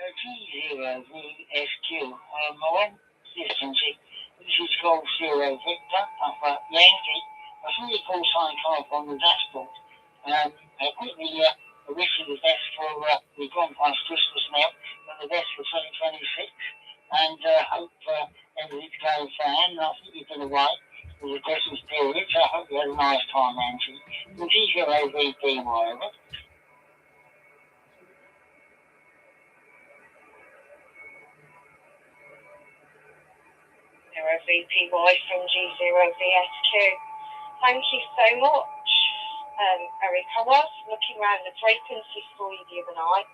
G0VSQ. My one citizenship, this is Golf Zero Victor, Alpha Yankee. I saw your call sign come up on the dashboard. I quickly wish you the best for, we've gone past Christmas now, but the best for 2026. And hope everything's going fine. I think you've been away for the Christmas period, so I hope you had a nice time, Angie. The G0VPY, over. VPY from G0VSQ. Thank you so much, Eric. I was looking around the frequencies for you the other night,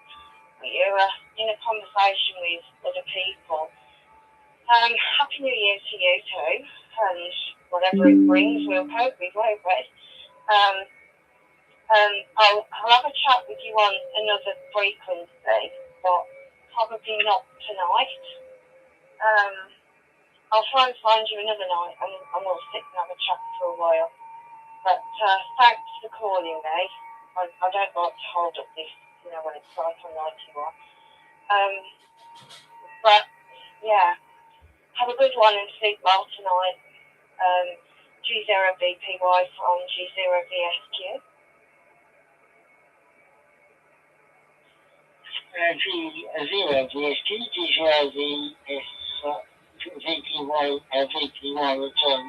but you were in a conversation with other people. Happy New Year to you too, and whatever it brings, we'll cope with, won't we? I'll have a chat with you on another frequency, but probably not tonight. I'll try and find you another night and we'll sit and have a chat for a while. But thanks for calling me. I don't like to hold up this, when it's like on 91. But yeah, have a good one and sleep well tonight. G0VPY from G0VSQ. G0VSQ, VPY return.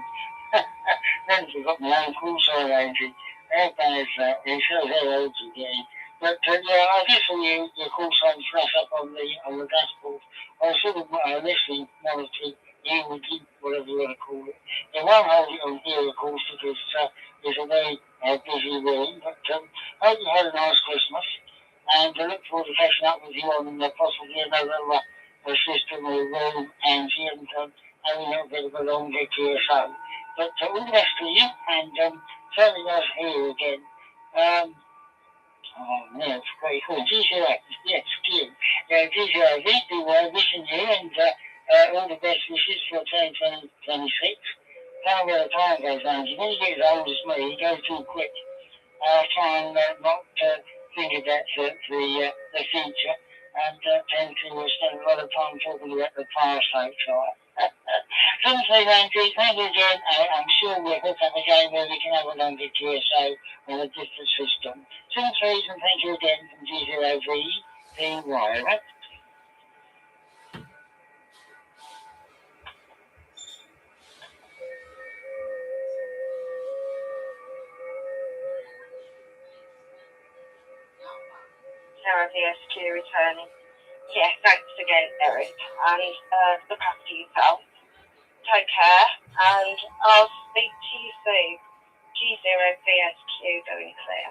Then forgot my own call sign, Andrew. How bad is that? It shows how old you're getting. But yeah, I guess when your call sign flash up on the dashboard, I was sort of listening, monitoring you or keep whatever you want to call it. It won't hold it on here, of course, because it's a very busy room. But hope you had a nice Christmas, and I look forward to catching up with you on possibly another system or room, Angie, and having a little bit of a longer QSO. But all the best to you, and certainly nice to hear you again. It's very cool. G0, yes, G0, VPY, wishing you and all the best wishes for 2026. Can't where the time goes, Angie. When you get as old as me, it goes too quick. I try and not think about the future, and tend to spend a lot of time talking about the past, outside. Something, Andrew, thank you again. I'm sure we'll hook up again where we can have a longer QSO on a different system. Please, and thank you again from G0VPY, right? VSQ returning. Yeah, thanks again, Eric, and look after yourself. Take care, and I'll speak to you soon. G0VSQ going clear.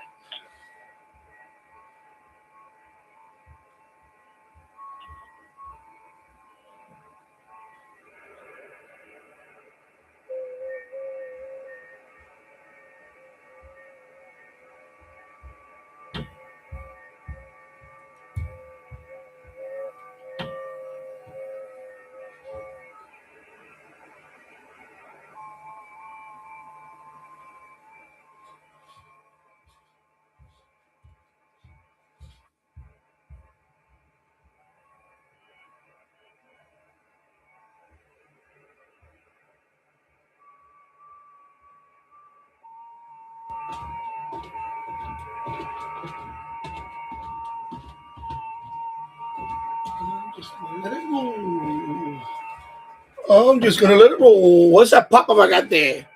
I'm just gonna let it roll. What's that pop-up I got there?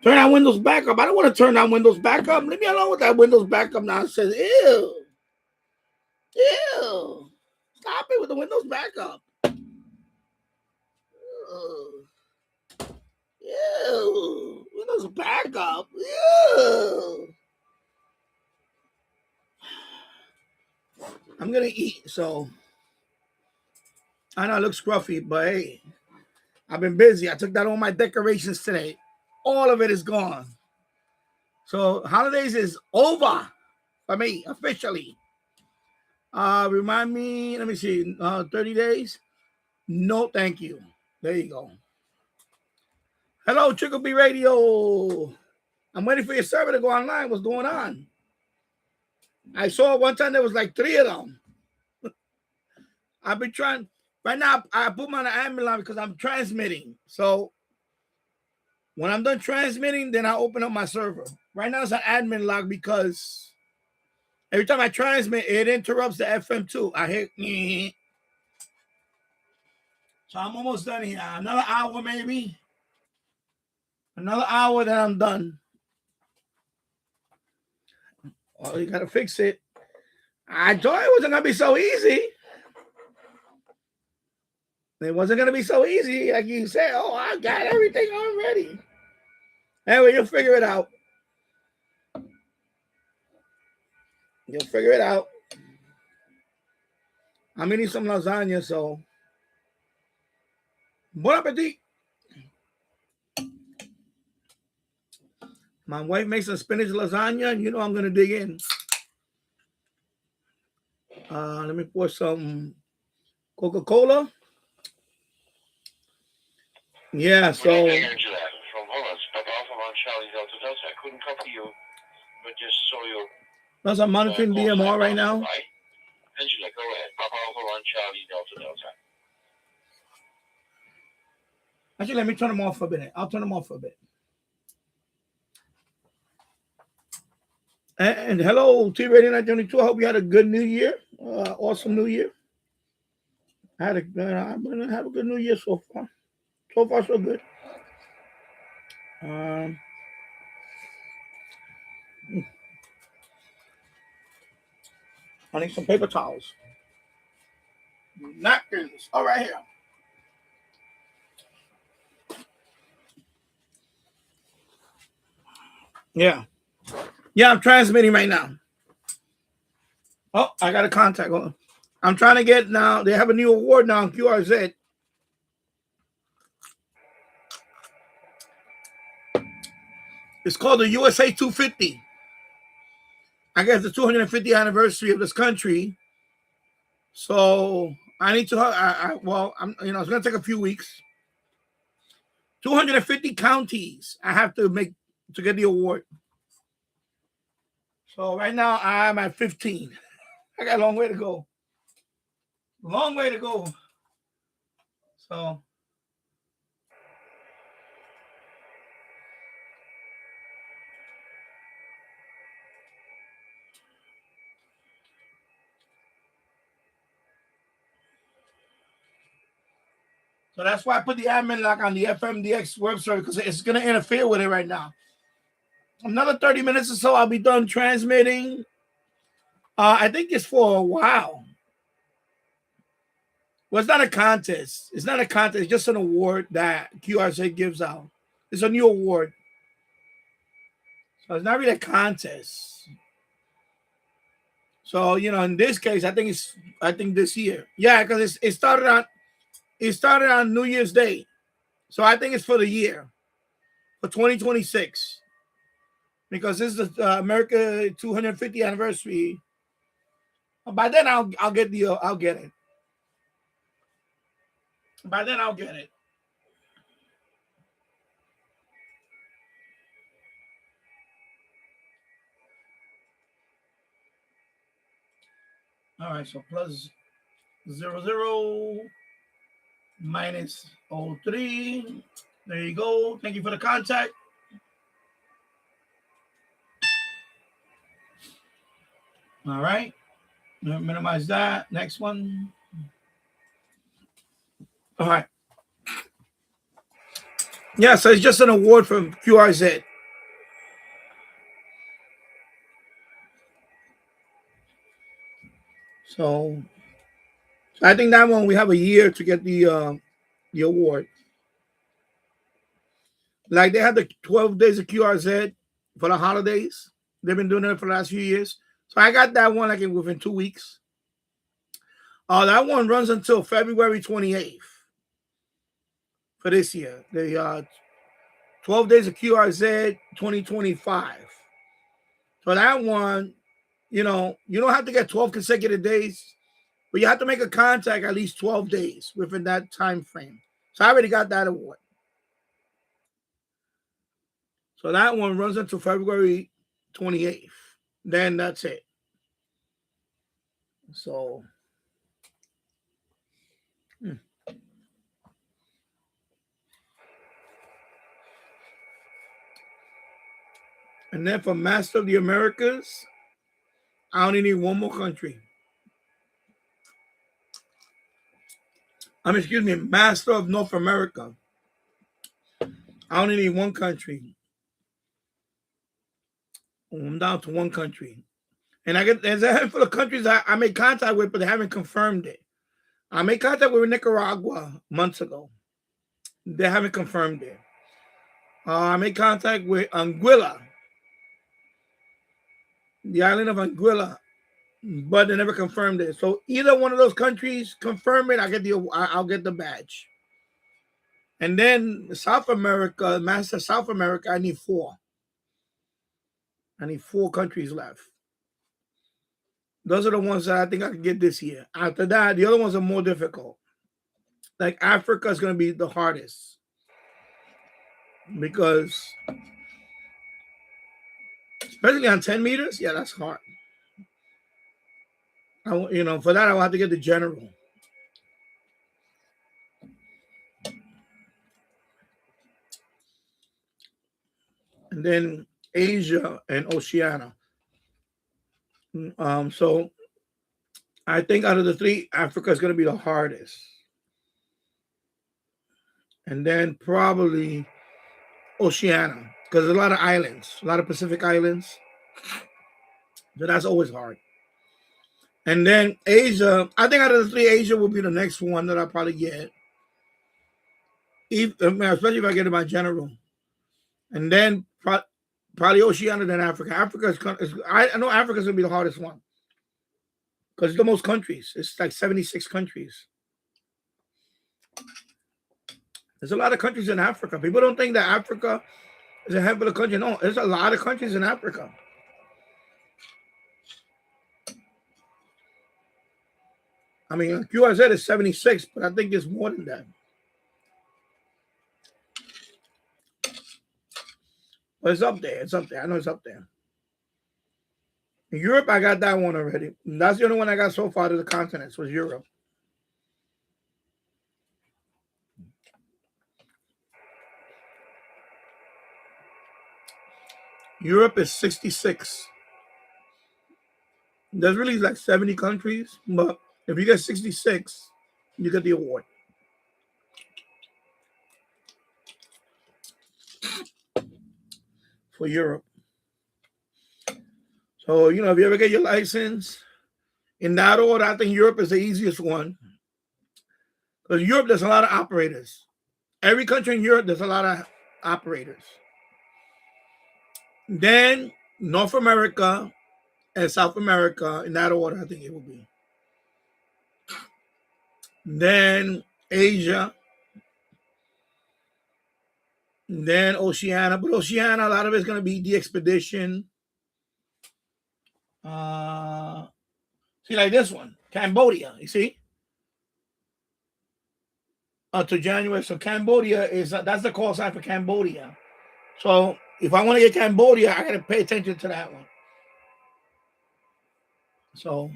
Turn that Windows backup. I don't want to turn that Windows backup. Leave me alone with that Windows backup nonsense. Ew. Stop it with the Windows backup. Ew. Windows backup. Ew. I'm gonna eat, so I know it looks scruffy, but hey, I've been busy. I took down all my decorations today. All of it is gone. So holidays is over for me officially. Remind me, let me see, 30 days? No, thank you. There you go. Hello, Trickle B Radio. I'm waiting for your server to go online. What's going on? I saw one time there was like 3 of them. I've been trying. Right now, I put my admin line because I'm transmitting. So when I'm done transmitting, then I open up my server. Right now, it's an admin log because every time I transmit, it interrupts the FM too. I hit. So I'm almost done here. Another hour, maybe. Another hour, then I'm done. Oh, you gotta fix it. I thought it wasn't gonna be so easy. It wasn't gonna be so easy, like you said. Oh, I got everything already. Anyway, you'll figure it out. You'll figure it out. I'm eating some lasagna, so bon appetit. My wife makes a spinach lasagna, and you know I'm gonna dig in. Let me pour some Coca-Cola. Yeah, so from Holland, Papa Alpha on Charlie Delta Delta. I couldn't copy you, but just saw you. Plus I'm monitoring DMR right now. Right? Angela, go ahead. Papa Alpha on Charlie Delta Delta. Actually, let me turn them off for a minute. I'll turn them off for a bit. And hello, T Radio 922. I hope you had a good New Year. Awesome New Year. I'm gonna have a good New Year so far. So far, so good. I need some paper towels. Napkins. All right here. Yeah. Yeah, I'm transmitting right now. Oh, I got a contact. Hold on. I'm trying to get now. They have a new award now on QRZ. It's called the USA 250. I guess the 250th anniversary of this country. So I need to. it's gonna take a few weeks. 250 counties I have to make to get the award. So right now I'm at 15. I got a long way to go. Long way to go. So that's why I put the admin lock on the FMDX web server because it's going to interfere with it right now. Another 30 minutes or so, I'll be done transmitting. I think it's for a while. Well, it's not a contest. It's not a contest. It's just an award that QRZ gives out. It's a new award. So it's not really a contest. So, in this case, I think this year. Yeah, because it started on New Year's Day. So I think it's for the year, for 2026. Because this is the America 250th anniversary. By then I'll get it. By then I'll get it. All right, so plus 00 minus 03. There you go. Thank you for the contact. All right. Minimize that. Next one. All right. Yeah, so it's just an award from QRZ. So I think that one we have a year to get the award. Like they had the 12 days of QRZ for the holidays. They've been doing it for the last few years. So I got that one within 2 weeks. That one runs until February 28th for this year. The 12 days of QRZ 2025. So that one, you don't have to get 12 consecutive days, but you have to make a contact at least 12 days within that time frame. So I already got that award. So that one runs until February 28th. Then that's it. So And then for Master of the Americas, I only need one more country. Excuse me, Master of North America. I only need one country. I'm down to one country. And there's a handful of countries I made contact with, but they haven't confirmed it. I made contact with Nicaragua months ago. They haven't confirmed it. I made contact with Anguilla, the island of Anguilla, but they never confirmed it. So either one of those countries confirm it, I'll get the badge. And then South America, Master South America, I need 4. I need 4 countries left. Those are the ones that I think I can get this year. After that, the other ones are more difficult. Like Africa is going to be the hardest because, especially on 10 meters, yeah, that's hard. For that, I will have to get the general. And then Asia and Oceania. So I think out of the 3, Africa is going to be the hardest. And then probably Oceania, because there's a lot of islands, a lot of Pacific islands. So that's always hard. And then Asia, I think out of the 3, Asia will be the next one that I'll probably get. Especially if I get in my general. And then probably Oceania, then Africa. I know Africa's going to be the hardest one. Because it's the most countries. It's like 76 countries. There's a lot of countries in Africa. People don't think that Africa is a handful of countries. No, there's a lot of countries in Africa. I mean, QRZ is 76, but I think it's more than that. But it's up there. It's up there. I know it's up there. In Europe, I got that one already. And that's the only one I got so far to the continents was Europe. Europe is 66. There's really like 70 countries, but if you get 66, you get the award. For Europe. So, if you ever get your license, in that order, I think Europe is the easiest one. Because Europe, there's a lot of operators. Every country in Europe, there's a lot of operators. Then North America and South America, in that order, I think it will be. Then Asia. Then Oceania. But Oceania, a lot of it's going to be the expedition. See, like this one, Cambodia, you see? To January. So Cambodia that's the call sign for Cambodia. So if I want to get Cambodia, I got to pay attention to that one. So,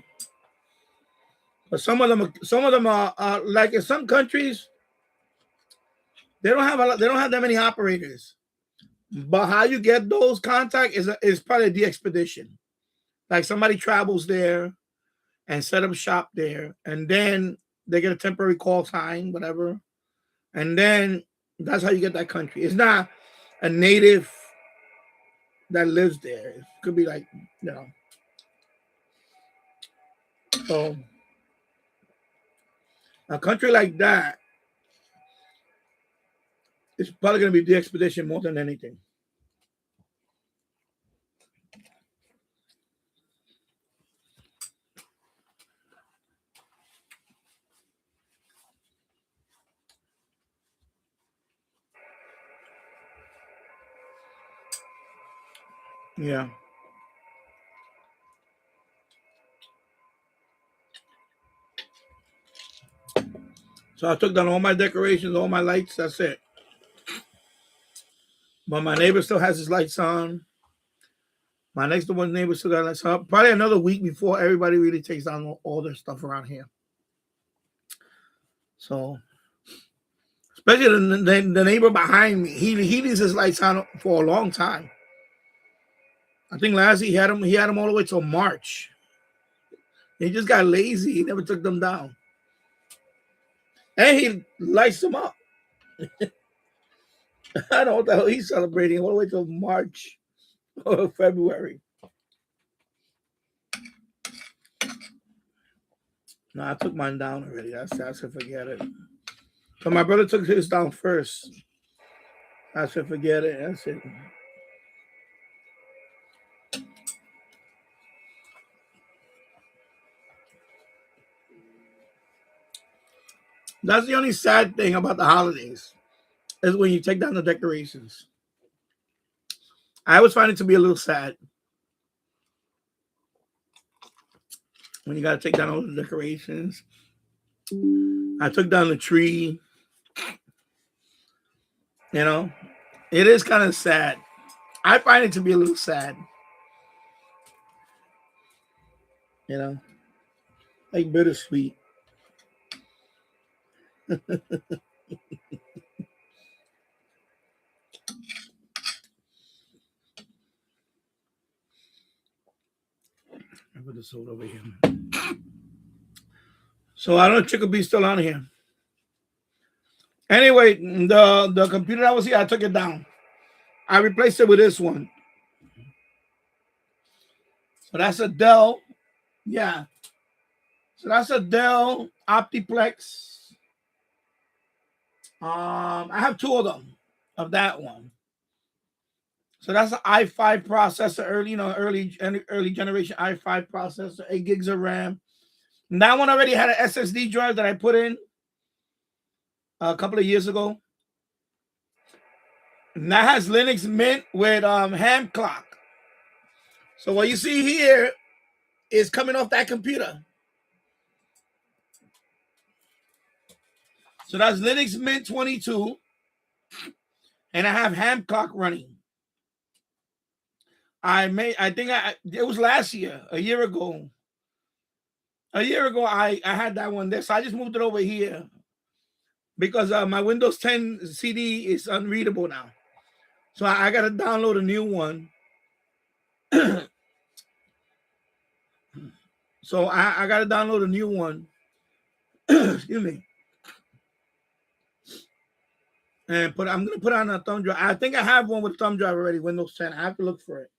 but some of them are like in some countries, they don't have that many operators. But how you get those contacts is probably the expedition. Like somebody travels there and set up shop there, and then they get a temporary call sign, whatever. And then that's how you get that country. It's not a native that lives there. It could be like, So a country like that is probably going to be the expedition more than anything. Yeah. So I took down all my decorations, all my lights. That's it. But my neighbor still has his lights on. My next door neighbor still got lights on. Probably another week before everybody really takes down all their stuff around here. So, especially the neighbor behind me, he leaves his lights on for a long time. I think last he had them all the way till March. He just got lazy. He never took them down. And he lights them up. I don't know what the hell he's celebrating all the way till March or February. No, I took mine down already. I said forget it. So my brother took his down first. I said forget it. That's it. That's the only sad thing about the holidays is when you take down the decorations. I always find it to be a little sad when you got to take down all the decorations. I took down the tree. You know, it is kind of sad. I find it to be a little sad. You know, like bittersweet. I put the soda over here. So I don't know if Chickabee still on here. Anyway, the computer that was here, I took it down. I replaced it with this one. So that's a Dell. Yeah. So that's a Dell Optiplex. I have two of them of that one. So that's an i5 processor, early generation i5 processor, 8 gigs of RAM. And that one already had an SSD drive that I put in a couple of years ago. And that has Linux Mint with ham clock. So what you see here is coming off that computer. So that's Linux Mint 22. And I have ham clock running. It was last year, a year ago. A year ago, I had that one there. So I just moved it over here because my Windows 10 CD is unreadable now. So I got to download a new one. So I got to download a new one. Excuse me. And I'm going to put on a thumb drive. I think I have one with a thumb drive already, Windows 10. I have to look for it.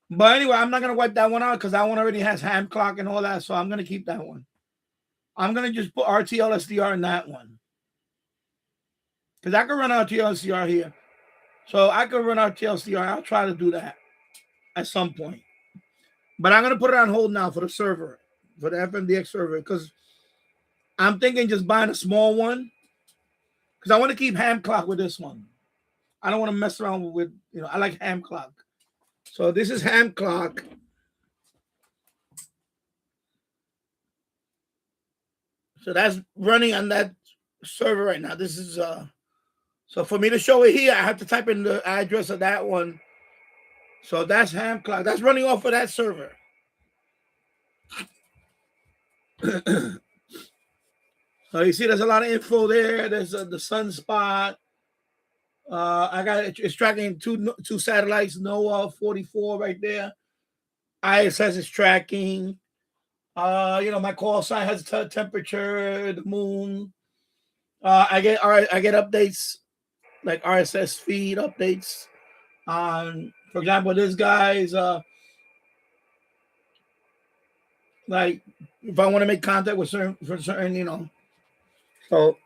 But anyway, I'm not going to wipe that one out because that one already has ham clock and all that. So I'm going to keep that one. I'm going to just put RTL SDR in that one. Because I can run RTL SDR here. So I can run RTL SDR. I'll try to do that at some point. But I'm going to put it on hold now for the server, for the FMDX server. Because I'm thinking just buying a small one. Because I want to keep ham clock with this one. I don't want to mess around with, I like ham clock. So this is ham clock. So that's running on that server right now. This is so for me to show it here, I have to type in the address of that one. So that's ham clock. That's running off of that server. So you see there's a lot of info there. There's the sunspot. I got it's tracking two satellites, NOAA 44 right there. ISS is tracking. My call sign has temperature, the moon. I get updates like RSS feed updates. For example, this guy's like if I want to make contact with certain, so.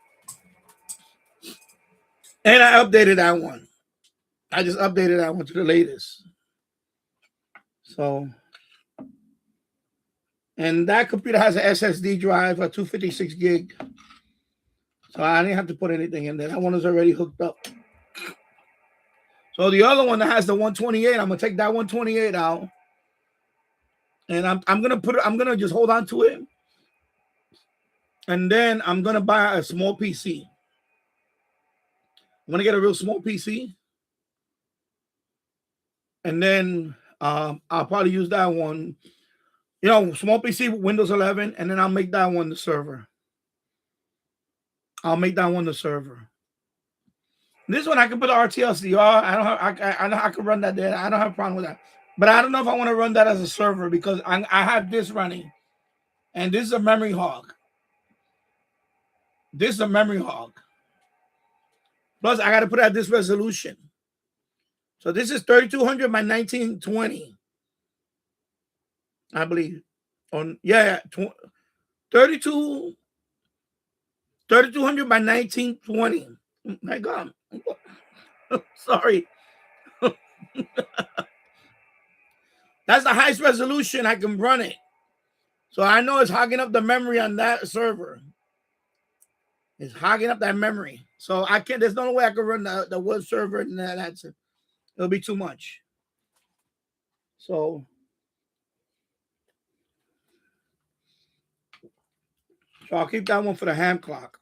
And I updated that one. I just updated that one to the latest. So, and that computer has an SSD drive, a 256 gig. So I didn't have to put anything in there. That one is already hooked up. So the other one that has the 128, I'm gonna take that 128 out, and I'm gonna just hold on to it, and then I'm gonna buy a small PC. I'm gonna get a real small PC, and then I'll probably use that one, small PC with Windows 11, and then I'll make that one the server. This one I can put the RTLCR. I don't have. I know I can run that there. I don't have a problem with that. But I don't know if I want to run that as a server because I have this running, and this is a memory hog. This is a memory hog. Plus, I got to put at this resolution. So this is 3200 by 1920, I believe. On 3200 by 1920. My God. Sorry. That's the highest resolution I can run it. So I know it's hogging up the memory on that server. It's hogging up that memory. So I can't, there's no way I can run the web server and that's it. It'll be too much. So I'll keep that one for the ham clock.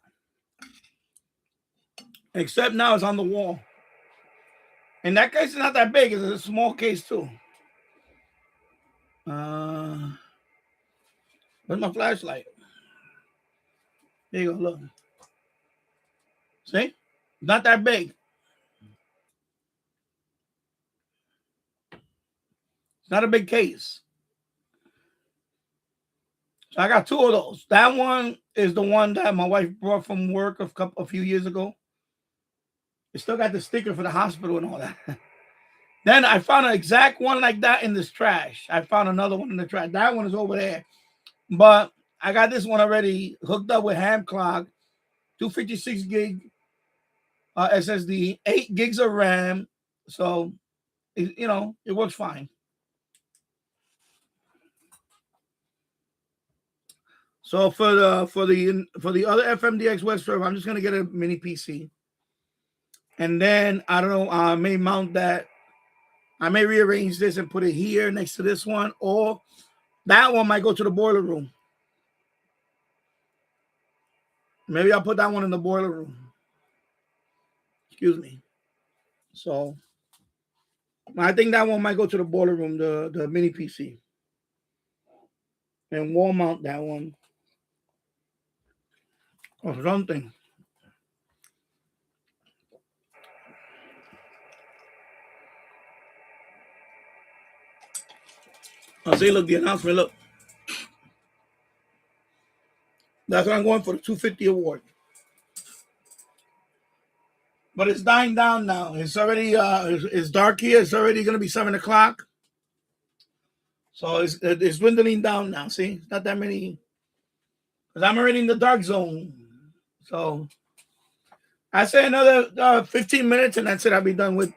Except now it's on the wall. In that case, it's not that big. It's a small case too. Where's my flashlight? There you go, look. See? Not that big. It's not a big case. So I got two of those. That one is the one that my wife brought from work a few years ago. It still got the sticker for the hospital and all that. Then I found an exact one like that in this trash. I found another one in the trash. That one is over there. But I got this one already hooked up with ham clock, 256 gig SSD, 8 gigs of RAM. So, it works fine. So for the other FMDX web server, I'm just gonna get a mini PC, and then I don't know. I may mount that. I may rearrange this and put it here next to this one, or that one might go to the boiler room. Maybe I'll put that one in the boiler room. Excuse me. So I think that one might go to the boiler room, the mini PC, and wall mount that one or something. I'll say, look, the announcement, look. That's what I'm going for, the 250 award. But it's dying down now. It's already it's dark here. It's already going to be 7 o'clock. So it's dwindling down now. See, not that many. Because I'm already in the dark zone. So I say another 15 minutes and that's it. I'll be done with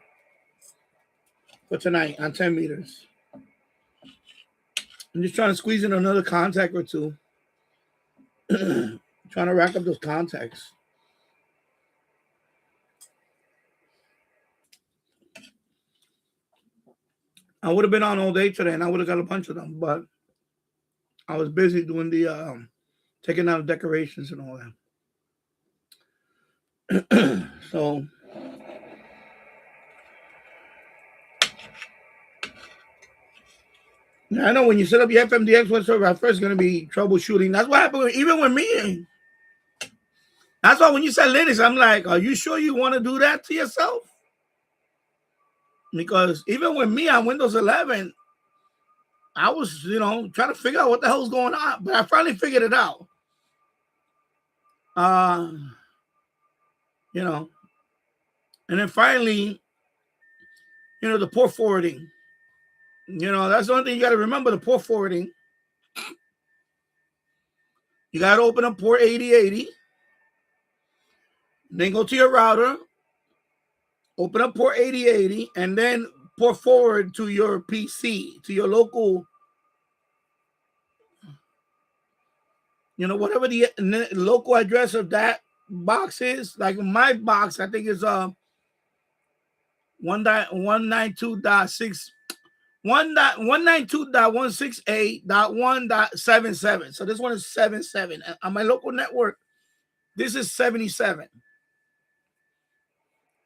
for tonight on 10 meters. I'm just trying to squeeze in another contact or two. Trying to rack up those contacts. I would have been on all day today and I would have got a bunch of them, but I was busy doing the taking out decorations and all that. So I know when you set up your FMDX web server, at first it's going to be troubleshooting. That's what happened even with me. That's why when you said Linux, I'm like, are you sure you want to do that to yourself? Because even with me on Windows 11, I was, trying to figure out what the hell's going on. But I finally figured it out. And then finally, the port forwarding. That's the only thing you got to remember, the port forwarding. You got to open up port 8080. Then go to your router. Open up port 8080 and then port forward to your PC, to your local, whatever the local address of that box is. Like my box, I think is 192.168.1.77. So this one is 77. On my local network, this is 77.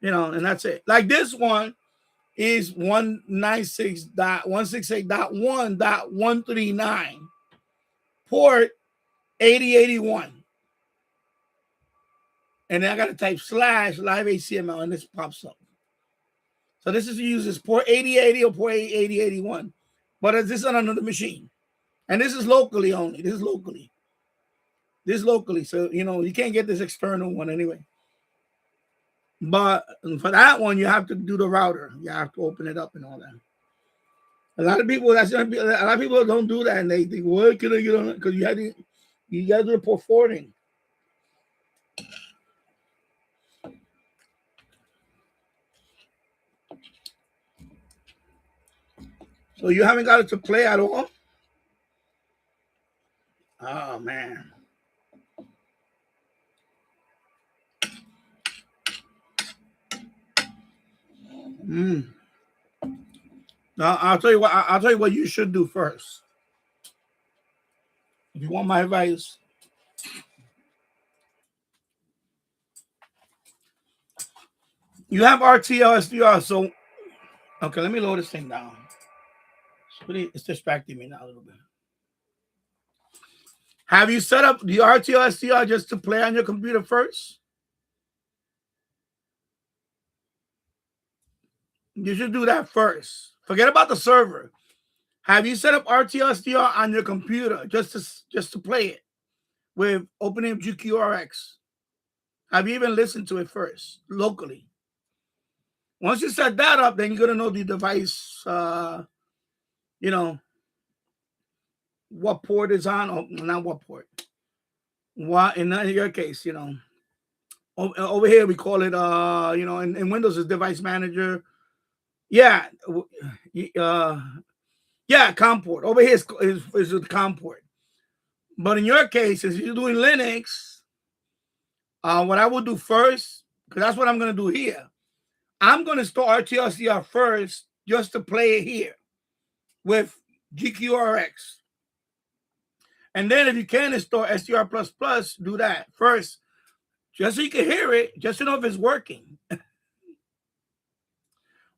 And that's it. Like this one is 196.168.1.139. Port 8081. and then I got to type / live HTML, and this pops up. So this is uses port 8080 or port 8081, but this is on another machine, and this is locally only. This is locally. So you can't get this external one anyway. But for that one, you have to do the router. You have to open it up and all that. A lot of people don't do that, and they think, well, can I get on it? Because you got to do the port forwarding. So you haven't got it to play at all? Oh man. Now I'll tell you what you should do first. If you want my advice, you have RTL SDR. So okay, let me load this thing down. It's distracting me now a little bit. Have you set up the RTL SDR just to play on your computer first? You should do that first. Forget about the server. Have you set up RTL SDR on your computer just to play it with opening GQRX? Have you even listened to it first locally? Once you set that up, then you're gonna know the device. What port is on, or not what port. What in your case, over here we call it in Windows is device manager. Yeah, COM port. Over here is the COM port. But in your case, if you're doing Linux, what I would do first, because that's what I'm gonna do here. I'm gonna install RTL SDR first just to play it here with GQRX. And then if you can install SDR++, do that first, just so you can hear it, just to know if it's working.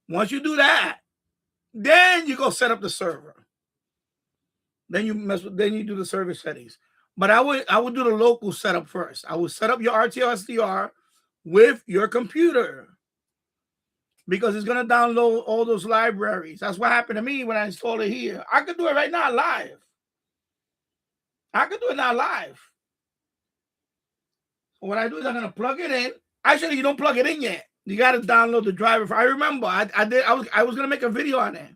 Once you do that, then you go set up the server. Then you do the server settings. But I would do the local setup first. I would set up your RTL SDR with your computer, because it's gonna download all those libraries. That's what happened to me when I installed it here. I could do it right now live. What I do is I'm gonna plug it in. Actually, you don't plug it in yet. You got to download the driver. I remember I was gonna make a video on it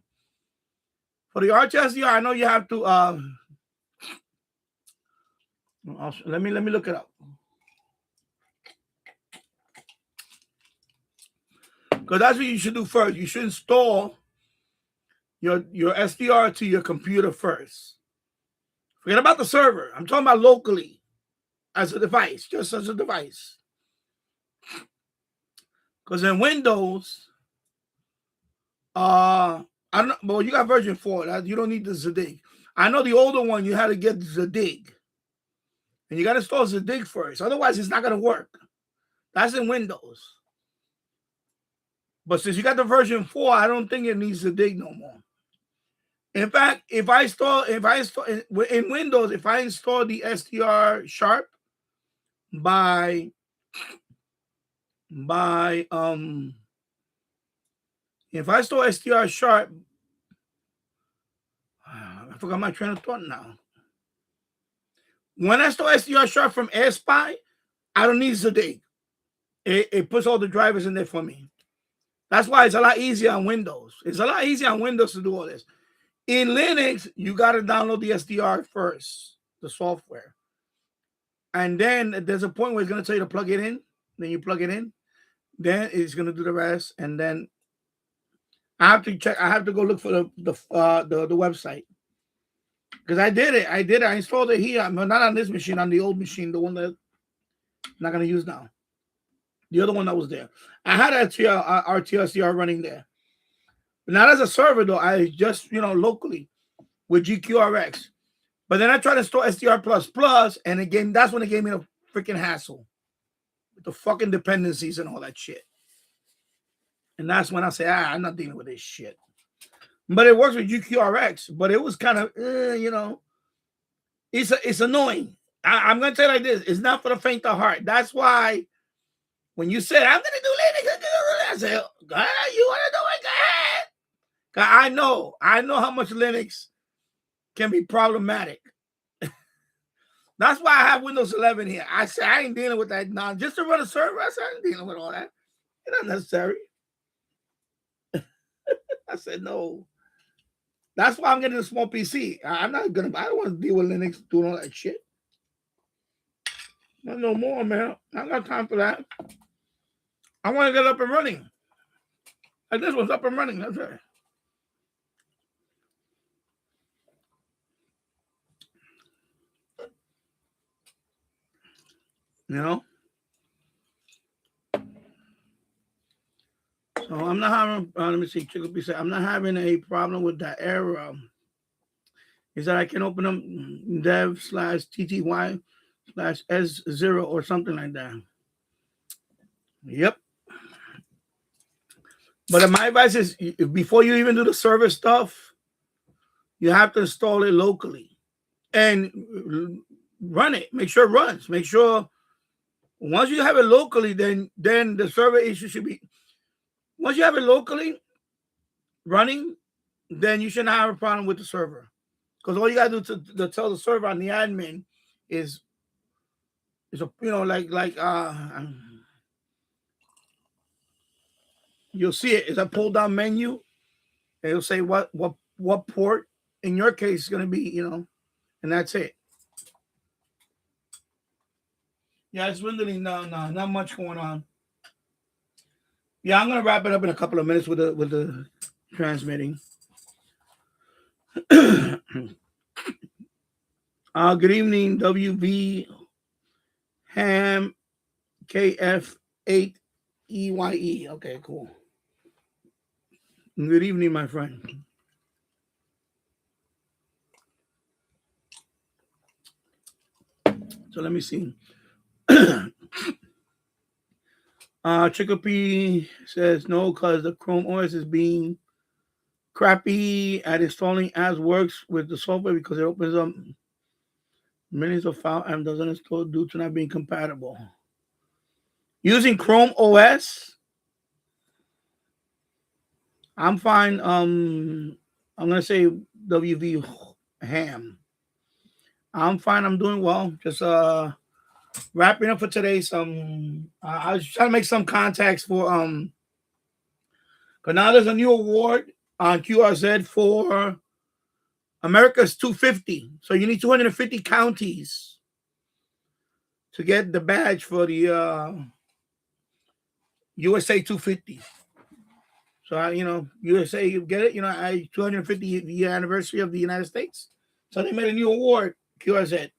for the RTL SDR. I know you have to. Let me look it up, because that's what you should do first. You should install your SDR to your computer first. Forget about the server. I'm talking about locally as a device, just as a device. Because in Windows, I don't know, but you got version 4. You don't need the Zadig. I know the older one, you had to get Zadig. And you got to install Zadig first. Otherwise, it's not going to work. That's in Windows. But since you got the version 4, I don't think it needs Zadig no more. In fact, if I install in Windows, if I install the SDR Sharp by if I install SDR Sharp, I forgot my train of thought now. When I install SDR Sharp from AirSpy, I don't need Zadig. It puts all the drivers in there for me. That's why it's a lot easier on Windows. It's a lot easier on Windows to do all this. In Linux, you got to download the SDR first, the software. And then there's a point where it's going to tell you to plug it in. Then you plug it in. Then it's going to do the rest. And then I have to check. I have to go look for the website. Because I did it. I installed it here. Not on this machine, on the old machine, the one that I'm not going to use now. The other one that was there. I had RTL SDR running there. But not as a server, though. I just, locally with GQRX. But then I tried to install SDR++, and again, that's when it gave me a freaking hassle with the fucking dependencies and all that shit. And that's when I say, I'm not dealing with this shit. But it works with GQRX, but it was kind of, it's annoying. I'm going to tell you like this. It's not for the faint of heart. That's why When you said I'm gonna do Linux, I said, "Go ahead, you wanna do it? Go ahead." 'Cause I know how much Linux can be problematic. That's why I have Windows 11 here. I said I ain't dealing with that just to run a server. I said I ain't dealing with all that. It's not necessary. I said no. That's why I'm getting a small PC. I don't want to deal with Linux doing all that shit. Not no more, man. I don't got time for that. I want to get up and running. Like this one's up and running. That's it. You know? So I'm not having, let me see, Chickapee said, I'm not having a problem with that error. Is that I can open up dev/tty/s0 or something like that. Yep. But my advice is before you even do the server stuff, you have to install it locally and run it. Make sure it runs. Make sure once you have it locally, then the server issue should be. Once you have it locally running, then you shouldn't have a problem with the server. Because all you gotta do to tell the server on the admin is you'll see it. It's a pull down menu. And it'll say what port in your case is gonna be, and that's it. Yeah, it's really not much going on. Yeah, I'm gonna wrap it up in a couple of minutes with the transmitting. Good evening, WV Ham KF8EYE. Okay, cool. Good evening, my friend. So let me see. Chickapee says no, because the Chrome OS is being crappy at installing as works with the software because it opens up millions of files and doesn't install due to not being compatible. Using Chrome OS, I'm fine. I'm gonna say WV Ham. I'm fine. I'm doing well. Just wrapping up for today. I was trying to make some contacts for because now there's a new award on QRZ for America's 250. So you need 250 counties to get the badge for the USA 250. So USA, you get it. 250 year anniversary of the United States. So they made a new award, QRZ.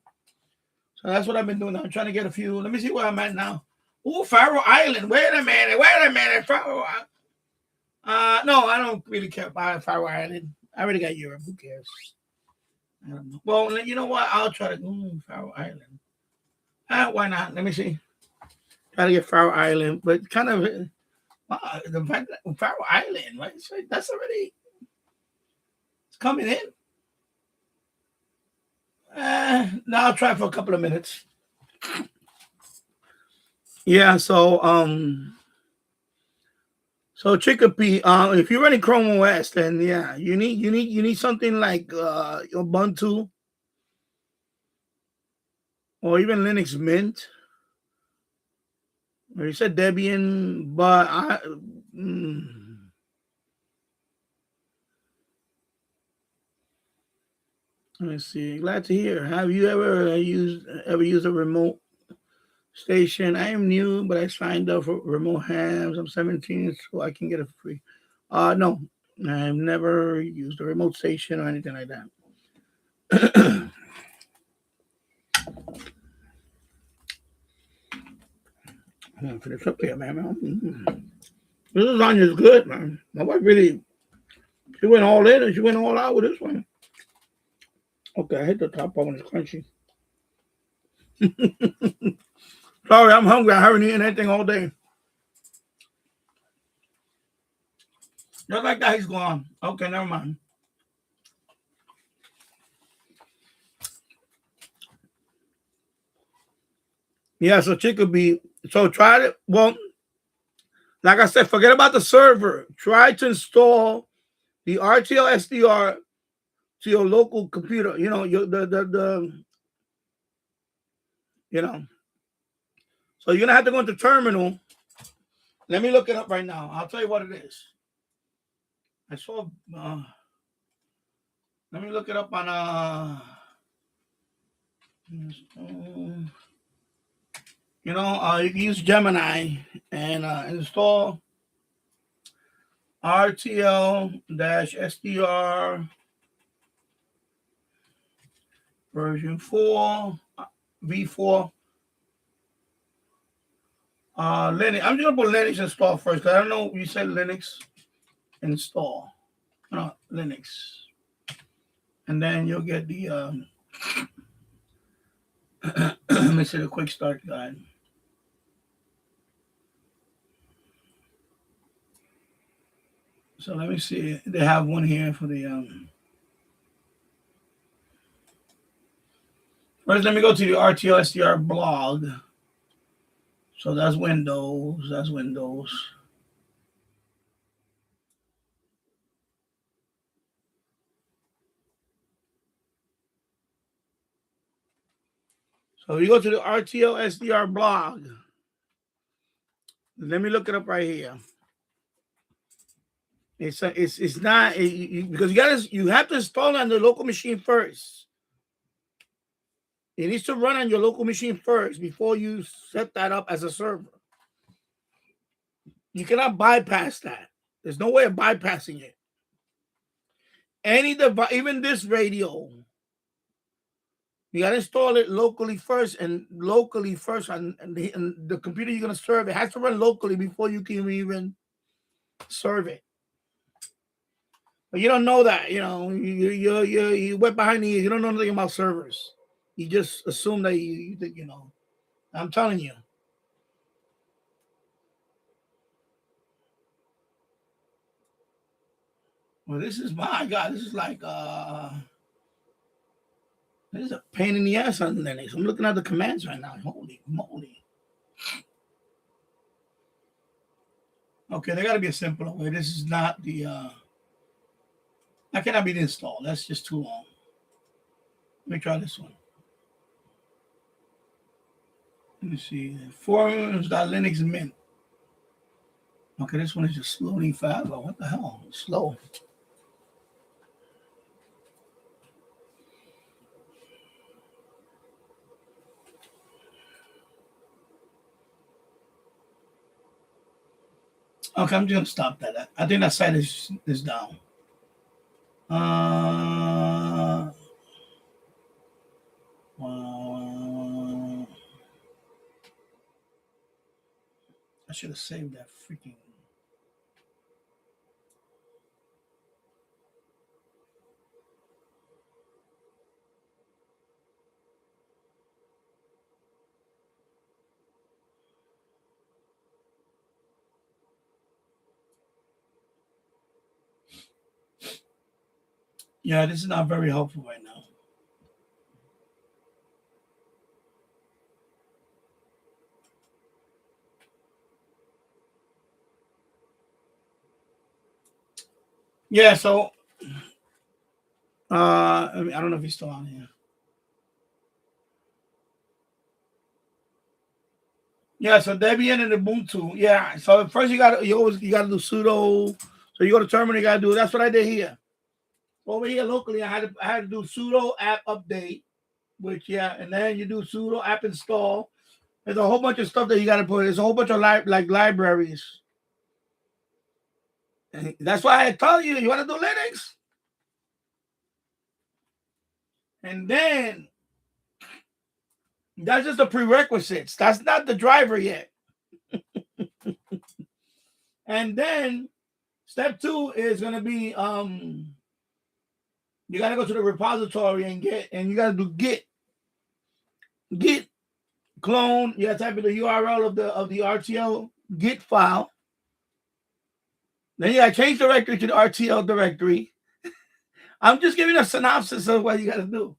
So that's what I've been doing. I'm trying to get a few. Let me see where I'm at now. Oh, Faroe Island. Wait a minute. Faroe Island. No, I don't really care about Faroe Island. I already got Europe. Who cares? I don't know. Well, you know what? I'll try to go Faroe Island. Why not? Let me see. Try to get Faroe Island, but kind of the fact that Faroe Island, right? So that's already it's coming in. Now I'll try for a couple of minutes. Yeah, so Chickapee, if you're running Chrome OS, then yeah, you need something like Ubuntu or even Linux Mint. Or you said Debian, but let me see. Glad to hear. Have you ever used a remote station? I am new, but I signed up for remote hams. I'm 17, so I can get it free. No, I've never used a remote station or anything like that. I'm gonna finish up here, man. This lasagna is good, man. My wife she went all in and she went all out with this one. Okay, I hit the top part when it's crunchy. Sorry, I'm hungry. I haven't eaten anything all day. Just like that, he's gone. Okay, never mind. Yeah, so Chickapee. So try it. Well, Like I said, forget about the server. Try to install the RTL SDR to your local computer. You know, you know. So you're gonna have to go into terminal. Let me look it up right now. I'll tell you what it is. I saw. Let me look it up on you can use Gemini and install RTL-SDR version 4 v4 Linux. I'm just gonna put Linux install first because I don't know. You said Linux install. No, Linux, and then you'll get the let me see the quick start guide. So let me see. They have one here for the first, let me go to the RTL SDR blog. So that's Windows. That's Windows. So you go to the RTL SDR blog. Let me look it up right here. It's not because you have to install it on the local machine first. It needs to run on your local machine first before you set that up as a server. You cannot bypass that. There's no way of bypassing it. Any device, even this radio, you got to install it locally first, and locally first on the computer you're going to serve. It has to run locally before you can even serve it. But you don't know that, you went behind the ears. You don't know nothing about servers. You just assume that you think, I'm telling you. Well, this is my God. This is like this is a pain in the ass on Linux. I'm looking at the commands right now. Holy moly. Okay, there got to be a simpler way. This is not the that cannot be installed. That's just too long. Let me try this one. Let me see. Forums.Linux Mint. Okay, this one is just loading fast. Oh, what the hell? It's slow. Okay, I'm just gonna stop that. I think that site is down. I should have saved that freaking. Yeah, this is not very helpful right now. Yeah, so I don't know if he's still on here. Yeah, so Debian and Ubuntu. Yeah, so first you gotta do sudo. So you go to terminal, you gotta do. That's what I did here. Over here locally, I had to do sudo app update, which and then you do sudo app install. There's a whole bunch of stuff that you gotta put. There's a whole bunch of libraries. And that's why I tell you want to do Linux, and then that's just the prerequisites. That's not the driver yet. And then step 2 is gonna be you gotta go to the repository and you gotta do git clone. You gotta type in the URL of the RTL git file. Then you gotta change directory to the RTL directory. I'm just giving a synopsis of what you gotta do.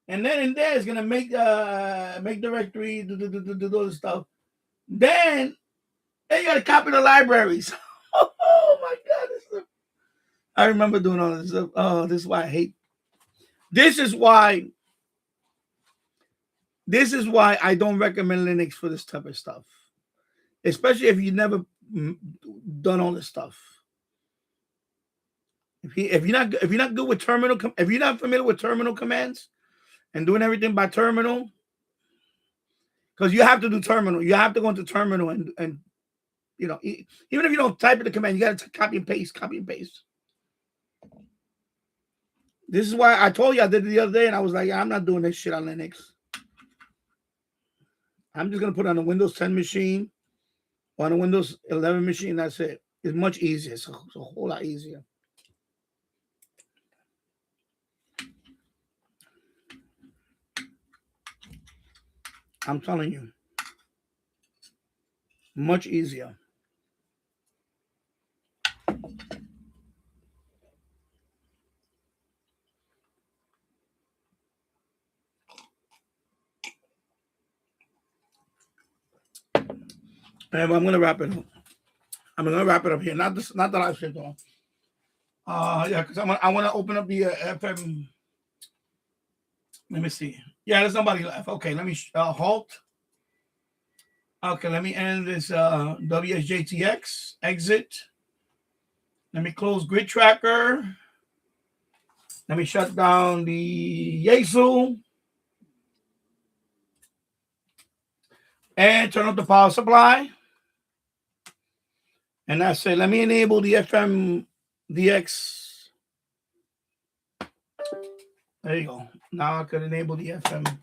And then in there it's gonna make directory, do all the stuff. Then Hey, you got to copy the libraries. Oh my God. I remember doing all this stuff. Oh, this is why I hate. This is why I don't recommend Linux for this type of stuff. Especially if you never done all this stuff. If you're not good with terminal, if you're not familiar with terminal commands and doing everything by terminal, because you have to do terminal, you have to go into terminal and you know, even if you don't type in the command, you got to copy and paste. This is why I told you I did it the other day, and I was like, I'm not doing this shit on Linux. I'm just gonna put it on a Windows 10 machine or on a Windows 11 machine. That's it. It's much easier. It's a whole lot easier. I'm telling you, much easier. And I'm gonna wrap it up. I'm gonna wrap it up here. Not the live stream though. Yeah, because I want to open up the FM. Let me see. Yeah, there's nobody left. Okay, let me halt. Okay, let me end this WSJTX. Exit. Let me close Grid Tracker. Let me shut down the Yaesu. And turn off the power supply. And that's it. Let me enable the FMDX. There you go. Now I could enable the FM.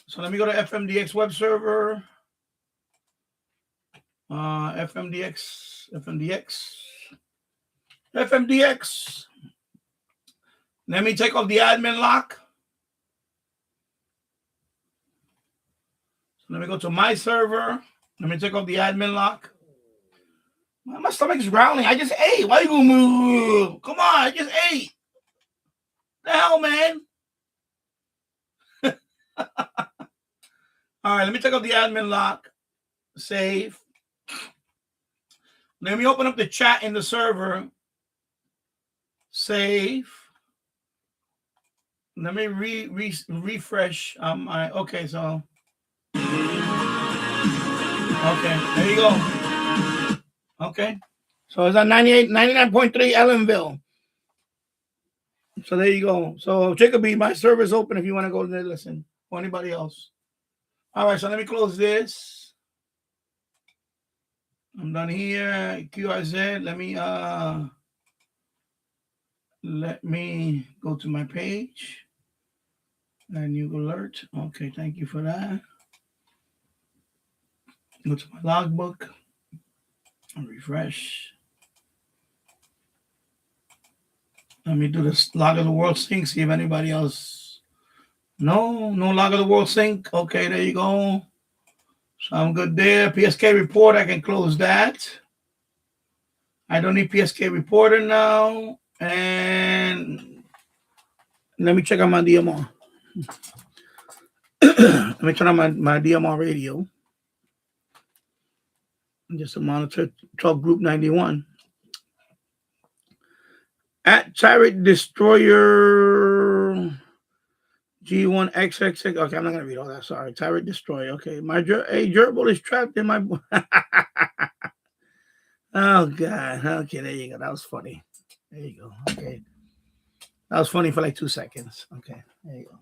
So let me go to FMDX web server. FMDX. Let me take off the admin lock. So let me go to my server. Let me take off the admin lock. My stomach's growling. I just ate. Why you gonna move? Come on, I just ate. The hell, man. All right, let me take off the admin lock. Save. Let me open up the chat in the server. Save. Let me refresh. Okay, so. Okay, there you go. Okay. So it's at 99.3 Ellenville. So there you go. So Jacoby, my server is open if you want to go there, listen. Or anybody else. All right, so let me close this. I'm done here. QRZ. Let me go to my page. And new alert. Okay, thank you for that. Go to my logbook. And refresh. Let me do this log of the world sync. See if anybody else. No log of the world sync. Okay, there you go. So I'm good there. PSK report, I can close that. I don't need PSK reporter now. And let me check out my DMR. Let me turn on my DMR radio. Just to monitor 12 Group 91. At Tyrant Destroyer G1XXX. Okay, I'm not going to read all that. Sorry. Tyrant Destroyer. Okay. My gerbil is trapped in my. Oh, God. Okay, there you go. That was funny. There you go. Okay. That was funny for like 2 seconds. Okay. There you go.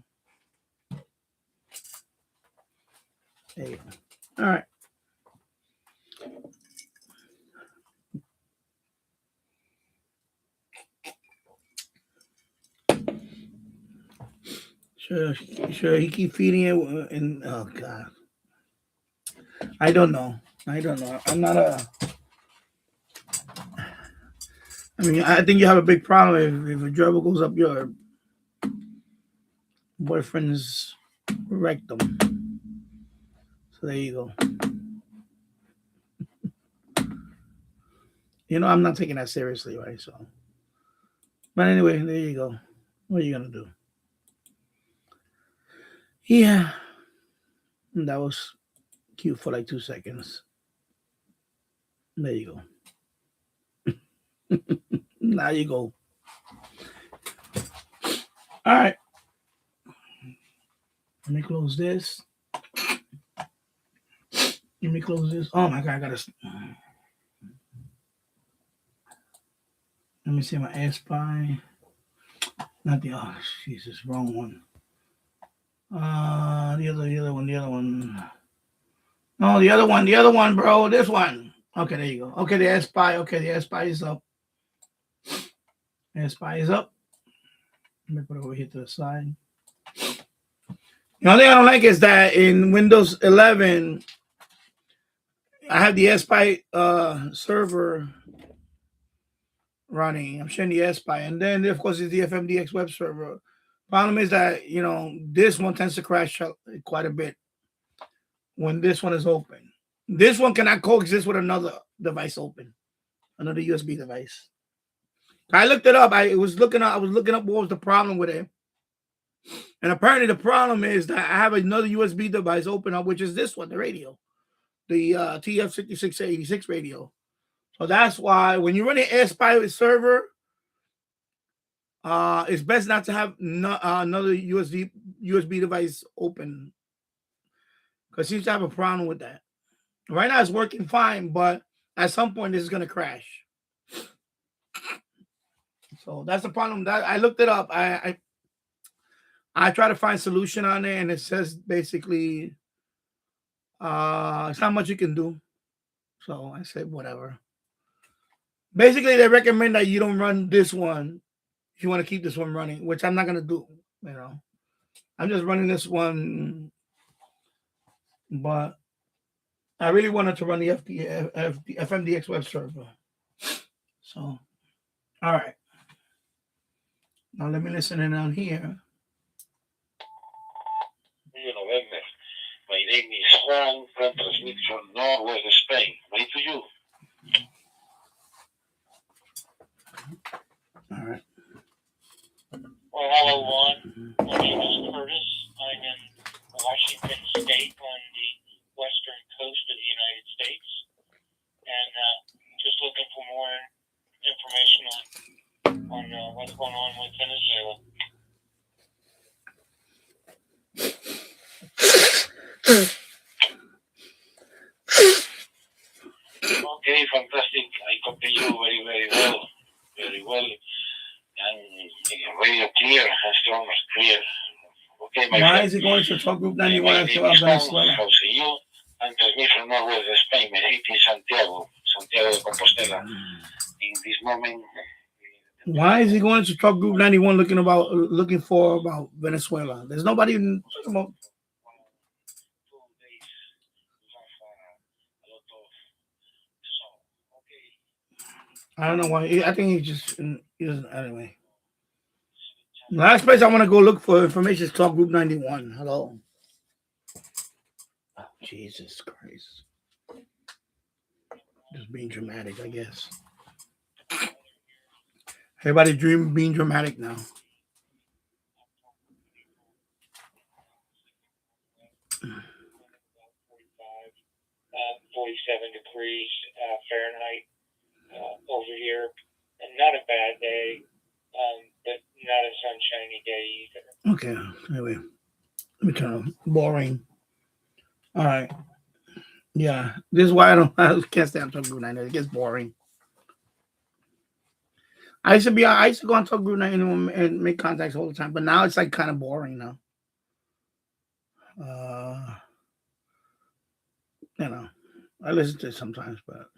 There you go. All right. Sure. He keep feeding it, and oh God, I don't know. I'm not a. I mean, I think you have a big problem if a gerbil goes up your boyfriend's rectum. So there you go. You know, I'm not taking that seriously, right? So, but anyway, there you go. What are you gonna do? Yeah, and that was cute for like 2 seconds. There you go. Now you go. All right. Let me close this. Let me close this. Oh my God, I gotta. Let me see my AirSpy. Not the Jesus, wrong one. The other one. No, the other one, bro. This one. Okay, there you go. Okay, the AirSpy. Okay, the AirSpy is up. AirSpy is up. Let me put it over here to the side. The only thing I don't like is that in Windows 11, I have the AirSpy server running. I'm sharing the AirSpy, and then of course it's the FMDX web server. Problem is that this one tends to crash quite a bit when this one is open. This one cannot coexist with another device open, another USB device. I looked it up. I was looking up what was the problem with it, and apparently the problem is that I have another USB device open up, which is this one, the radio, the TF5686 radio. So that's why when you run an AirSpy server, it's best not to have another USB device open, because it seems to have a problem with that. Right now it's working fine, but at some point this is going to crash. So that's the problem. That I looked it up. I try to find a solution on it, and it says basically it's not much you can do. So I said whatever. Basically, they recommend that you don't run this one if you want to keep this one running, which I'm not going to do. I'm just running this one, but I really wanted to run the FMDX web server. So, all right. Now let me listen in on here. November. My name is Juan, from transmit from Northwest Spain. Right to you. All right. Well, hello, Juan. My name is Curtis. I'm in Washington State on the western coast of the United States, and just looking for more information on what's going on with Venezuela. Okay, fantastic. I copy you very, very well. Very well. And radio clear and strong as clear. Okay, my Why friend. is it going to Talk Group 91 My until name is Juan. Venezuela? How see you? I'm transmitting from Northwest Spain, my city, Santiago de Compostela. In this moment. Why is he going to Talk Group 91 looking for about Venezuela? There's nobody even talking about. I don't know why. I think he doesn't. Anyway. Last place I want to go look for information is Talk Group 91. Hello. Oh, Jesus Christ. Just being dramatic, I guess. Everybody being dramatic now. 47 degrees Fahrenheit over here. And not a bad day, but not a sunshiny day either. Okay, anyway. Let me turn on. Boring. All right. Yeah, this is why I can't stand Talk Group 91. It gets boring. I used to go on Talk Group 91 and make contacts all the time, but now it's like kind of boring now. I listen to it sometimes, but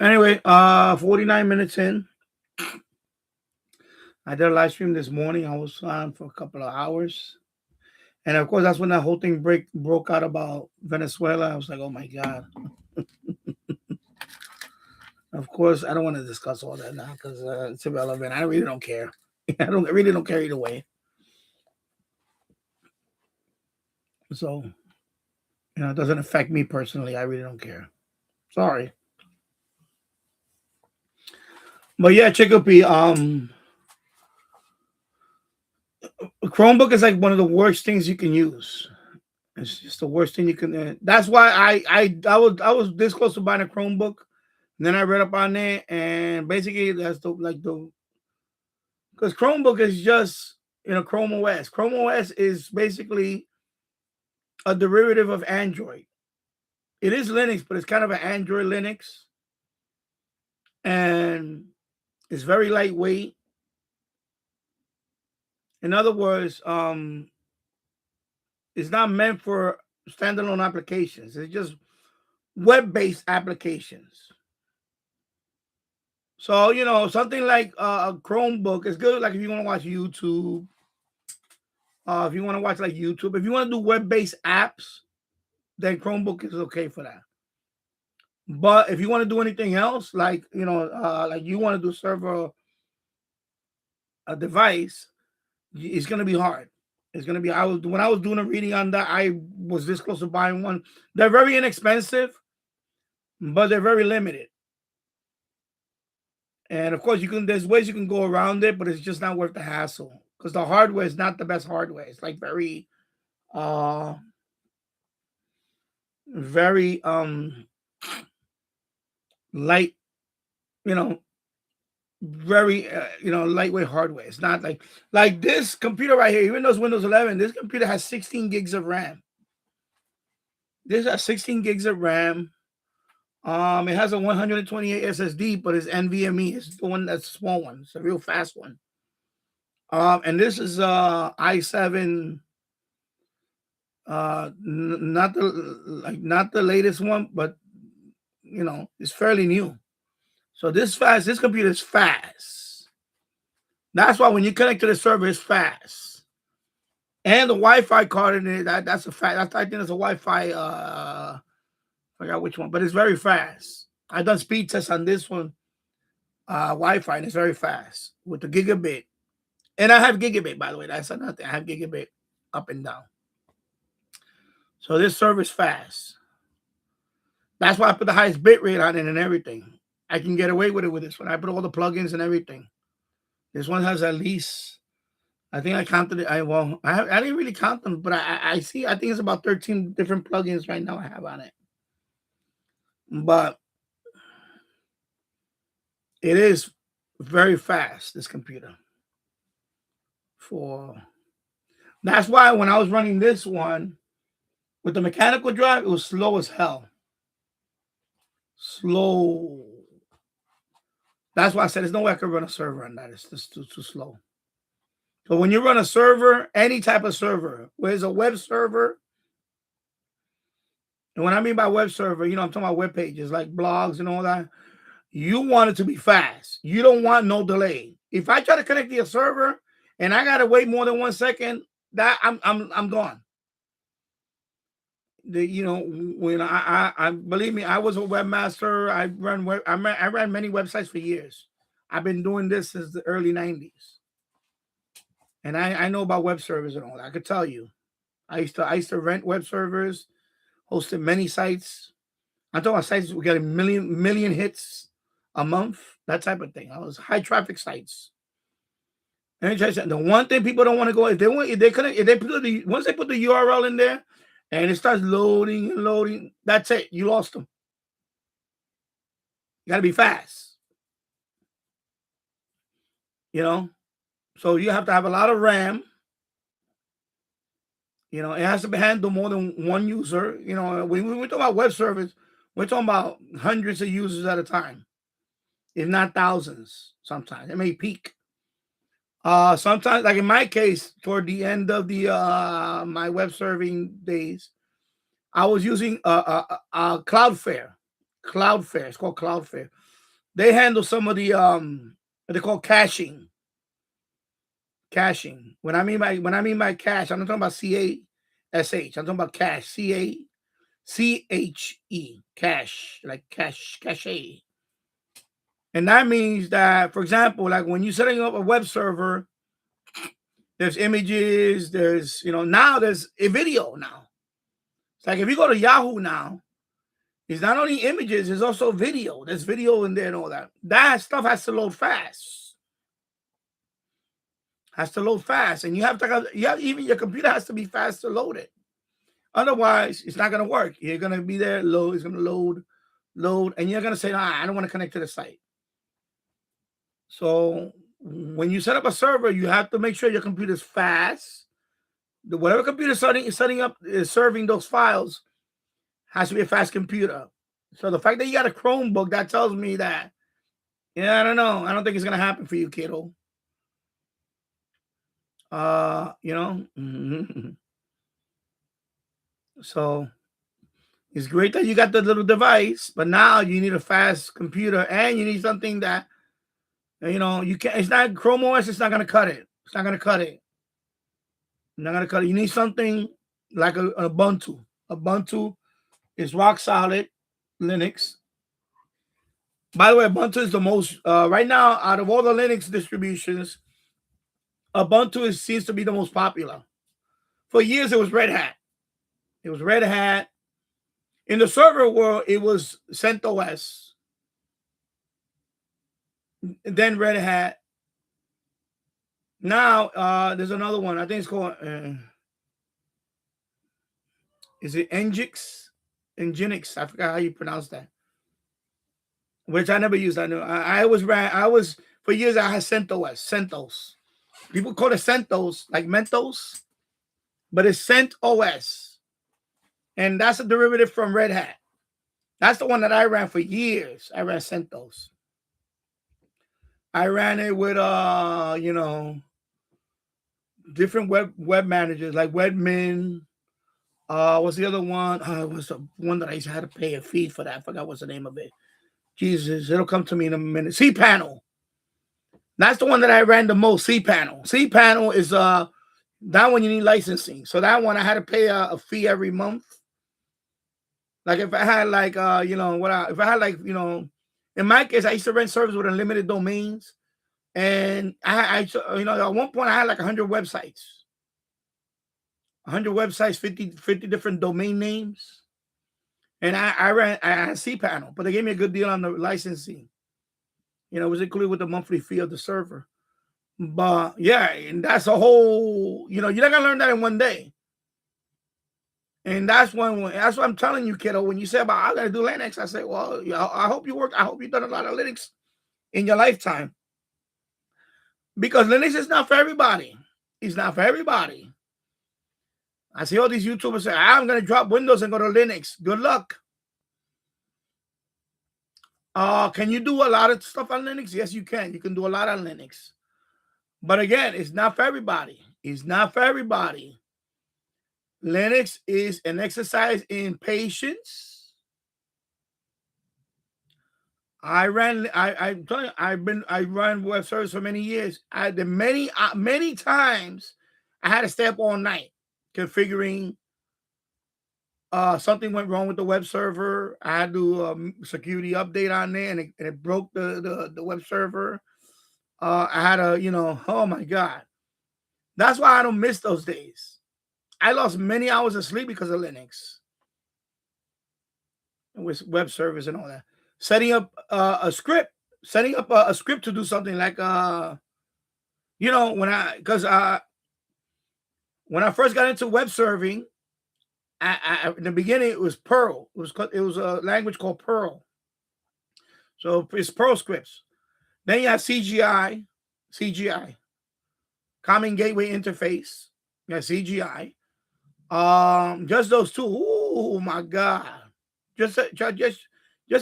anyway, 49 minutes in. I did a live stream this morning. I was on for a couple of hours. And of course, that's when that whole thing broke out about Venezuela. I was like, oh my God. Of course, I don't want to discuss all that now because it's irrelevant. I really don't care. I really don't care either way. So, it doesn't affect me personally. I really don't care. Sorry. But yeah, Chicopee, Chromebook is like one of the worst things you can use. It's just the worst thing you can. That's why I was this close to buying a Chromebook. And then I read up on it, and basically that's the because Chromebook is just Chrome OS. Chrome OS is basically a derivative of Android. It is Linux, but it's kind of an Android Linux, and it's very lightweight. In other words, it's not meant for standalone applications. It's just web-based applications. So something like a Chromebook is good. Like if you want to watch YouTube, if you want to watch like YouTube, if you want to do web-based apps, then Chromebook is okay for that. But if you want to do anything else, like like you want to do server a device, it's gonna be hard. It's gonna be. When I was doing a reading on that, I was this close to buying one. They're very inexpensive, but they're very limited. And of course, there's ways you can go around it, but it's just not worth the hassle because the hardware is not the best hardware. It's like very, very light, very lightweight hardware. It's not like this computer right here. Even though it's Windows 11, this computer has 16 gigs of RAM. This has 16 gigs of RAM. It has a 128 SSD, but it's NVMe. It's the one that's a small one. It's a real fast one. And this is i7. Not the latest one, but it's fairly new. So this computer is fast. That's why when you connect to the server, it's fast. And the Wi-Fi card in it, that's a fact. I think it's a Wi-Fi. I forgot which one, but it's very fast. I've done speed tests on this one, Wi-Fi, and it's very fast with the gigabit. And I have gigabit, by the way. That's another thing. I have gigabit up and down. So this server is fast. That's why I put the highest bit rate on it and everything. I can get away with it with this one. I put all the plugins and everything. This one has at least, I think I counted it. I didn't really count them, but I think it's about 13 different plugins right now I have on it. But it is very fast, this computer. That's why when I was running this one with the mechanical drive, it was slow as hell. Slow. That's why I said there's no way I could run a server on that. It's just too slow. So when you run a server, any type of server, whether it's a web server, and when I mean by web server, I'm talking about web pages like blogs and all that. You want it to be fast. You don't want no delay. If I try to connect to a server and I gotta wait more than 1 second, that I'm gone. When I believe me, I was a webmaster. I ran many websites for years. I've been doing this since the early 90s. And I know about web servers and all that. I could tell you. I used to rent web servers, hosted many sites. I'm talking about sites we get a million hits a month, that type of thing. I was high traffic sites. And the one thing people don't want to go once they put the URL in there and it starts loading and loading, that's it. You lost them. You got to be fast. So you have to have a lot of RAM. It has to be handled more than one user. When we talk about web servers, we're talking about hundreds of users at a time, if not thousands. Sometimes it may peak. Sometimes, like in my case, toward the end of the my web serving days, I was using Cloudflare. It's called Cloudflare. They handle some of the what they call caching. Caching. When I mean by cache, I'm not talking about CASH. I'm talking about cache. CACHE. Cache, like cache. And that means that, for example, like when you're setting up a web server, there's images, there's now there's a video now. It's like if you go to Yahoo now, it's not only images, there's also video. There's video in there and all that. That stuff has to load fast. And you have even your computer has to be fast to load it. Otherwise, it's not going to work. You're going to be there, load. It's going to load, and you're going to say, I don't want to connect to the site. So when you set up a server, you have to make sure your computer's fast. Whatever computer setting up is serving those files has to be a fast computer. So the fact that you got a Chromebook, that tells me that, I don't know. I don't think it's going to happen for you, kiddo. So it's great that you got the little device, but now you need a fast computer and you need something that, you can't, it's not Chrome OS. It's not going to cut it. It's not going to cut it. Not going to cut it. You need something like an Ubuntu. Ubuntu is rock solid Linux. By the way, Ubuntu is the most, right now, out of all the Linux distributions, Ubuntu seems to be the most popular. For years, it was Red Hat. It was Red Hat. In the server world, it was CentOS. Then Red Hat. Now, there's another one. I think it's called, is it Nginx? Nginx. I forgot how you pronounce that. Which I never used. I know. For years, I had CentOS. People call it CentOS, like Mentos, but it's CentOS. And that's a derivative from Red Hat. That's the one that I ran for years. I ran CentOS. I ran it with, different web managers like Webmin. What's the other one? Was the one that I used to have to pay a fee for that. I forgot what's the name of it. Jesus, it'll come to me in a minute. cPanel. That's the one that I ran the most. cPanel. cPanel is that one you need licensing. So that one I had to pay a fee every month. Like if I had in my case, I used to rent servers with unlimited domains. And I at one point I had like 100 websites. 100 websites, 50 different domain names. And I had cPanel, but they gave me a good deal on the licensing. It was included with the monthly fee of the server. But yeah, and that's a whole, you're not gonna learn that in one day. And that's what I'm telling you, kiddo. When you say about I gotta do Linux, I say, well, I hope you work. I hope you've done a lot of Linux in your lifetime. Because Linux is not for everybody. It's not for everybody. I see all these YouTubers say, I'm going to drop Windows and go to Linux. Good luck. Can you do a lot of stuff on Linux? Yes, you can. You can do a lot on Linux. But again, it's not for everybody. It's not for everybody. Linux is an exercise in patience. I ran web service for many years. Many times I had to stay up all night configuring. Something went wrong with the web server. I had to do a security update on there, and it broke the web server. I had to, oh my God. That's why I don't miss those days. I lost many hours of sleep because of Linux. With web servers and all that. Setting up a script to do something like, when I first got into web serving, in the beginning, it was Perl. It was a language called Perl. So it's Perl scripts. Then you have CGI, Common Gateway Interface. You have CGI. Just those two. Oh my God! Just to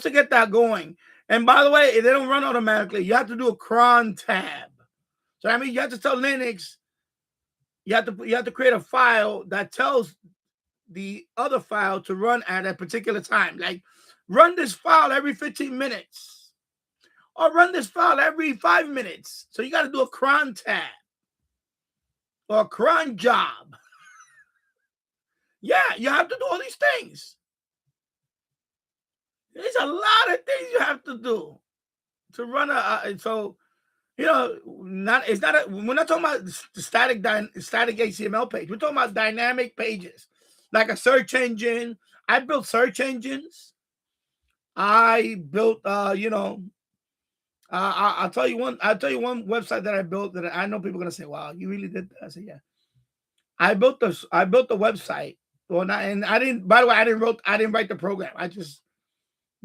get that going. And by the way, they don't run automatically. You have to do a cron tab. So I mean, you have to tell Linux. You have to create a file that tells the other file to run at a particular time. Like, run this file every 15 minutes. Or run this file every 5 minutes. So you got to do a cron tab. Or a cron job. Yeah, you have to do all these things. There's a lot of things you have to do to run we're not talking about static HTML page. We're talking about dynamic pages. Like a search engine. I built search engines. I built, I'll tell you one website that I built that I know people are gonna say, "Wow, you really did that." I said, "Yeah." I built the website Well, not, and I didn't. By the way, I didn't write the program. I just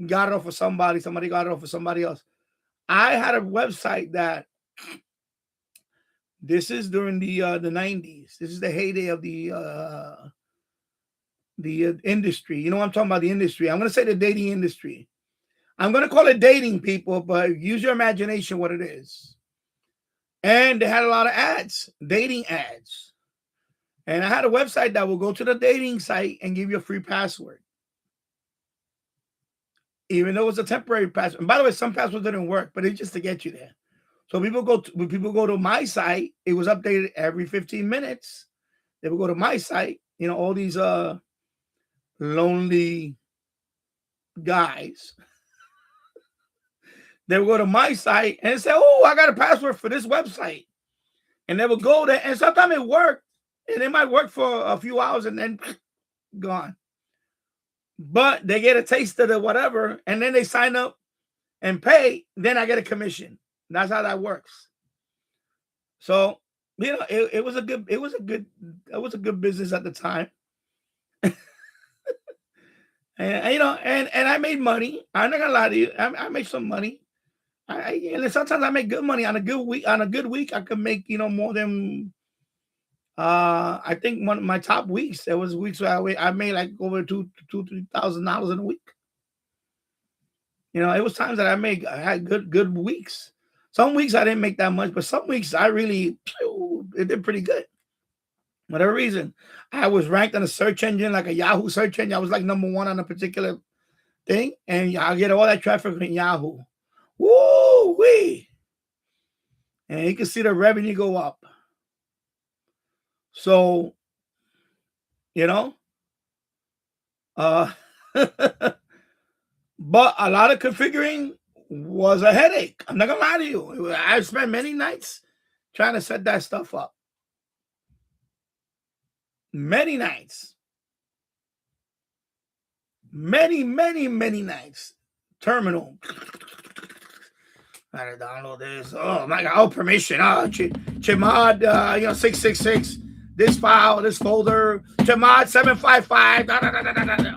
got it off of somebody. Somebody got it off of somebody else. I had a website that. This is during the 90s. This is the heyday of the industry. You know what I'm talking about? The industry. I'm going to say the dating industry. I'm going to call it dating, people, but use your imagination what it is. And they had a lot of ads, dating ads. And I had a website that will go to the dating site and give you a free password. Even though it was a temporary password. And by the way, some passwords didn't work, but it's just to get you there. So when people go to my site, it was updated every 15 minutes. They would go to my site, you know, all these lonely guys. They would go to my site and say, oh, I got a password for this website. And they would go there, and sometimes it worked. And it might work for a few hours and then gone. But they get a taste of the whatever, and then they sign up and pay, then I get a commission. That's how that works. So, you know, it was a good business at the time. And you know, and I made money. I'm not gonna lie to you. I made some money. And sometimes I make good money on a good week. On a good week, I could make, you know, more than I think one of my top weeks. There was weeks where I made like over $2,000-3,000 in a week. You know, it was times that I had good weeks. Some weeks I didn't make that much, but some weeks I really it did pretty good. Whatever reason, I was ranked on a search engine, like a Yahoo search engine. I was like number 1 on a particular thing, and I get all that traffic from Yahoo. Woo wee! And you can see the revenue go up. So, you know, but a lot of configuring was a headache. I'm not gonna lie to you. I spent many nights trying to set that stuff up. Many nights. Many nights. Terminal. Gotta download this. Oh my God! Oh, permission. Chmod, 666. This file, this folder. Chmod 755.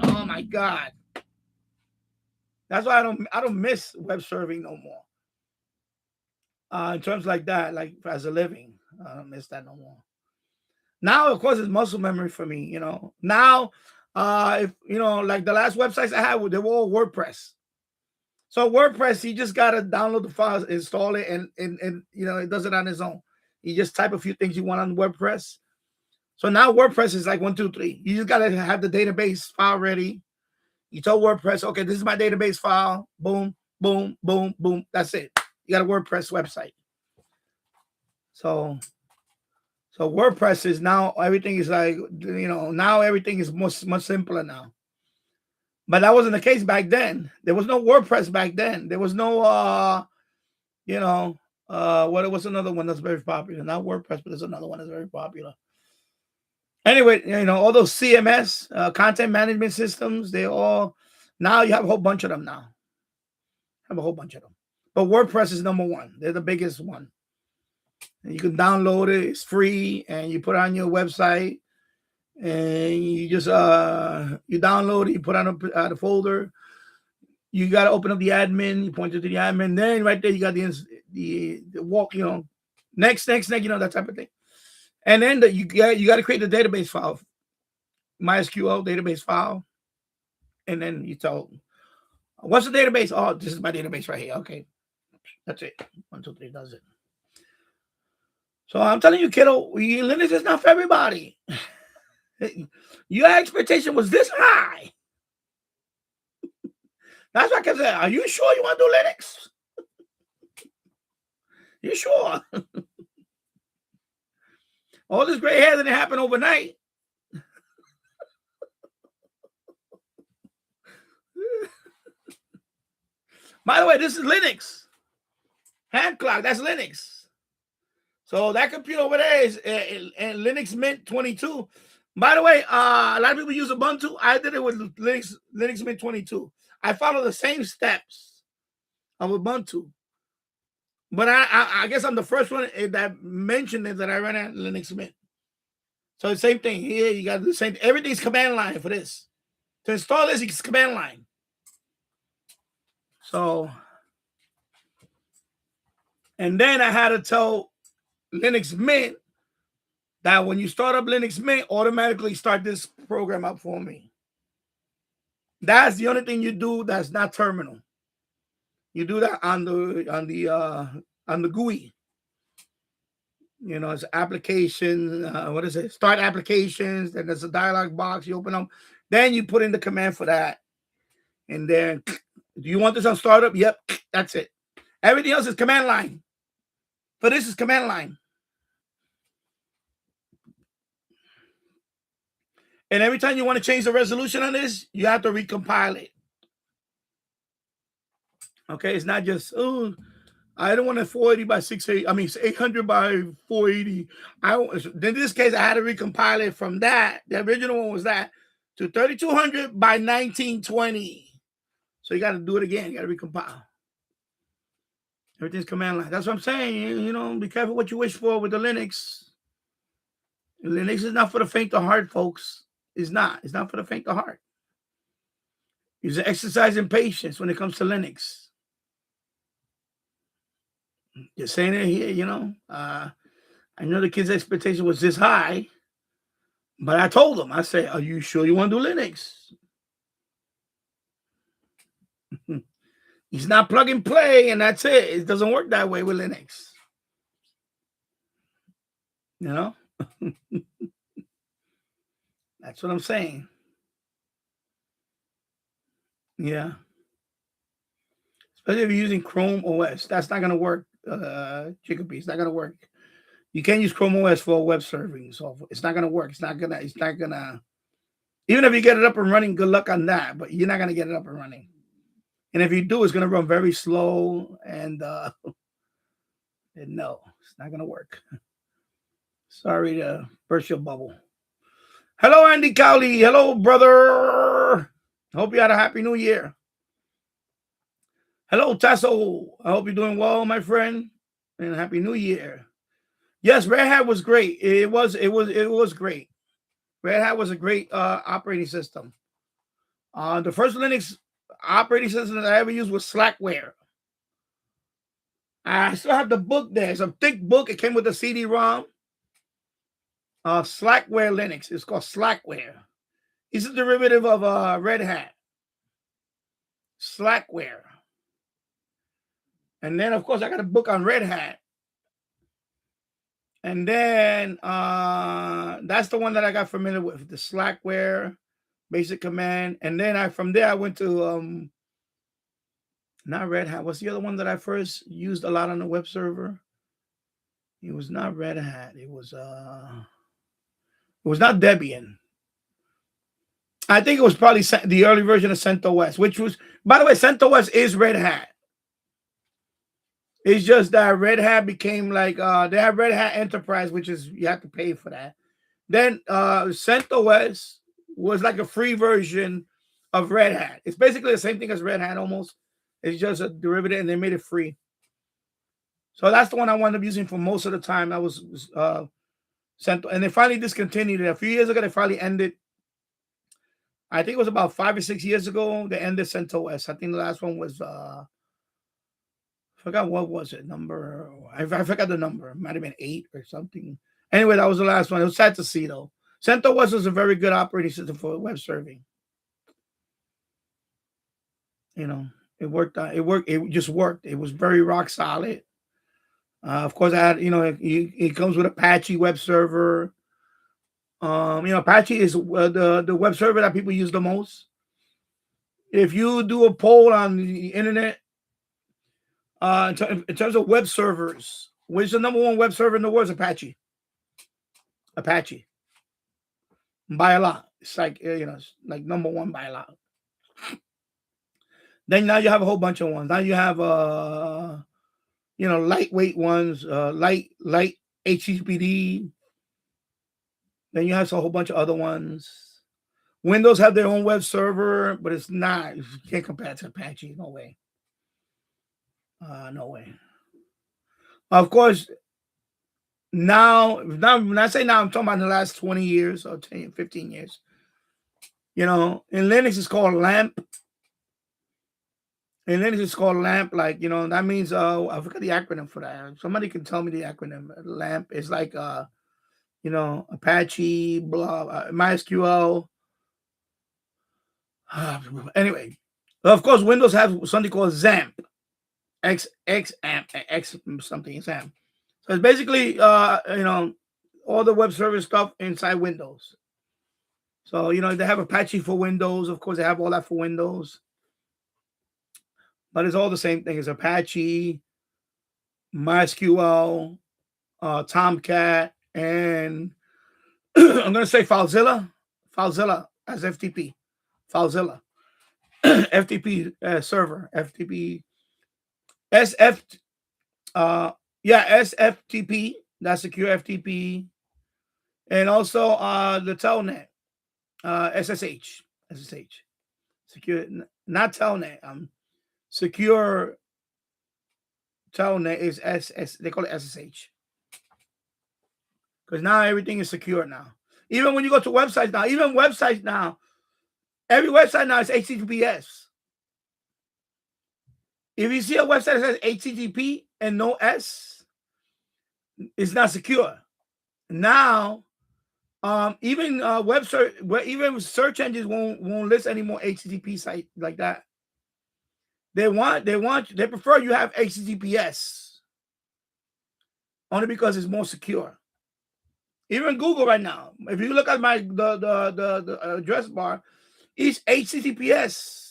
Oh my God! That's why I don't miss web serving no more. In terms like that, like as a living, I don't miss that no more. Now, of course, it's muscle memory for me. You know. Now, if you know, like the last websites I had, they were all WordPress. So WordPress, you just gotta download the files, install it, and you know, it does it on its own. You just type a few things you want on WordPress. So now WordPress is like 1, 2, 3. You just gotta have the database file ready. You tell WordPress, okay, this is my database file. Boom, boom, boom, boom. That's it. You got a WordPress website. So WordPress is now everything is like, you know, now everything is much simpler now. But that wasn't the case back then. There was no WordPress back then. There was no, you know, what was another one that's very popular? Not WordPress, but there's another one that's very popular. Anyway, you know, all those CMS, content management systems, they all, now you have a whole bunch of them now. Have a whole bunch of them. But WordPress is number 1. They're the biggest one. And you can download it. It's free. And you put it on your website. And you just you download it, you put on the folder. You got to open up the admin. You point it to the admin. Then right there, you got the walk. You know, next. You know, that type of thing. And then you got to create the database file, MySQL database file. And then you tell, what's the database? Oh, this is my database right here. Okay, that's it. 1, 2, 3 does it. So I'm telling you, kiddo, Linux is not for everybody. Your expectation was this high. That's why I kept saying, are you sure you want to do Linux? You sure? All this gray hair didn't happen overnight. By the way, this is Linux. Hand clock, that's Linux. So that computer over there is Linux Mint 22. By the way, a lot of people use Ubuntu. I did it with Linux Mint 22. I follow the same steps of Ubuntu. But I guess I'm the first one that mentioned it that I ran at Linux Mint. So the same thing here. You got to do the same. Everything's command line for this. To install this, it's command line. So, and then I had to tell Linux Mint that when you start up Linux Mint, automatically start this program up for me. That's the only thing you do that's not terminal. You do that on the GUI. You know, it's application. What is it? Start applications. Then there's a dialog box. You open them. Then you put in the command for that. And then, do you want this on startup? Yep, that's it. Everything else is command line. But this is command line. And every time you want to change the resolution on this, you have to recompile it. Okay, it's not just, oh, I don't want a 480 by 680. I mean, it's 800 by 480. In this case, I had to recompile it from that. The original one was that to 3200 by 1920. So you got to do it again. You got to recompile. Everything's command line. That's what I'm saying. You know, be careful what you wish for with the Linux. Linux is not for the faint of heart, folks. It's not. It's not for the faint of heart. It's an exercise in patience when it comes to Linux. Just saying it here, you know. I know the kids' expectation was this high, but I told them, I said, are you sure you want to do Linux? It's not plug and play, and that's it. It doesn't work that way with Linux. You know? That's what I'm saying. Yeah. Especially if you're using Chrome OS. That's not going to work, Chickpea. It's not going to work. You can't use Chrome OS for web serving software. It's not going to work. It's not going to, even if you get it up and running, good luck on that, but you're not going to get it up and running. And if you do, it's going to run very slow and no, it's not going to work. Sorry to burst your bubble. Hello, Andy Cowley. Hello, brother. Hope you had a happy new year. Hello, Tasso. I hope you're doing well, my friend, and happy new year. Yes, Red Hat was great. It was great. Red Hat was a great operating system. The first Linux operating system that I ever used was Slackware. I still have the book there. It's a thick book. It came with a CD-ROM. Slackware Linux. It's called Slackware. It's a derivative of Red Hat. Slackware. And then, of course, I got a book on Red Hat. And then that's the one that I got familiar with, the Slackware basic command. And then from there, I went to not Red Hat. What's the other one that I first used a lot on the web server? It was not Red Hat. It was not Debian. I think it was probably the early version of CentOS, which was, by the way, CentOS is Red Hat. It's just that Red Hat became like, they have Red Hat Enterprise, which is, you have to pay for that. Then CentOS was like a free version of Red Hat. It's basically the same thing as Red Hat almost. It's just a derivative and they made it free. So that's the one I wound up using for most of the time. That was CentOS. And they finally discontinued it. A few years ago, they finally ended. I think it was about 5 or 6 years ago, they ended CentOS. I think the last one was, I forgot what was it, number. I forgot the number. It might have been 8 or something. Anyway, that was the last one. It was sad to see, though. CentOS was a very good operating system for web serving. You know, it worked. It just worked. It was very rock solid. Of course, I had, you know, it comes with Apache web server. You know, Apache is the web server that people use the most. If you do a poll on the internet, in terms of web servers, which is the number one web server in the world? Is Apache. Apache. By a lot. It's like, you know, it's like number one by a lot. Then now you have a whole bunch of ones. Now you have, you know, lightweight ones, light HTTPD. Then you have a whole bunch of other ones. Windows have their own web server, but it's not. You can't compare it to Apache. No way. No way. Of course, now, when I say now, I'm talking about in the last 20 years or 10, 15 years. You know, in Linux, it's called LAMP. In Linux, it's called LAMP. Like, you know, that means, I forgot the acronym for that. Somebody can tell me the acronym. LAMP is like, you know, Apache, blah, MySQL. Anyway, of course, Windows has something called XAMPP. XAMPP, X something, XAMPP. So it's basically, you know, all the web service stuff inside Windows. So, you know, they have Apache for Windows. Of course, they have all that for Windows. But it's all the same thing. It's Apache, MySQL, Tomcat, and I'm going to say FileZilla. FileZilla as FTP. FileZilla. FTP server. FTP. SF. SFTP. That's secure FTP. And also the Telnet. SSH. SSH. Secure. Not Telnet. Secure Telnet is SS. They call it SSH. Because now everything is secure now. Even when you go to websites now, every website now is HTTPS. If you see a website that says HTTP and no S, it's not secure. Now, even even search engines won't list any more HTTP site like that. They prefer you have HTTPS only because it's more secure. Even Google right now, if you look at the address bar, it's HTTPS.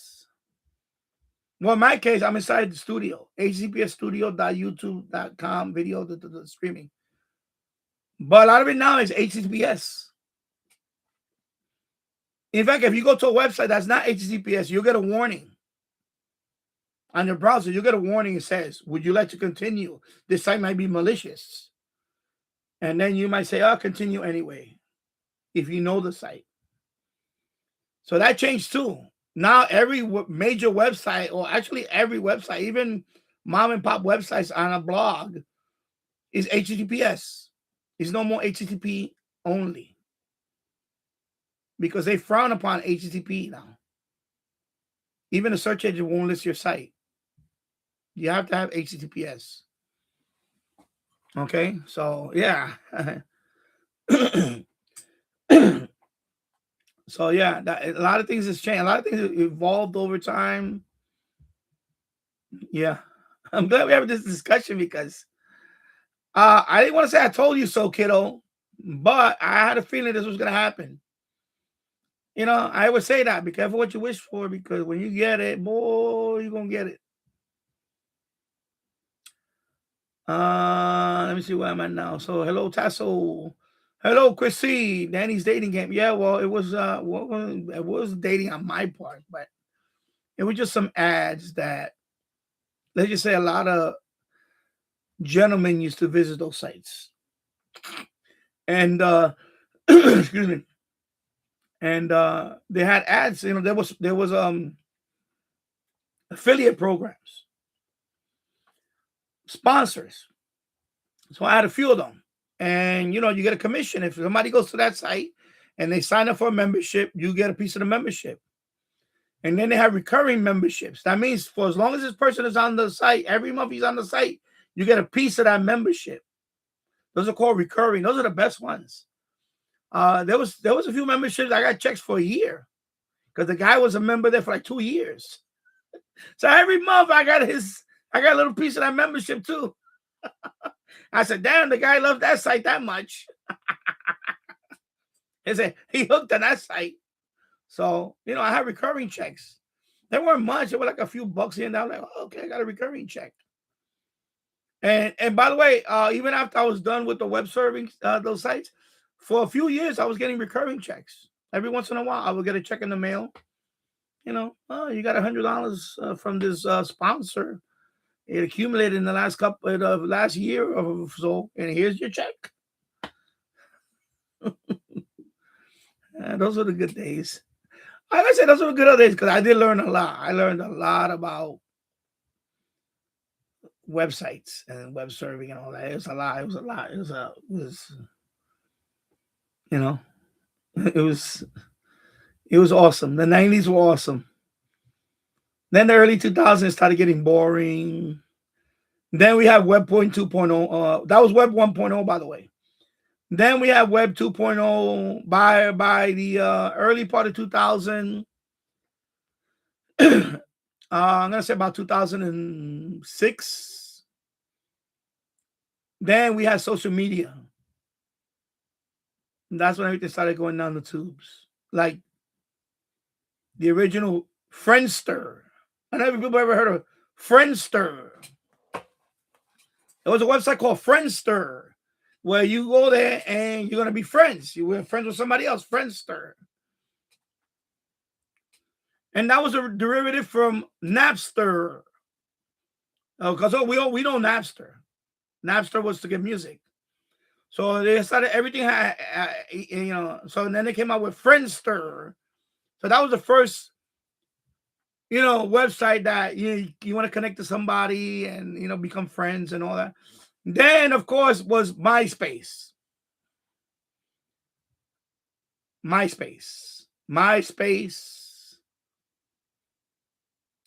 Well, in my case, I'm inside the studio, https://studio.youtube.com video the streaming. But a lot of it now is HTTPS. In fact, if you go to a website that's not HTTPS, you'll get a warning. On your browser, you get a warning. It says, would you like to continue? This site might be malicious. And then you might say, I'll continue anyway, if you know the site. So that changed too. Now every major website, or actually every website, even mom and pop websites on a blog, is HTTPS. It's no more HTTP only. Because they frown upon HTTP now. Even a search engine won't list your site. You have to have HTTPS. Okay, so yeah. So yeah, a lot of things has changed. A lot of things have evolved over time. Yeah, I'm glad we have this discussion because I didn't want to say I told you so, kiddo, but I had a feeling this was gonna happen. You know, I would say that be careful what you wish for, because when you get it, boy, you're gonna get it. Let me see where I'm at now. So hello, Tasso. Hello, Chrissy. Danny's dating game. Yeah, well, it was dating on my part, but it was just some ads that, let's just say, a lot of gentlemen used to visit those sites. And excuse me. And they had ads, you know, there was affiliate programs, sponsors. So I had a few of them. And, you know, you get a commission. If somebody goes to that site and they sign up for a membership, you get a piece of the membership. And then they have recurring memberships. That means for as long as this person is on the site, every month he's on the site, you get a piece of that membership. Those are called recurring. Those are the best ones. There was a few memberships I got checks for a year because the guy was a member there for like 2 years. So every month I got a little piece of that membership too. I said, damn, the guy loved that site that much. He said he hooked on that site. So, you know, I had recurring checks. They weren't much. It was like a few bucks here and there. I'm like, oh, okay, I got a recurring check. And by the way, even after I was done with the web serving those sites, for a few years, I was getting recurring checks. Every once in a while, I would get a check in the mail. You know, oh, you got $100 from this sponsor. It accumulated in the last year or so, and here's your check. Those are the good days. Like I said, those are the good old days because I did learn a lot. I learned a lot about websites and web serving and all that. It was a lot. It was a lot. You know, it was awesome. The 90s were awesome. Then the early 2000s started getting boring. Then we have Web 2.0. That was Web 1.0, by the way. Then we have Web 2.0 by the early part of 2000. I'm gonna say about 2006. Then we had social media. And that's when everything started going down the tubes. Like the original Friendster. I don't know if people ever heard of Friendster. There was a website called Friendster where you go there and you're gonna be friends. You were friends with somebody else, Friendster. And that was a derivative from Napster. Because we know Napster. Napster was to get music. So they started everything so then they came out with Friendster. So that was the first website that you want to connect to somebody and become friends and all that. Then of course was MySpace.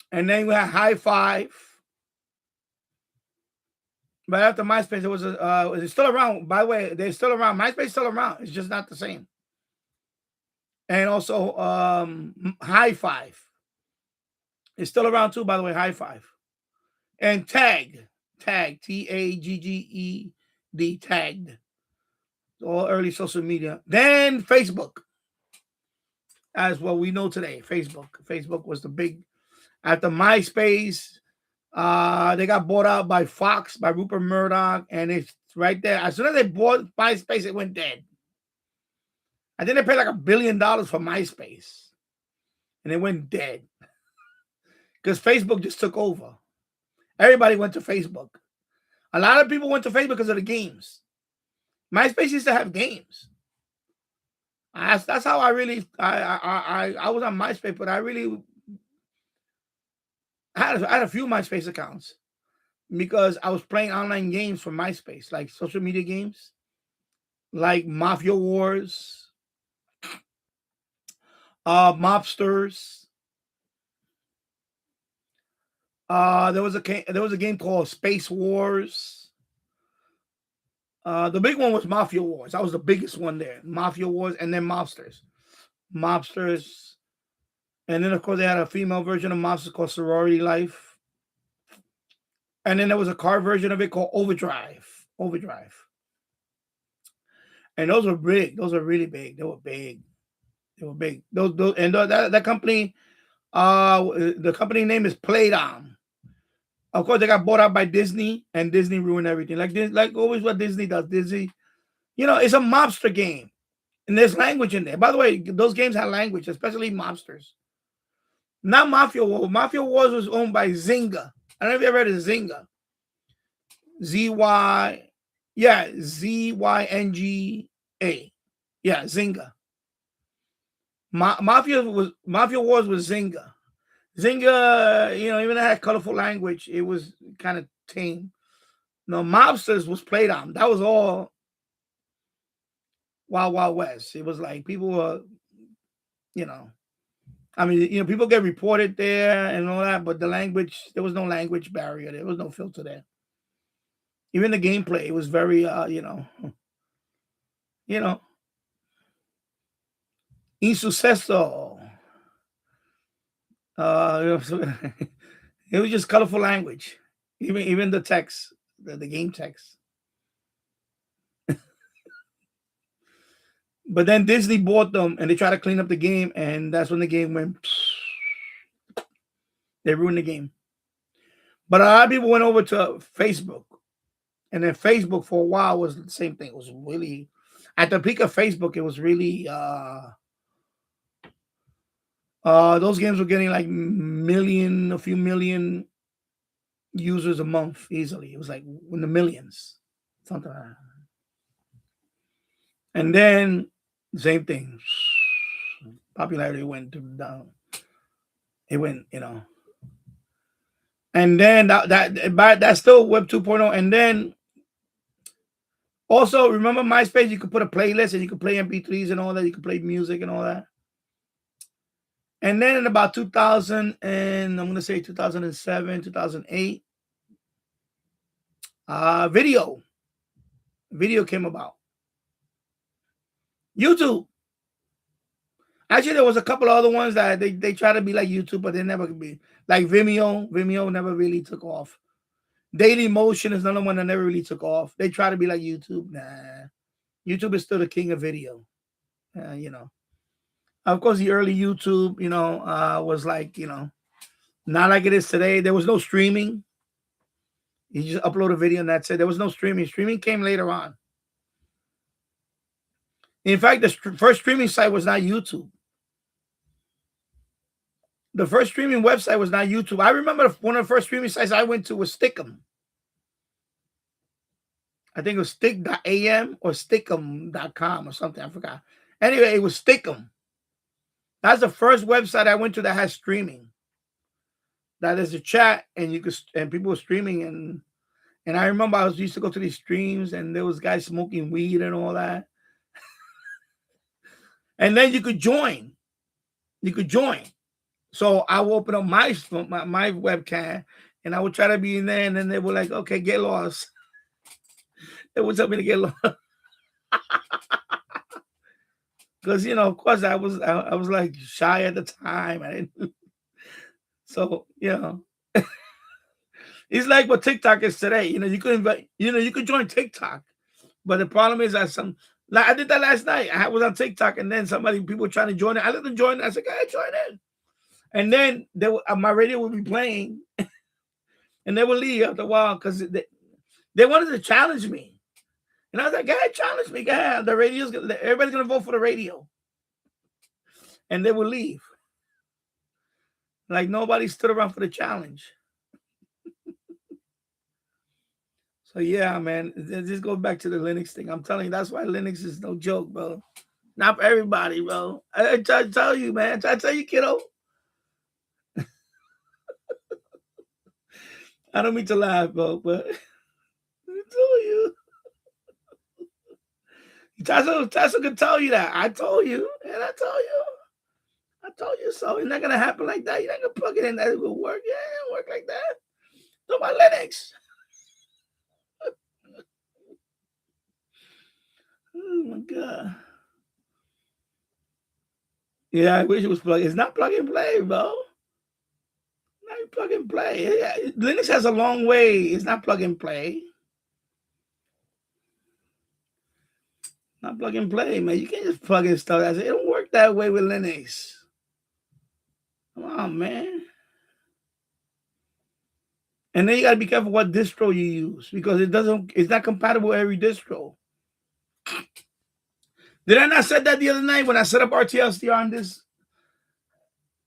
And then we had High Five. But after MySpace, it was it's still around. By the way, they're still around. MySpace is still around. It's just not the same. And also High Five. It's still around too, by the way, High Five. And Tagged, Tagged, Tagged. All early social media. Then Facebook, as what we know today. Facebook was the big. After MySpace, they got bought out by Fox, by Rupert Murdoch, and it's right there. As soon as they bought MySpace, it went dead. I think they paid like $1 billion for MySpace, and it went dead because Facebook just took over. Everybody went to Facebook. A lot of people went to Facebook because of the games. MySpace used to have games. That's how I really I was on MySpace, but I really I had a few MySpace accounts because I was playing online games for MySpace, like social media games, like Mafia Wars, Mobsters. There was a game called Space Wars. The big one was Mafia Wars. That was the biggest one there. Mafia Wars, and then Mobsters. And then, of course, they had a female version of Mobsters called Sorority Life. And then there was a car version of it called Overdrive. And those were big. Those were really big. They were big. That company, the company name is Playdom. Of course, they got bought out by Disney, and Disney ruined everything. Like always, what Disney does. Disney, it's a mobster game, and there's language in there. By the way, those games had language, especially Mobsters. Not Mafia Wars. Mafia Wars was owned by Zynga. I don't know if you ever heard of Zynga. Zynga. Yeah, Zynga. Mafia Wars was Zynga. Zynga, even had colorful language, it was kind of tame. No, Mobsters was Playdom. That was all Wild Wild West. It was like people were, people get reported there and all that, but the language, there was no language barrier. There was no filter there. Even the gameplay, it was very, insucesso. It was just colorful language. Even the text, the game text. But then Disney bought them and they tried to clean up the game, and that's when the game went. They ruined the game. But a lot of people went over to Facebook. And then Facebook for a while was the same thing. It was really, at the peak of Facebook, it was really, those games were getting like a few million users a month easily. It was like in the millions, something like that. And then same thing. Popularity went down. It went, And then that's still Web 2.0. And then also remember MySpace, you could put a playlist and you could play MP3s and all that. You could play music and all that. And then in about 2000 and I'm gonna say 2007, 2008, video came about. YouTube. Actually, there was a couple of other ones that they try to be like YouTube, but they never could be. Like Vimeo. Vimeo never really took off. Daily Motion is another one that never really took off. They try to be like YouTube. Nah. YouTube is still the king of video. You know. Of course, the early YouTube, was like, not like it is today. There was no streaming. You just upload a video and that's it. There was no streaming. Streaming came later on. In fact, the first streaming site was not YouTube. The first streaming website was not YouTube. I remember one of the first streaming sites I went to was Stick'em. I think it was stick.am or stickem.com or something. I forgot. Anyway, it was Stick'em. That's the first website I went to that has streaming. That is a chat and people were streaming and I remember I used to go to these streams and there was guys smoking weed and all that. And then you could join. So I would open up my webcam and I would try to be in there and then they were like, okay, get lost. They would tell me to get lost. Because, of course I was like shy at the time. So, it's like what TikTok is today. You could join TikTok. But the problem is that I did that last night. I was on TikTok and then people were trying to join it. I let them join it. I said, go ahead, join it. And then my radio would be playing and they would leave after a while because they wanted to challenge me. And I was like, go ahead, challenge me. Go ahead. Everybody's going to vote for the radio. And they would leave. Like nobody stood around for the challenge. So yeah, man, this goes back to the Linux thing. I'm telling you, that's why Linux is no joke, bro. Not for everybody, bro. I try to tell you, man. I try to tell you, kiddo. I don't mean to laugh, bro, but I told you. Tasso could tell you that. I told you, and I told you so. It's not gonna happen like that. You're not gonna plug it in. That it will work. Yeah, it won't work like that. No, my Linux. Oh my god. Yeah, I wish it was plug. It's not plug and play, bro. Not plug and play. Yeah, Linux has a long way. It's not plug and play. Not plug and play, man. You can't just plug in stuff. It don't work that way with Linux. Come on, man. And then you gotta be careful what distro you use because it's not compatible with every distro. Did I not say that the other night when I set up RTLSTR on this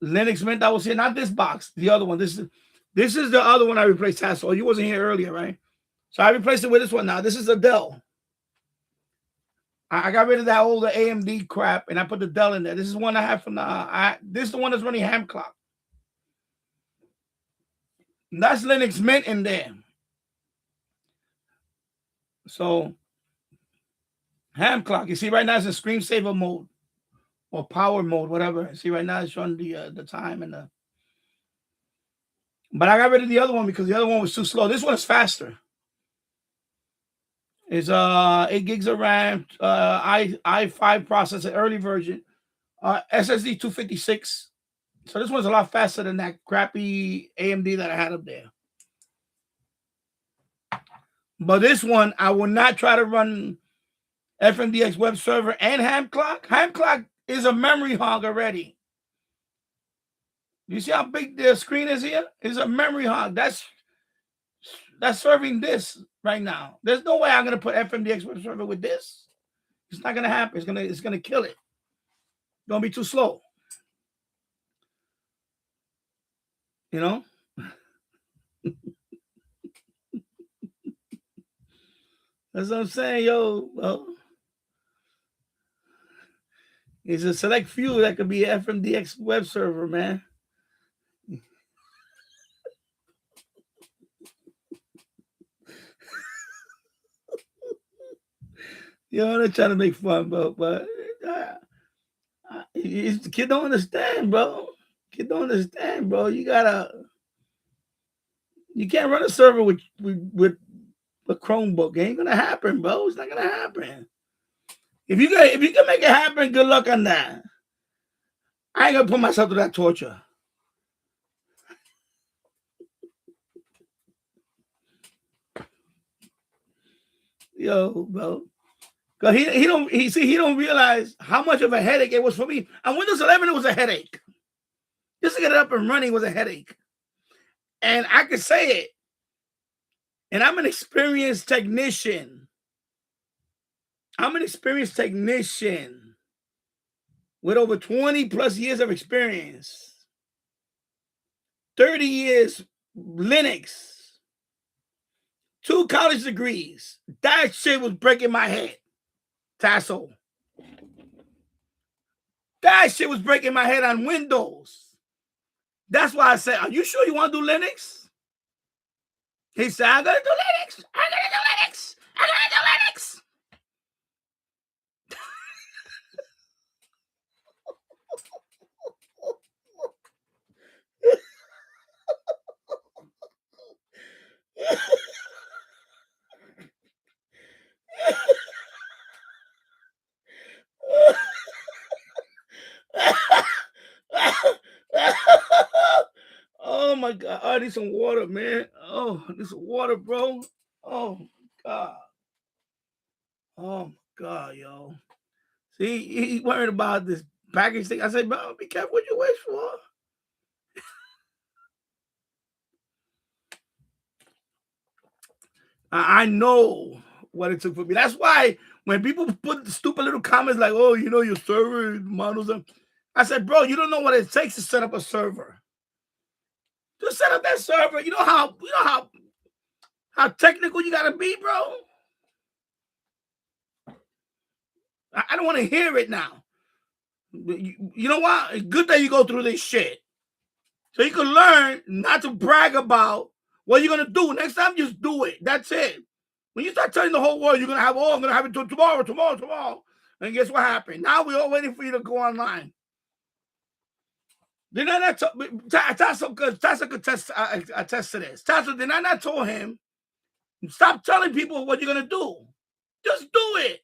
Linux Mint? I was here, not this box, the other one. This is the other one I replaced Tasso. You wasn't here earlier, right? So I replaced it with this one now. This is a Dell. I got rid of that older AMD crap and I put the Dell in there. This is one I have from this is the one that's running Ham Clock. And that's Linux Mint in there. So Ham Clock, you see right now it's in screensaver mode or power mode, whatever. See right now it's showing the time and but I got rid of the other one because the other one was too slow. This one is faster. It's 8 gigs of RAM, i5 processor, early version, SSD 256. So this one's a lot faster than that crappy AMD that I had up there. But this one, I will not try to run FMDX web server and Ham Clock. Ham Clock is a memory hog already. You see how big the screen is here? It's a memory hog. That's serving this right now. There's no way I'm gonna put FMDX web server with this. It's not gonna happen. It's gonna kill it. It's gonna be too slow. You know? That's what I'm saying, yo. Well, it's a select few that could be FMDX web server, man. You know, they're trying to make fun, bro. But the kid don't understand, bro. Kid don't understand, bro. You can't run a server with a Chromebook. It ain't gonna happen, bro. It's not gonna happen. If you can make it happen, good luck on that. I ain't gonna put myself through that torture. Yo, bro. Cause he don't realize how much of a headache it was for me. On Windows 11, it was a headache. Just to get it up and running was a headache. And I could say it. And I'm an experienced technician. With over 20 plus years of experience. 30 years Linux. 2 college degrees. That shit was breaking my head. Tassel. That shit was breaking my head on Windows. That's why I said, are you sure you want to do Linux? He said, I'm going to do Linux. Oh my God. I need some water, man. Oh, I need some water, bro. Oh God. Oh my God, yo. See, he's worried about this package thing. I said, bro, be careful what you wish for. I know what it took for me. That's why when people put stupid little comments like, oh, you know, your server models, I said, bro, you don't know what it takes to set up a server. To set up that server, you know how technical you gotta be, bro. I don't want to hear it now. You know what? It's good that you go through this shit. So you can learn not to brag about what you're gonna do. Next time, just do it. That's it. When you start telling the whole world you're gonna have, I'm gonna have it tomorrow. And guess what happened? Now we're all waiting for you to go online. Did I not Tasso could attest to this. Tasso, did I not told him, stop telling people what you're gonna do. Just do it.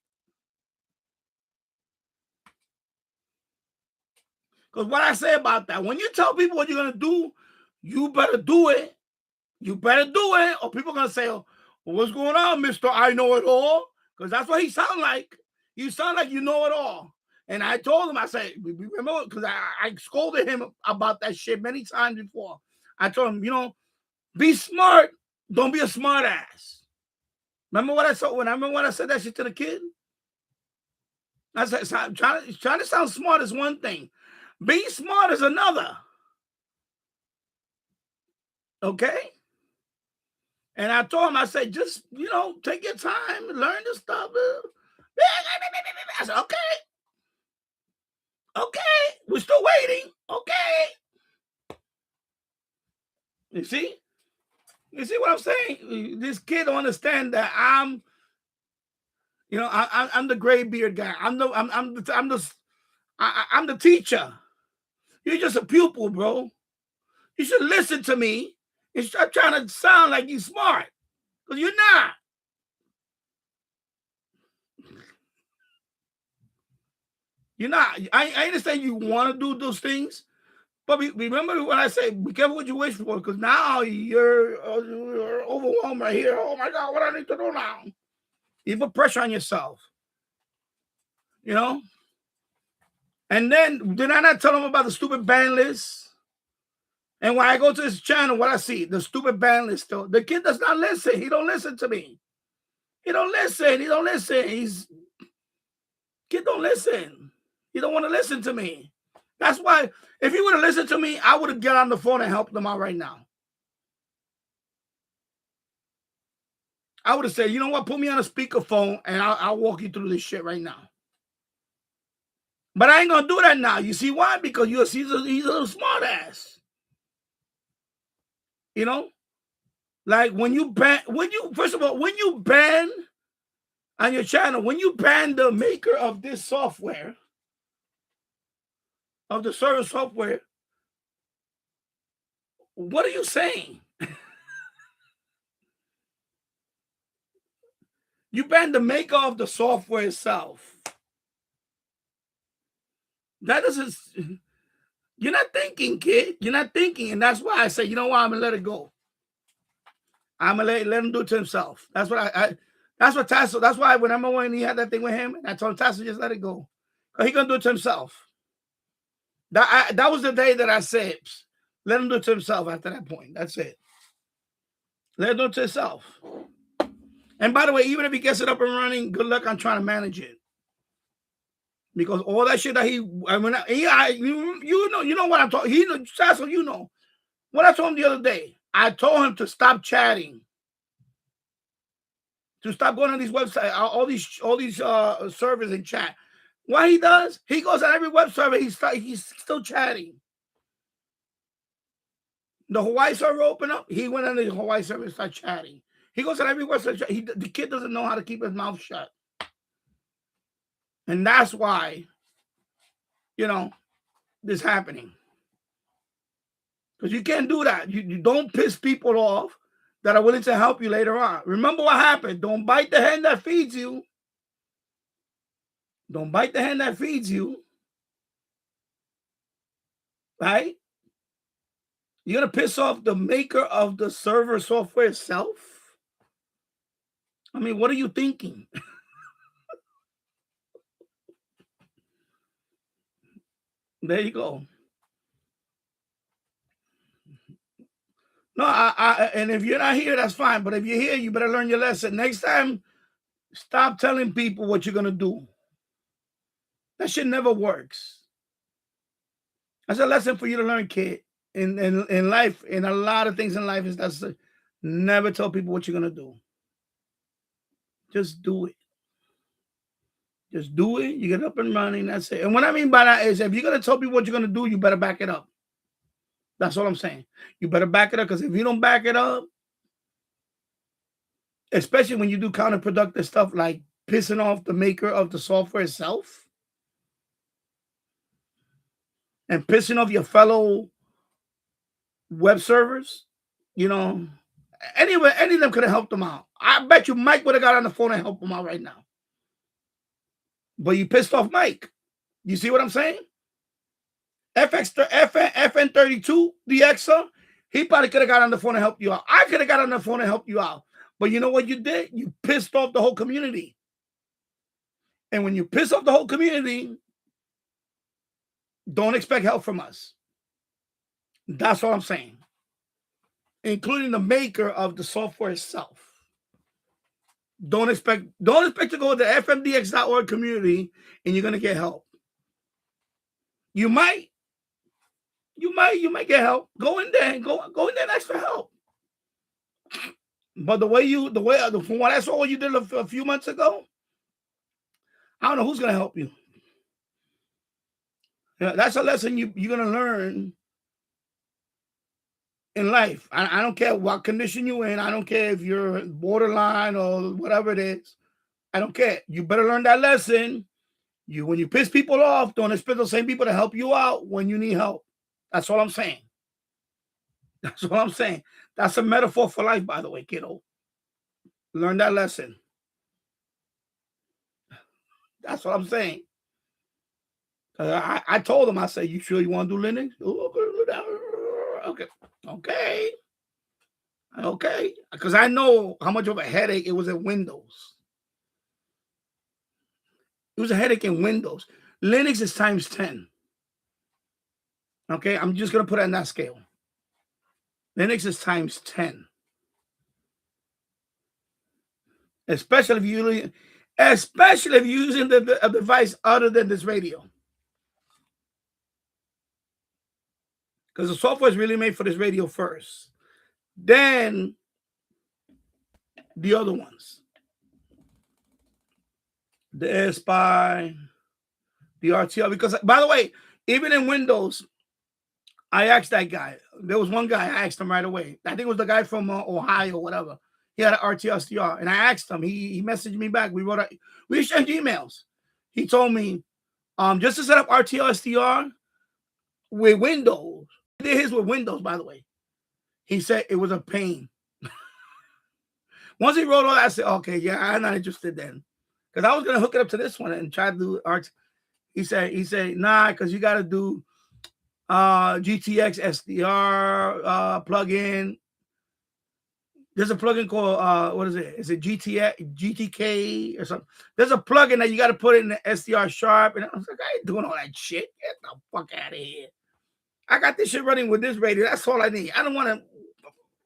Because what I say about that, when you tell people what you're gonna do, you better do it. You better do it, or people are gonna say, oh, what's going on, Mr. I know it all? Because that's what he sound like. You sound like you know it all. And I told him, I said, remember, because I scolded him about that shit many times before. I told him, you know, be smart. Don't be a smart ass. Remember what I said when I said that shit to the kid? I said, trying to sound smart is one thing. Being smart is another. Okay? And I told him, I said, just, you know, take your time, learn this stuff. I said, okay. Okay, we're still waiting. Okay. You see what I'm saying? This kid don't understand that I'm the gray beard guy. I'm the teacher. You're just a pupil, bro. You should listen to me and stop trying to sound like you're smart, because you're not. You're not. I understand you want to do those things, but remember when I say be careful what you wish for, because now you're overwhelmed right here. Oh my God, what I need to do now? You put pressure on yourself, you know. And then did I not tell him about the stupid ban list? And when I go to his channel, what I see, the stupid ban list. Still, the kid does not listen. He don't listen to me. He don't listen. Kid don't listen. He don't want to listen to me. That's why if he would have listened to me, I would have got on the phone and helped him out right now. I would have said, you know what, put me on a speakerphone and I'll walk you through this shit right now. But I ain't gonna do that now. You see why? Because he's a little smart ass. You know? Like when you ban on your channel, when you ban the maker of this software, of the server software, what are you saying? You ban the maker of the software itself. That doesn't, you're not thinking, kid. You're not thinking. And that's why I say, you know what, I'm gonna let it go. I'm gonna let him do it to himself. That's what that's what Tasso, that's why whenever when he had that thing with him, I told Tasso, just let it go. Because he's gonna do it to himself. That was the day that I said, let him do it to himself after that point. That's it. Let him do it to himself. And by the way, even if he gets it up and running, good luck on trying to manage it. Because all that shit that you know what I'm talking. Tasso, you know what I told him the other day. I told him to stop chatting, to stop going on these websites, all these servers and chat. What he does, he goes on every web server. He's still chatting. The Hawaii server opened up. He went on the Hawaii server and started chatting. He goes on every web server. The kid doesn't know how to keep his mouth shut, and that's why, this happening. Because you can't do that. You don't piss people off that are willing to help you later on. Remember what happened. Don't bite the hand that feeds you. Don't bite the hand that feeds you. Right? You're going to piss off the maker of the server software itself? I mean, what are you thinking? There you go. No, and if you're not here, that's fine. But if you're here, you better learn your lesson. Next time, stop telling people what you're going to do. That shit never works. That's a lesson for you to learn, kid. In life, in a lot of things in life, is that's never tell people what you're going to do. Just do it. Just do it. You get up and running. That's it. And what I mean by that is if you're going to tell people what you're going to do, you better back it up. That's all I'm saying. You better back it up, because if you don't back it up, especially when you do counterproductive stuff like pissing off the maker of the software itself and pissing off your fellow web servers, anyway, any of them could have helped them out. I bet you Mike would have got on the phone and helped them out right now. But you pissed off Mike. You see what I'm saying? FN32, the EXA, he probably could have got on the phone and helped you out. I could have got on the phone and helped you out. But you know what you did? You pissed off the whole community. And when you piss off the whole community, don't expect help from us. That's what I'm saying. Including the maker of the software itself. Don't expect to go to the fmdx.org community and you're going to get help. You might get help. Go in there and ask for help. But from what I saw what you did a few months ago, I don't know who's going to help you. That's a lesson you're going to learn in life. I don't care what condition you're in. I don't care if you're borderline or whatever it is. I don't care. You better learn that lesson. When you piss people off, don't expect the same people to help you out when you need help. That's all I'm saying. That's all I'm saying. That's a metaphor for life, by the way, kiddo. Learn that lesson. That's what I'm saying. I told him, I said, you sure you want to do Linux? Okay. Because I know how much of a headache it was in Windows. It was a headache in Windows. Linux is times 10. Okay, I'm just going to put it on that scale. Linux is times 10. Especially if you're using a device other than this radio. Because the software is really made for this radio first. Then the other ones. The AirSpy, the RTL. Because, by the way, even in Windows, I asked that guy. There was one guy, I asked him right away. I think it was the guy from Ohio, whatever. He had an RTSDR, and I asked him. He messaged me back. We exchanged emails. He told me, just to set up RTSDR with Windows. He did his with Windows, by the way. He said it was a pain. Once he wrote all that, I said, okay, yeah, I'm not interested then. Because I was gonna hook it up to this one and try to do art. He said, nah, because you gotta do GTX SDR plugin. There's a plugin called what is it? Is it GTK or something? There's a plugin that you got to put in the SDR Sharp, and I was like, I ain't doing all that shit. Get the fuck out of here. I got this shit running with this radio. That's all I need. I don't want to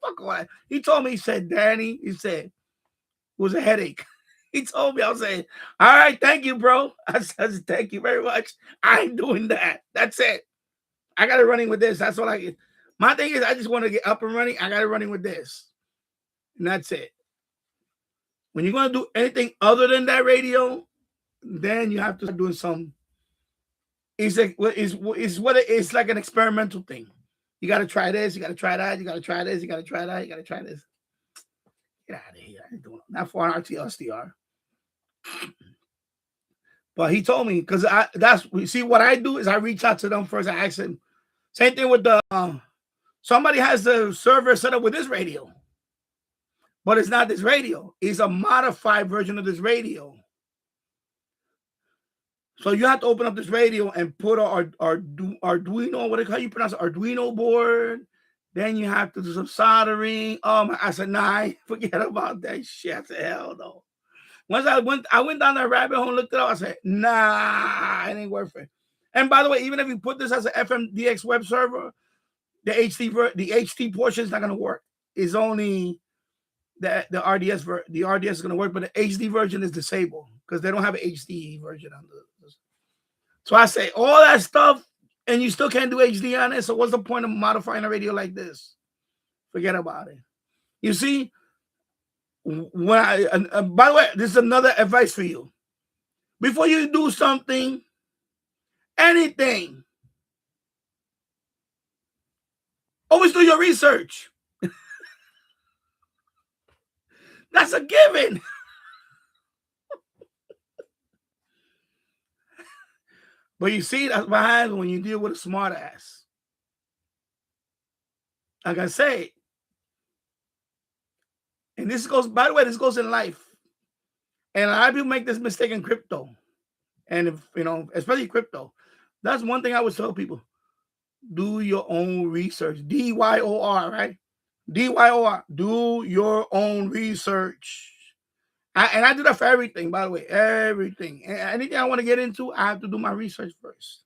fuck all that. He told me, he said, Danny, he said, it was a headache. He told me, I was saying, all right, thank you, bro. I said, thank you very much. I ain't doing that. That's it. I got it running with this. That's all I get. My thing is, I just want to get up and running. I got it running with this. And that's it. When you're going to do anything other than that radio, then you have to start doing some. It's like an experimental thing. You got to try this. You got to try that. You got to try this. You got to try that. You got to try this. Get out of here. I ain't doing not for an RTSDR. But he told me, because see what I do is I reach out to them first. I ask them. Same thing with the somebody has the server set up with this radio. But it's not this radio. It's a modified version of this radio. So you have to open up this radio and put Arduino, how you pronounce it? Arduino board. Then you have to do some soldering. I said, nah, forget about that shit. I said, hell no. Once I went down that rabbit hole and looked it up, I said, nah, it ain't worth it. And by the way, even if you put this as an FMDX web server, the HT portion is not going to work. It's only the RDS is going to work, but the HD version is disabled because they don't have an HD version on this. So I say all that stuff, and you still can't do HD on it. So what's the point of modifying a radio like this? Forget about it. You see, by the way, this is another advice for you. Before you do something, anything, always do your research. That's a given. But you see, that's what happens when you deal with a smart ass. Like I say, and this goes, by the way, this goes in life. And a lot of people make this mistake in crypto. And if, especially crypto. That's one thing I would tell people. Do your own research. DYOR, right? DYOR. Do your own research. And I do that for everything, by the way. Everything. Anything I want to get into, I have to do my research first.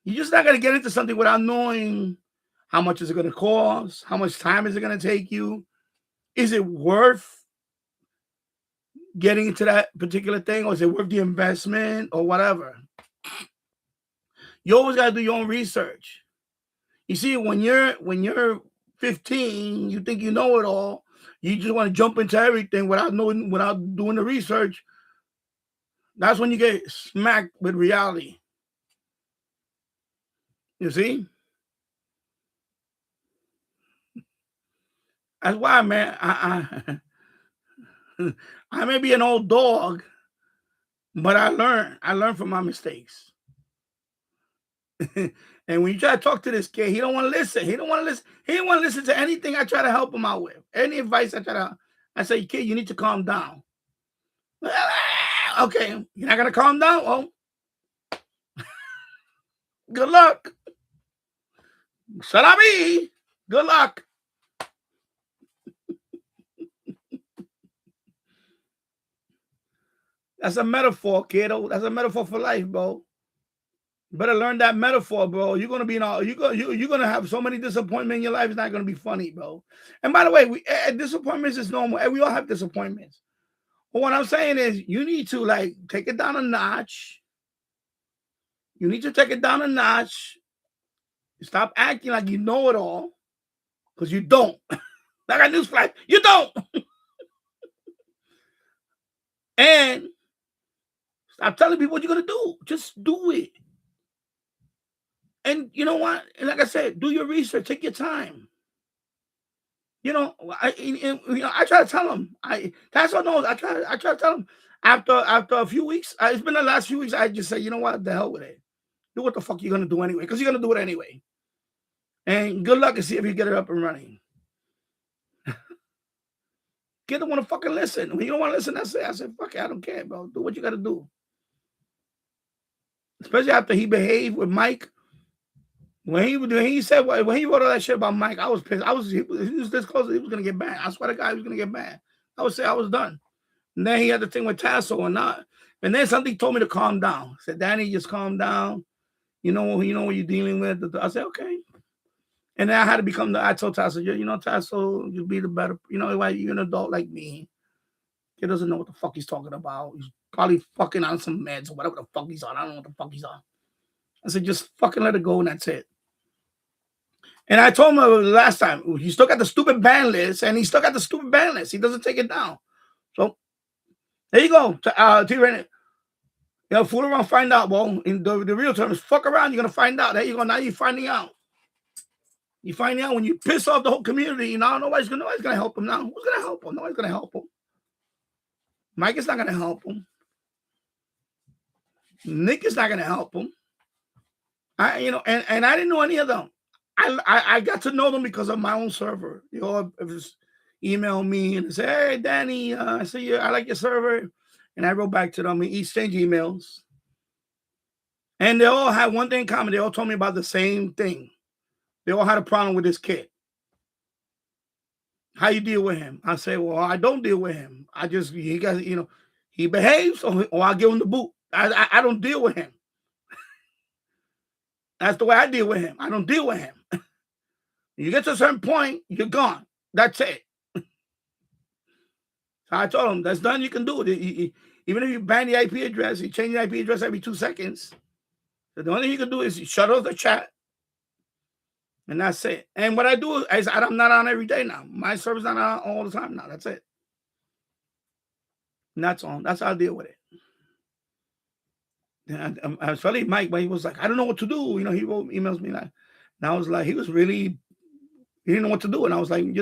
You're just not going to get into something without knowing how much is it going to cost? How much time is it going to take you? Is it worth getting into that particular thing? Or is it worth the investment or whatever? You always got to do your own research. You see, when you're 15, you think you know it all. You just want to jump into everything without doing the research. That's when you get smacked with reality. You see? That's why, man, I may be an old dog, but I learn from my mistakes. And when you try to talk to this kid, he don't want to listen. He don't want to listen to anything I try to help him out with. Any advice I say, kid, you need to calm down. Okay, you're not gonna calm down? Well, good luck. Salabi. Good luck. That's a metaphor, kiddo. That's a metaphor for life, bro. You better learn that metaphor, bro. You're gonna have so many disappointments in your life. It's not gonna be funny, bro. And by the way, disappointments is normal. And we all have disappointments. But what I'm saying is, you need to take it down a notch. You need to take it down a notch. Stop acting like you know it all, because you don't. I got newsflash. You don't. And stop telling people what you're gonna do. Just do it. And you know what? And like I said, do your research. Take your time. I try to tell him. Tasso knows. I try to tell him. After a few weeks, it's been the last few weeks. I just say, you know what, the hell with it. Do what the fuck you're gonna do anyway, because you're gonna do it anyway. And good luck and see if you get it up and running. Kid don't want to fucking listen. When you don't want to listen, that's it. I said, fuck it, I don't care, bro. Do what you gotta do. Especially after he behaved with Mike. When he wrote all that shit about Mike, I was pissed. He was this close. He was gonna get banned. I swear to God, he was gonna get banned. I would say I was done. And then he had the thing with Tasso or not. And then something told me to calm down. Said, Danny, just calm down. You know what you're dealing with. I said, okay. And then I had to become I told Tasso, Tasso, you'll be the better. Why you're an adult like me. He doesn't know what the fuck he's talking about. He's probably fucking on some meds or whatever the fuck he's on. I don't know what the fuck he's on. I said, just fucking let it go and that's it. And I told him last time, he stuck at the stupid ban list, and he's stuck at the stupid ban list. He doesn't take it down. So there you go. T-Rain, fool around, find out. Well, in the real term is fuck around, you're gonna find out. There you go. Now you're finding out. You find out when you piss off the whole community. Nobody's gonna help him now. Who's gonna help him? Nobody's gonna help him. Mike is not gonna help him. Nick is not gonna help him. And I didn't know any of them. I got to know them because of my own server. They all just email me and say, hey, Danny, I see you. I like your server. And I wrote back to them. We exchange emails. And they all had one thing in common. They all told me about the same thing. They all had a problem with this kid. How you deal with him? I say, well, I don't deal with him. He behaves or I give him the boot. I don't deal with him. That's the way I deal with him. I don't deal with him. You get to a certain point, you're gone. That's it. So I told him, that's nothing you can do. Even if you ban the IP address, you change the IP address every 2 seconds. So the only thing you can do is shut off the chat. And that's it. And what I do is I'm not on every day now. My server's not on all the time now. That's it. And that's on. That's how I deal with it. And I was telling Mike, but he was like, I don't know what to do. He wrote emails me like, and I was like, he didn't know what to do. And I was like, and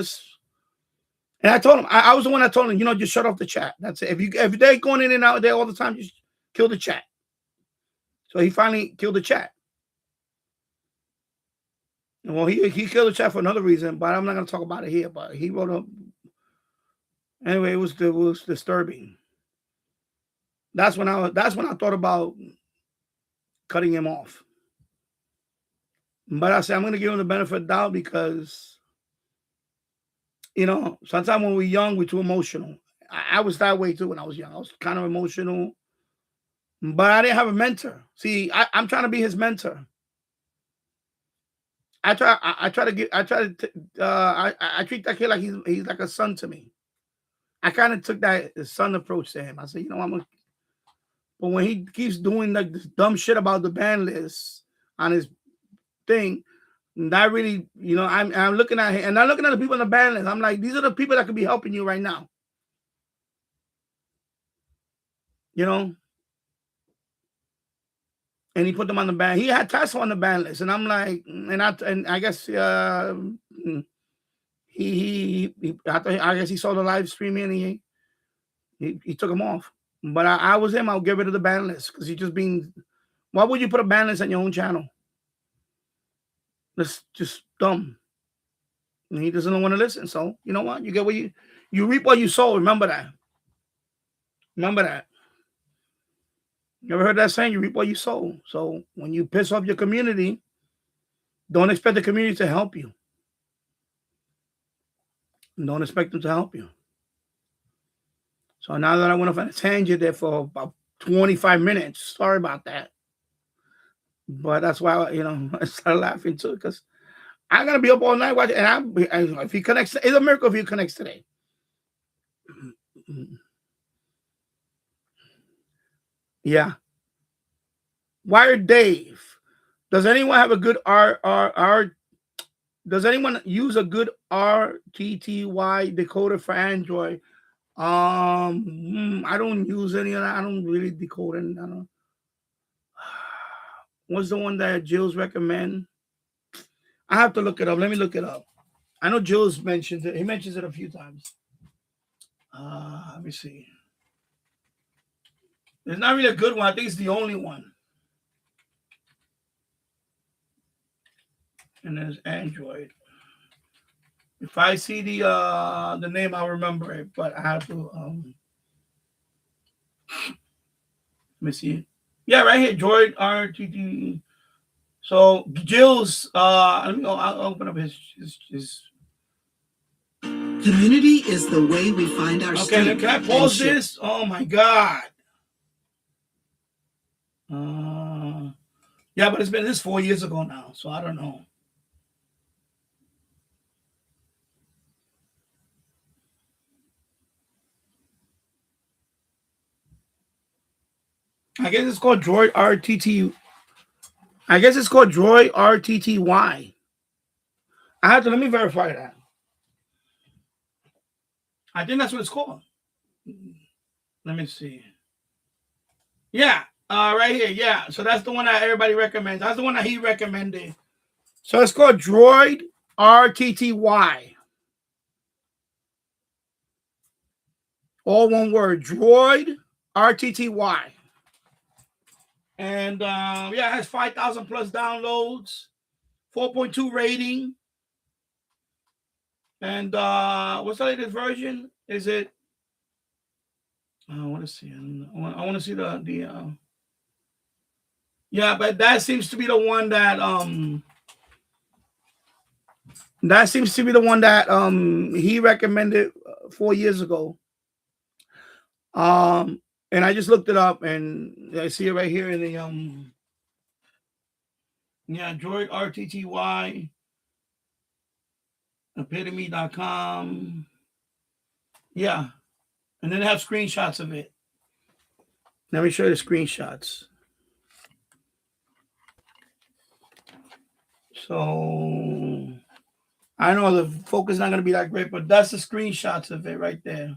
I told him, I was the one that told him, just shut off the chat. That's it. If they're going in and out there all the time, just kill the chat. So he finally killed the chat. Well, he killed the chat for another reason, but I'm not going to talk about it here. But he wrote up. Anyway, it was disturbing. That's when I thought about cutting him off. But I said, I'm going to give him the benefit of the doubt because, sometimes when we're young, we're too emotional. I was that way too when I was young. I was kind of emotional, but I didn't have a mentor. See, I'm trying to be his mentor. I treat that kid like he's like a son to me. I kind of took that son approach to him. I said, but when he keeps doing like this dumb shit about the ban list on his thing, that really, I'm looking at him and I'm looking at the people on the ban list. I'm like, these are the people that could be helping you right now. And he put them on the ban. He had Tasso on the ban list, and I'm like, and I guess I guess he saw the live streaming and he took him off. But I was him. I'll get rid of the ban list because he's just being. Why would you put a ban list on your own channel? That's just dumb. And he doesn't want to listen. So you know what? You get what you reap what you sow. Remember that. Remember that. You ever heard that saying? You reap what you sow. So when you piss off your community, don't expect the community to help you. Don't expect them to help you. So now that I went off on a tangent there for about 25 minutes, sorry about that. But that's why, I started laughing too, because I'm going to be up all night watching. And if he connects, it's a miracle if he connects today. Yeah. Wired Dave. Does anyone have a good does anyone use a good RTTY decoder for Android? I don't use any of that. I don't really decode any. I don't. What's the one that Jill's recommend? I have to look it up. Let me look it up. I know Jules mentions it. He mentions it a few times. Let me see. It's not really a good one. I think it's the only one. And there's Android. If I see the name, I'll remember it. But I have to let me see. Yeah, right here, Droid RTT. So Jill's let me go. I'll open up his. Community is the way we find our Okay, strength. can I pause this? Oh my God. Yeah, but this is 4 years ago now, so I don't know. I guess it's called Droid RTT. I guess it's called Droid RTTY. I have to let me verify that. I think that's what it's called. Let me see. Yeah, right here. Yeah, so that's the one that everybody recommends. That's the one that he recommended. So it's called Droid RTTY. All one word. Droid RTTY. And yeah, it has 5,000 plus downloads, 4.2 rating. And what's the latest version? Is it? I want to see. I want to see the. Yeah, but that seems to be the one that That seems to be the one that he recommended 4 years ago. And I just looked it up and I see it right here in the yeah, Droid RTTY epitome.com. Yeah. And then they have screenshots of it. Let me show you the screenshots. So I know the focus is not going to be that great, but that's the screenshots of it right there.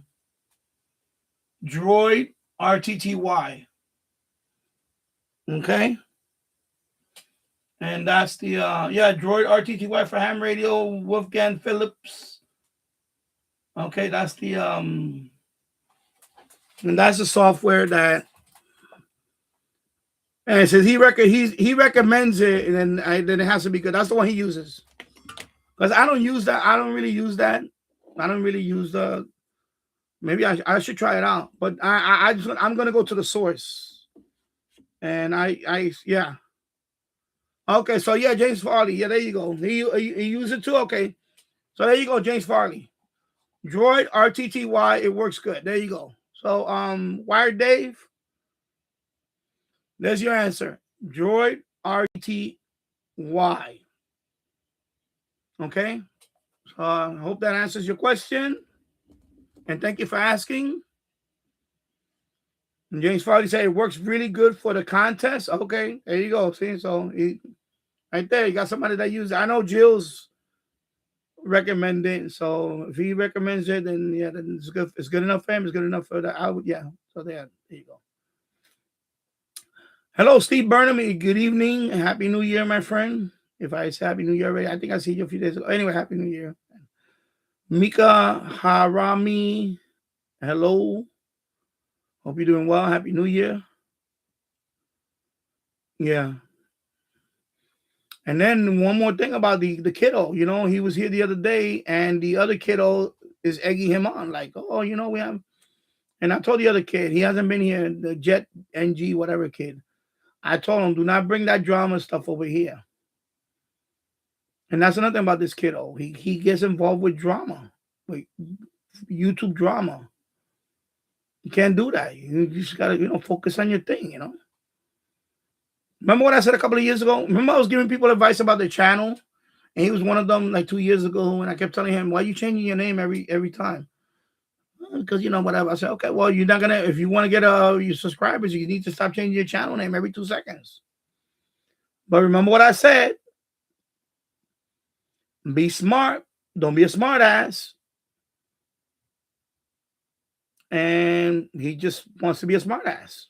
Droid RTTY. Okay. And that's the yeah, Droid RTTY for ham radio, Wolfgang Phillips. Okay, that's the and that's the software that, and it says he recommends it, and then it has to be good. That's the one he uses. Because I don't use that. I don't really use that. I don't really use the. Maybe I should try it out. But I'm gonna go to the source. And I yeah. Okay, so yeah, James Farley. Yeah, there you go. He used it too. Okay, so there you go, James Farley. Droid RTTY. It works good. There you go. So Wired Dave. There's your answer. Droid RTTY. Okay. So I hope that answers your question. And thank you for asking. And James Farley said it works really good for the contest. Okay, there you go. See, so right there, you got somebody that uses it. I know Jill's recommending. So if he recommends it, then yeah, then it's good. It's good enough for him. It's good enough for that. Yeah. So there you go. Hello, Steve Burnham. Good evening and Happy New Year, my friend. If I say Happy New Year already, I think I see you a few days ago. Anyway, Happy New Year. Mika Harami. Hello. Hope you're doing well. Happy New Year. Yeah. And then one more thing about the kiddo. You know, he was here the other day, and the other kiddo is egging him on, like, oh, you know, we have. And I told the other kid, he hasn't been here, the Jet NG, whatever kid. I told him, do not bring that drama stuff over here. And that's another thing about this kiddo. He gets involved with drama, like YouTube drama. You can't do that. You just gotta, focus on your thing, Remember what I said a couple of years ago? Remember I was giving people advice about their channel? And he was one of them like 2 years ago. And I kept telling him, why are you changing your name every time? Because, whatever. I said, okay, well, you're not going to, if you want to get your subscribers, you need to stop changing your channel name every 2 seconds. But remember what I said. Be smart. Don't be a smart ass. And he just wants to be a smart ass.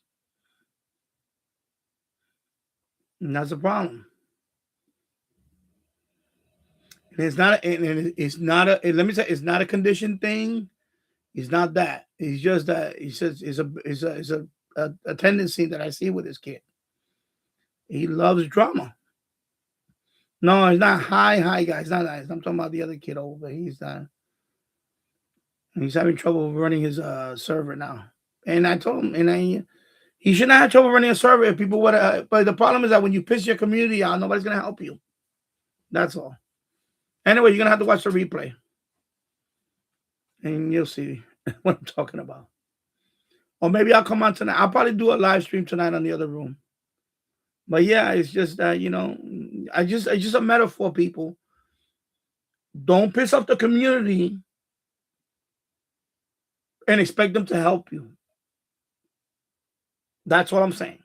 And that's the problem. And it's not. And it's not a. Let me say, it's not a condition thing. It's not that. It's just that. It's just. It's a tendency that I see with this kid. He loves drama. No, it's not high guy. It's not that. I'm talking about the other kid over. He's not. He's having trouble running his server now. And I told him, he shouldn't have trouble running a server if people would. But the problem is that when you piss your community out, nobody's gonna help you. That's all. Anyway, you're gonna have to watch the replay, and you'll see what I'm talking about. Or maybe I'll come on tonight. I'll probably do a live stream tonight on the other room. But yeah, it's just that it's just a metaphor, people. Don't piss off the community and expect them to help you. That's what I'm saying.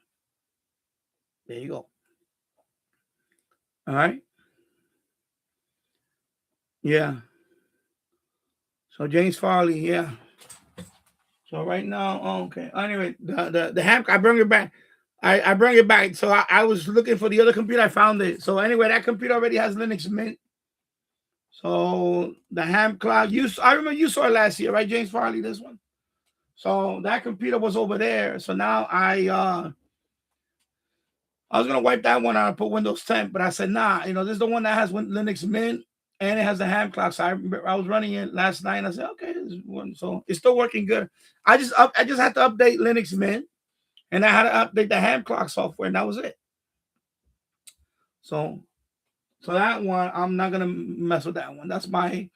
There you go. All right. Yeah. So James Farley, yeah. So right now, okay. Anyway, the ham, I bring it back. I bring it back. So I was looking for the other computer. I found it. So anyway, that computer already has Linux Mint. So the ham cloud, I remember you saw it last year, right, James Farley? This one. So that computer was over there. So now I was gonna wipe that one out and put Windows 10, but I said nah. This is the one that has Linux Mint and it has the ham clock. So I was running it last night. And I said okay, this one. So it's still working good. I just had to update Linux Mint, and I had to update the ham clock software, and that was it. So that one, I'm not gonna mess with that one. That's my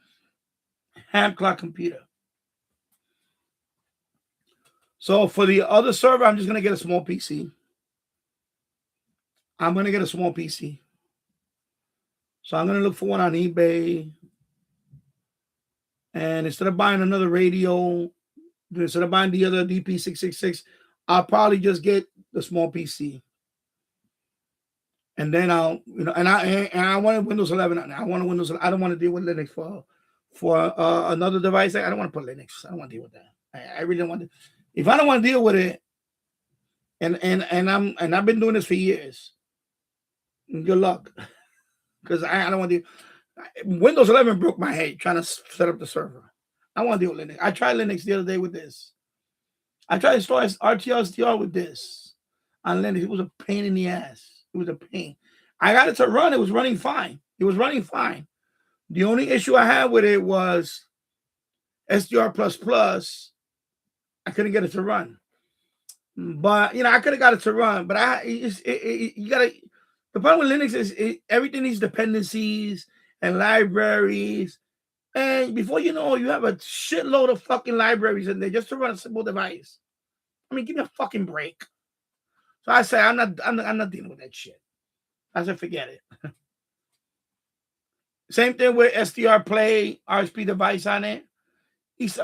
ham clock computer. So for the other server, I'm just gonna get a small PC. I'm gonna get a small PC. So I'm gonna look for one on eBay. And instead of buying another radio, instead of buying the other DP666, I'll probably just get the small PC. And then I'll, and I want Windows 11. I want a Windows. I don't want to deal with Linux for another device. I don't want to put Linux. I don't want to deal with that. I really don't want to. If I don't want to deal with it, and I've been doing this for years. Good luck, because I don't want to. Windows 11 broke my head trying to set up the server. I want to deal with Linux. I tried Linux the other day with this. I tried to install RTL with this on Linux. It was a pain in the ass. It was a pain. I got it to run. It was running fine. It was running fine. The only issue I had with it was SDR++. I couldn't get it to run. But I could have got it to run. But you gotta. The problem with Linux is everything needs dependencies and libraries. And before you know, you have a shitload of fucking libraries in there just to run a simple device. I mean, give me a fucking break. So I say I'm not dealing with that shit. I said forget it. Same thing with SDR Play RSP device on it. It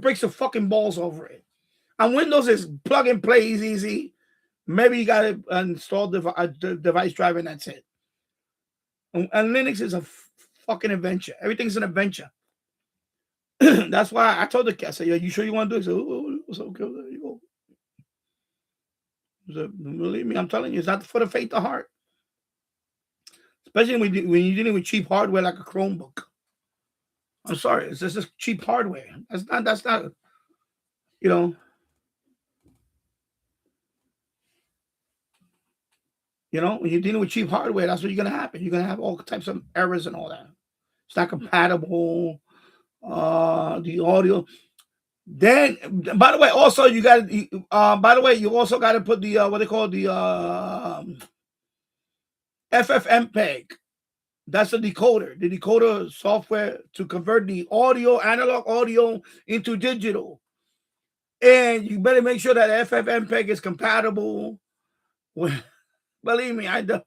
breaks the fucking balls over it. On Windows, it's plug and play easy. Maybe you got to install the device driver and that's it. And Linux is a fucking adventure. Everything's an adventure. That's why I told the cat, I said, you sure you want to do it? So okay, there you go. So, believe me, I'm telling you, it's not for the faint of heart. Especially when you're dealing with cheap hardware like a Chromebook. I'm sorry, it's just cheap hardware. That's not, when you're dealing with cheap hardware, that's what's going to happen. You're going to have all types of errors and all that. It's not compatible. The audio. Then, by the way, also you got. You also got to put the what they call the FFmpeg. That's the decoder. The decoder software to convert the analog audio into digital. And you better make sure that FFmpeg is compatible with. Believe me, I do.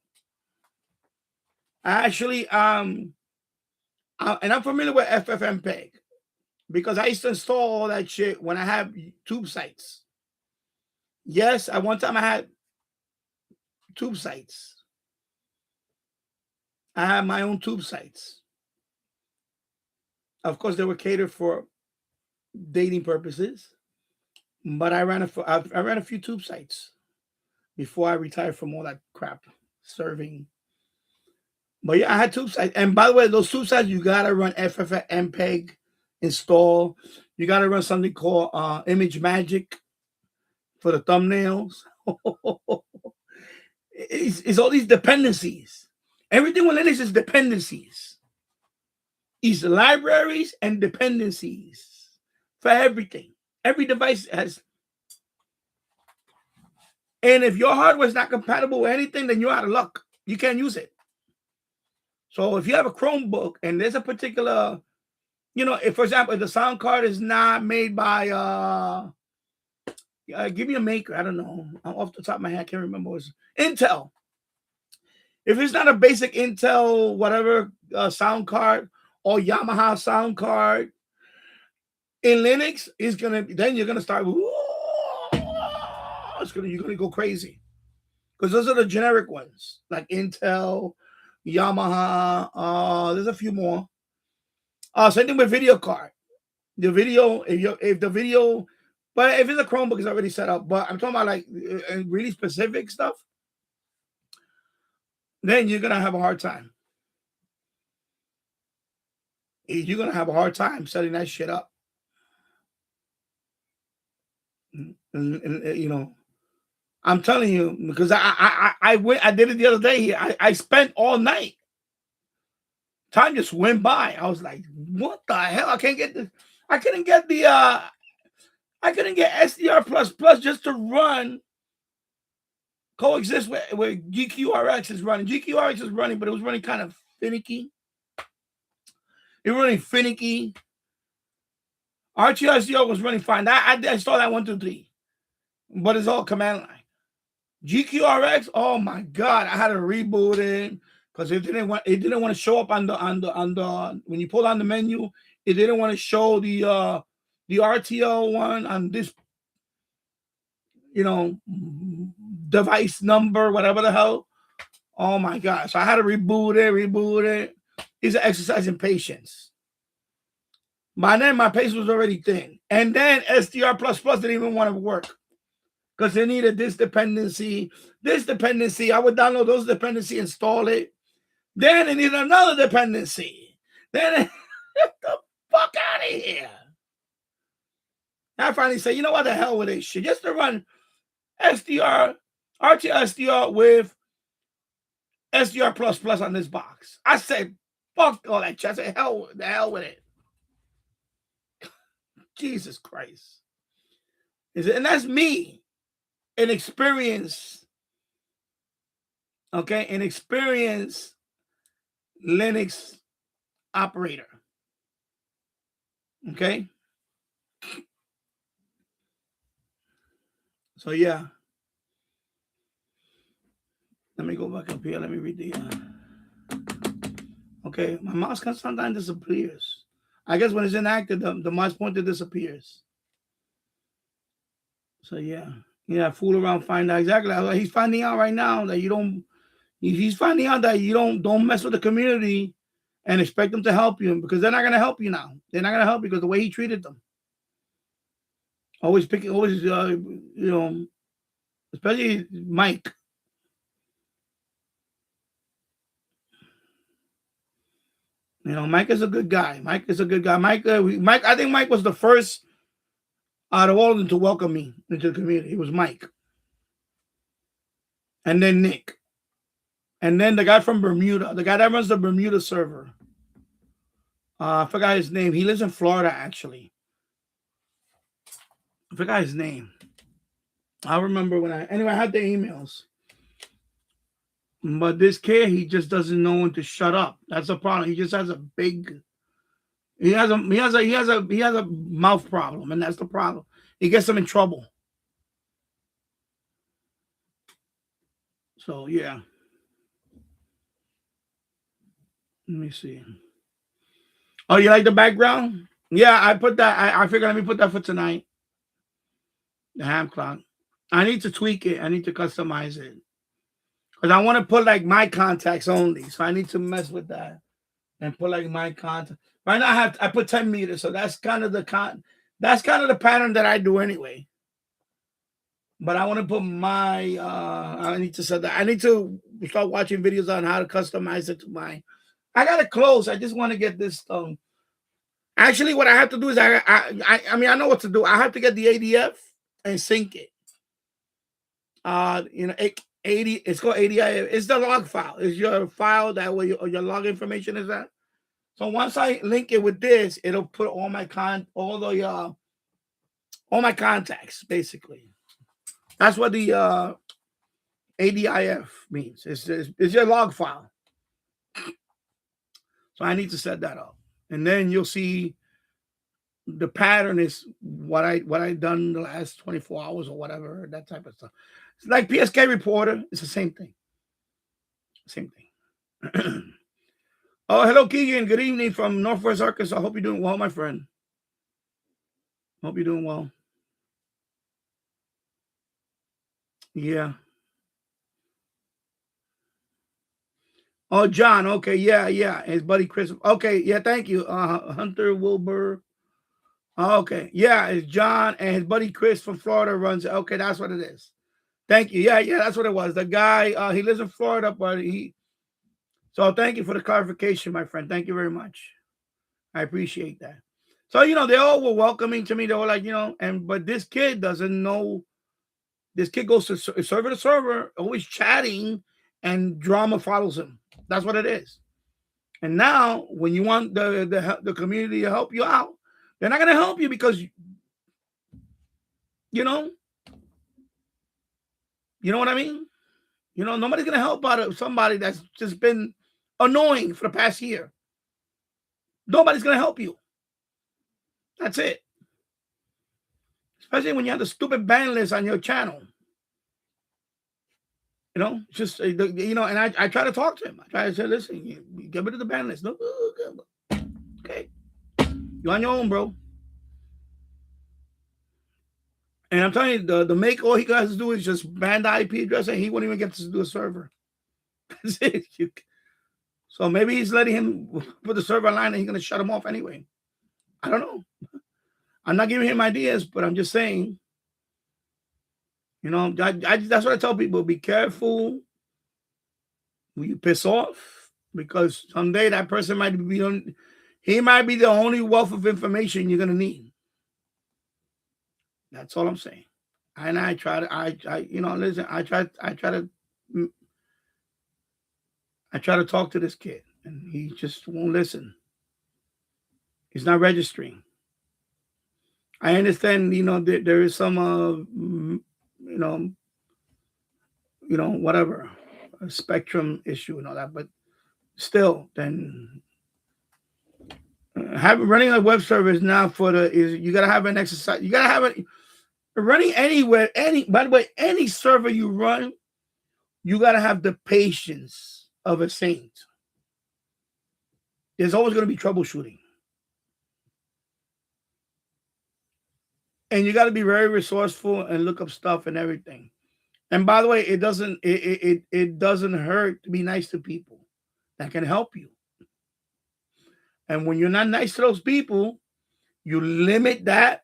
I actually and I'm familiar with FFmpeg because I used to install all that shit when I have tube sites. Yes, at one time I had tube sites. I had my own tube sites. Of course, they were catered for dating purposes, but I ran a few tube sites before I retired from all that crap serving But yeah, I had tube sides. And by the way, those tube sides, you gotta run FFmpeg MPEG install. You gotta run something called Image Magic for the thumbnails. It's all these dependencies. Everything with Linux is dependencies. It's libraries and dependencies for everything. Every device has. And if your hardware is not compatible with anything, then you're out of luck. You can't use it. So if you have a Chromebook and there's a particular, if, for example, if the sound card is not made by, give me a maker. I don't know. I'm off the top of my head. I can't remember. It was Intel. If it's not a basic Intel, whatever sound card or Yamaha sound card in Linux, then you're gonna start. You're gonna go crazy because those are the generic ones like Intel, Yamaha. There's a few more. Same thing with video card. The video, if the video, but if it's a Chromebook, it's already set up. But I'm talking about like really specific stuff. Then you're gonna have a hard time. You're gonna have a hard time setting that shit up. And I'm telling you, because I did it the other day here. I spent all night. Time just went by. I was like, what the hell? I couldn't get SDR++ just to run coexist where GQRX is running. GQRX is running, but it was running kind of finicky. It was running finicky. RTSDR was running fine. I installed that 1, 2, 3, but it's all command line. GQRX, oh my god, I had to reboot it because it didn't want to show up on the when you pull on the menu. It didn't want to show the RTL one on this, device number, whatever the hell. Oh my god! So I had to reboot it. It's an exercise in patience. By then, my pace was already thin, and then SDR++ didn't even want to work because they needed this dependency. I would download those dependency, install it. Then they needed another dependency. Then get the fuck out of here. I finally said, you know what the hell with this shit? Just to run RTL SDR with SDR++ on this box. I said, fuck all that shit. I said, the hell with it. Jesus Christ. And that's me. An experienced Linux operator. Okay. So yeah. Let me go back up here. Let me read the. Okay, my mouse sometimes disappears. I guess when it's inactive, the mouse pointer disappears. So yeah, fool around, find out exactly. He's finding out right now that you don't. He's finding out that you don't mess with the community and expect them to help you because they're not gonna help you now. They're not gonna help you because the way he treated them. Especially Mike. Mike is a good guy. Mike, I think Mike was the first out of all of them to welcome me into the community. It was Mike. And then Nick. And then the guy from Bermuda, the guy that runs the Bermuda server. I forgot his name. He lives in Florida, actually. I forgot his name. I remember I had the emails. But this kid, he just doesn't know when to shut up. That's the problem. He just has he has a mouth problem, and that's the problem. He gets him in trouble. So yeah. Let me see. Oh, you like the background? Yeah, I put that. I figured let me put that for tonight. The ham clock. I need to tweak it. I need to customize it. Because I want to put like my contacts only. So I need to mess with that. And put like my contact. Right now I put 10 meters. So that's kind of the pattern that I do anyway. But I want to put my I need to set that. I need to start watching videos on how to customize it to my. I gotta close. I just want to get this actually what I have to do is I mean I know what to do. I have to get the ADF and sync it. You know, 80 it's called ADIF. It's the log file. It's your file that where your log information is at. So once I link it with this, it'll put all my all my contacts basically. That's what the ADIF means. It's your log file. So I need to set that up, and then you'll see the pattern is what I done the last 24 hours or whatever, that type of stuff. It's like PSK Reporter. It's the same thing. Same thing. Oh, hello, Keegan. Good evening from Northwest Arkansas. Hope you're doing well, my friend. Hope you're doing well. Yeah. Oh, John. Okay, yeah. His buddy Chris. Okay, yeah. Thank you, Hunter Wilbur. Okay, yeah. It's John and his buddy Chris from Florida runs it. Okay, that's what it is. Thank you. Yeah. That's what it was. The guy. He lives in Florida, but he. So thank you for the clarification, my friend. Thank you very much. I appreciate that. So they all were welcoming to me. They were like, but this kid doesn't know. This kid goes to server to server, always chatting, and drama follows him. That's what it is. And now, when you want the community to help you out, they're not going to help you because, you know what I mean? Nobody's going to help out of somebody that's just been annoying for the past year. Nobody's going to help you. That's it. Especially when you have the stupid ban list on your channel. Just, and I try to talk to him. I try to say, listen, you get rid of the ban list. No, okay. You're on your own, bro. And I'm telling you, the make all he has to do is just ban the IP address and he won't even get to do a server. That's it. So maybe he's letting him put the server online and he's going to shut him off anyway. I don't know. I'm not giving him ideas, but I'm just saying, that's what I tell people. Be careful when you piss off, because someday that person might be the only wealth of information you're going to need. That's all I'm saying. And I try to, listen, I try to talk to this kid and he just won't listen. He's not registering. I understand, there is some, whatever, a spectrum issue and all that, but still, then running a web server is now you got to have an exercise. You got to have it running anywhere, by the way, any server you run, you got to have the patience of a saint. There's always going to be troubleshooting. And you got to be very resourceful and look up stuff and everything. And by the way, it doesn't hurt to be nice to people that can help you. And when you're not nice to those people, you limit that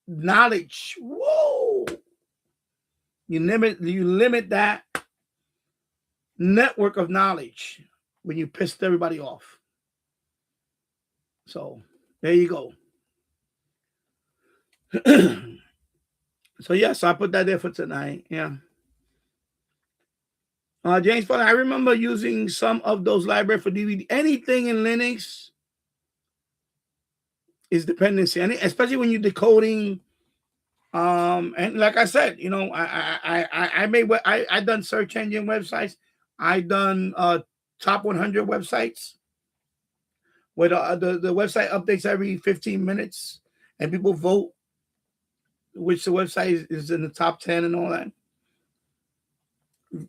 knowledge. Whoa! You limit that network of knowledge when you pissed everybody off. So there you go. So yes, I put that there for tonight. Yeah. James Fowler, I remember using some of those libraries for DVD. Anything in Linux is dependency, and especially when you're decoding. And like I said, I done search engine websites. I done top 100 websites where the website updates every 15 minutes, and people vote which the website is in the top 10 and all that.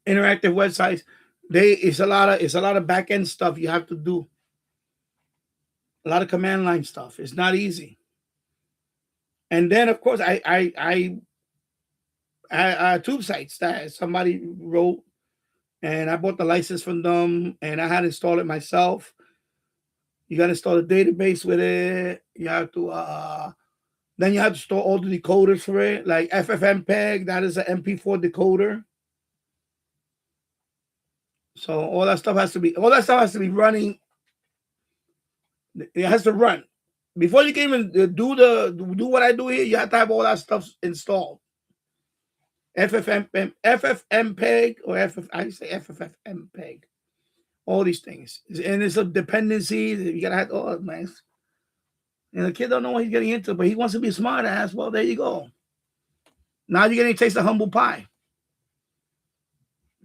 Interactive websites, it's a lot of back end stuff you have to do. A lot of command line stuff. It's not easy. And then of course I tube sites that somebody wrote, and I bought the license from them, and I had to install it myself. You got to install a database with it. You have to Then you have to store all the decoders for it, like FFmpeg. That is an MP4 decoder. So all that stuff has to be running. It has to run before you can even do what I do here. You have to have all that stuff installed. FFmpeg or I say FFmpeg. All these things, and it's a dependency. You gotta have all man. And the kid don't know what he's getting into, but he wants to be a smart ass. Well, there you go. Now you're getting to taste the humble pie.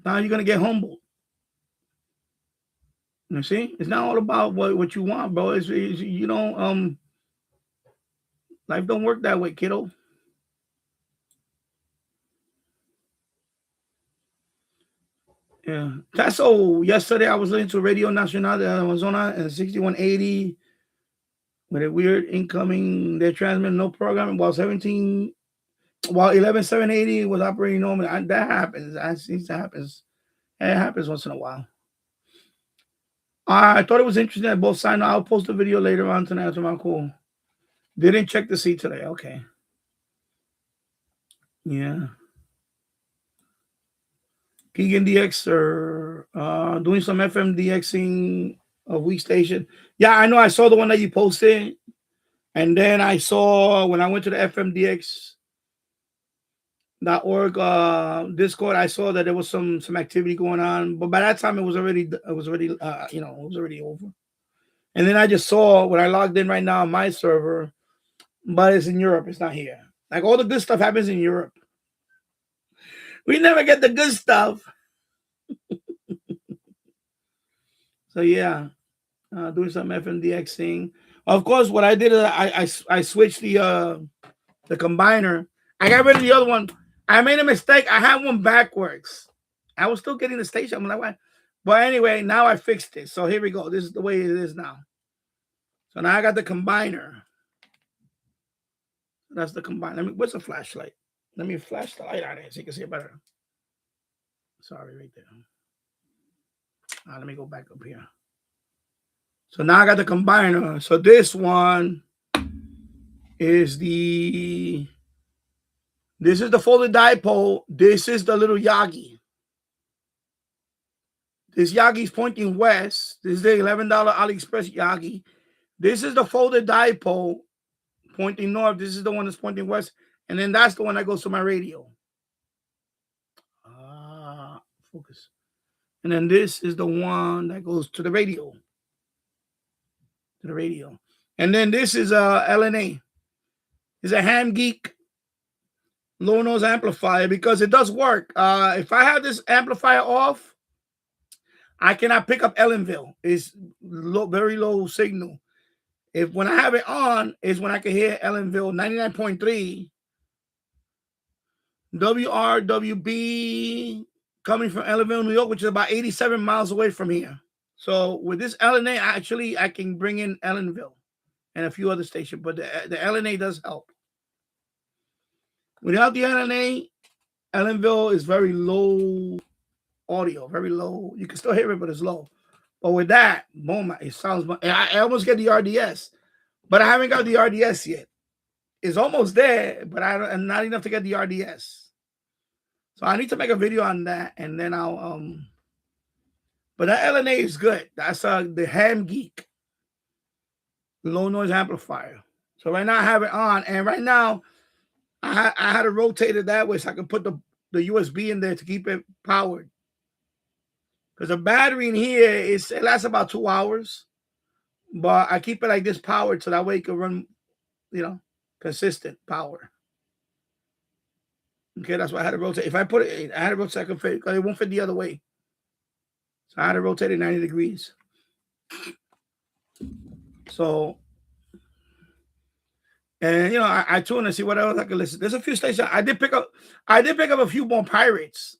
Now you're gonna get humbled. You see, it's not all about what you want, bro. It's you know, life don't work that way, kiddo. Yeah, that's so. Yesterday I was listening to Radio Nacional de Amazonas and 6180 with a weird incoming. They transmit no programming while 11780 was operating normally. That happens. That seems to happen. It happens once in a while. I thought it was interesting that both signed. I'll post a video later on tonight. Tomorrow, cool. Didn't check the seat today. Okay. Yeah. Keegan DX or doing some FM DXing a week station. Yeah, I know. I saw the one that you posted, and then I saw when I went to the FMDX.org Discord, I saw that there was some activity going on, but by that time it was already over. And then I just saw when I logged in right now on my server, but it's in Europe. It's not here. Like all the good stuff happens in Europe. We never get the good stuff. So yeah, doing some FMDX thing. Of course, what I did is I switched the combiner. I got rid of the other one. I made a mistake. I had one backwards. I was still getting the station. I'm like, what? But anyway, now I fixed it. So here we go. This is the way it is now. So now I got the combiner. That's the combiner. What's the flashlight? Let me flash the light on it so you can see it better. Sorry, right there. Let me go back up here. So now I got the combiner. So this one is this is the folded dipole. This is the little Yagi. This Yagi's pointing west. This is the $11 AliExpress Yagi. This is the folded dipole pointing north. This is the one that's pointing west. And then that's the one that goes to my radio. Focus. And then this is the one that goes to the radio. And then this is a LNA. It's a Ham Geek low noise amplifier because it does work. If I have this amplifier off, I cannot pick up Ellenville. It's very low signal. When I have it on, is when I can hear Ellenville 99.3 WRWB coming from Ellenville, New York, which is about 87 miles away from here. So with this LNA, actually, I can bring in Ellenville and a few other stations, but the LNA does help. Without the LNA, Ellenville is very low audio, very low. You can still hear it, but it's low. But with that, boom, it sounds. I almost get the RDS, but I haven't got the RDS yet. It's almost there, but I'm not enough to get the RDS. So I need to make a video on that, and then I'll But that LNA is good. That's the Ham Geek low noise amplifier. So right now I have it on, and right now I had to rotate it that way so I can put the USB in there to keep it powered. Because the battery in here it lasts about 2 hours, but I keep it like this powered so that way it can run, consistent power. Okay, that's why I had to rotate. If I put it, I had to rotate because it won't fit the other way. So I had to rotate it 90 degrees. So, and I tune and see what else I can listen. There's a few stations. I did pick up a few more pirates.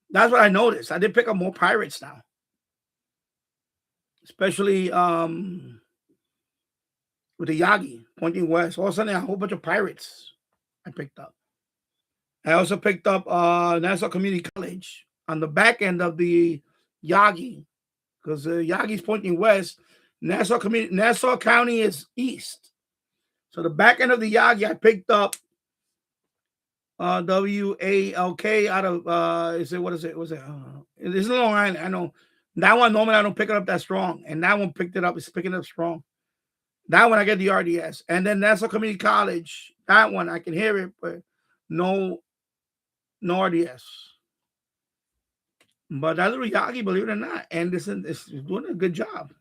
That's what I noticed. I did pick up more pirates now. Especially with the Yagi pointing west. All of a sudden, a whole bunch of pirates I picked up. I also picked up Nassau Community College on the back end of the Yagi, because the Yagi's pointing west. Nassau County is east. So the back end of the Yagi, I picked up WALK out of is it what is it? Was it? It's Long Island. I know that one. Normally I don't pick it up that strong, and that one picked it up. It's picking it up strong. That one I get the RDS, and then Nassau Community College. That one I can hear it, but no RDS. But that little Yagi, believe it or not, and this is doing a good job.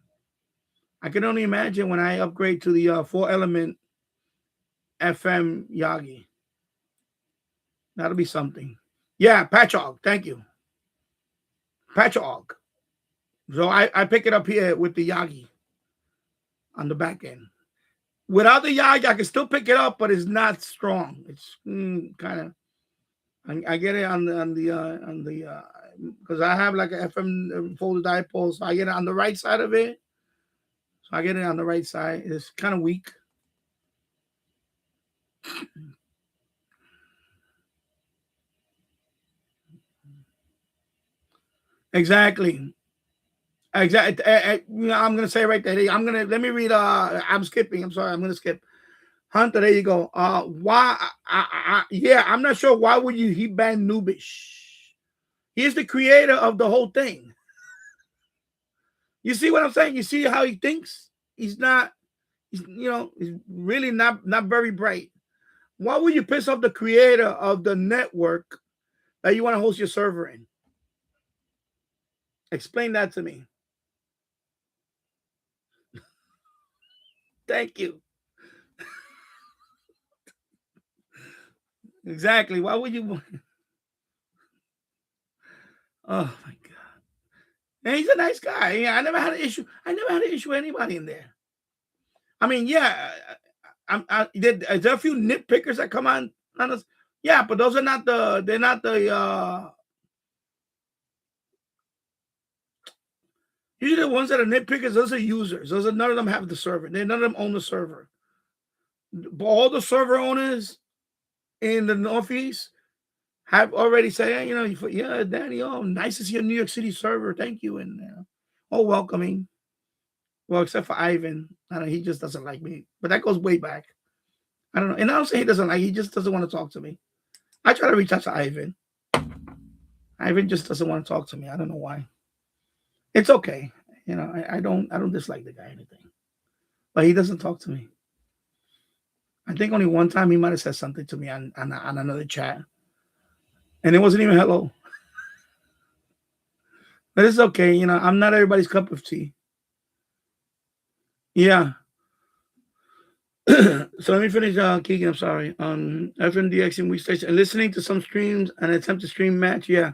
I can only imagine when I upgrade to the 4-element FM Yagi. That'll be something. Yeah, Patchogue. Thank you. Patchogue. So I pick it up here with the Yagi on the back end. Without the Yagi, I can still pick it up, but it's not strong. It's kind of. I get it on the because I have like an FM folded dipole, so I get it on the right side of it. So I get it on the right side. It's kind of weak. Exactly. I'm gonna say right there. Let me read. I'm skipping. I'm sorry. I'm gonna skip. Hunter, there you go. Why? Yeah, I'm not sure. Why would he ban Nubish? He's the creator of the whole thing. You see what I'm saying? You see how he thinks? He's really not very bright. Why would you piss off the creator of the network that you want to host your server in? Explain that to me. Thank you. Exactly. Why would you? Oh my God. And he's a nice guy. Yeah, I never had an issue. I never had an issue with anybody in there. I mean, yeah, is there a few nitpickers that come on us? Yeah, but those are not they're not the usually the ones that are nitpickers, those are users. None of them have the server. None of them own the server. But all the server owners in the Northeast have already said, yeah, Danny, nice to see a New York City server. Thank you. And welcoming. Well, except for Ivan. I don't know, he just doesn't like me. But that goes way back. I don't know. And I don't say he doesn't like, he just doesn't want to talk to me. I try to reach out to Ivan. Ivan just doesn't want to talk to me. I don't know why. It's okay. I don't dislike the guy or anything. But he doesn't talk to me. I think only one time he might have said something to me on another chat. And it wasn't even hello. But it's okay. I'm not everybody's cup of tea. Yeah. So let me finish, Keegan. I'm sorry. FMDX in week station and listening to some streams and attempt to stream match. Yeah.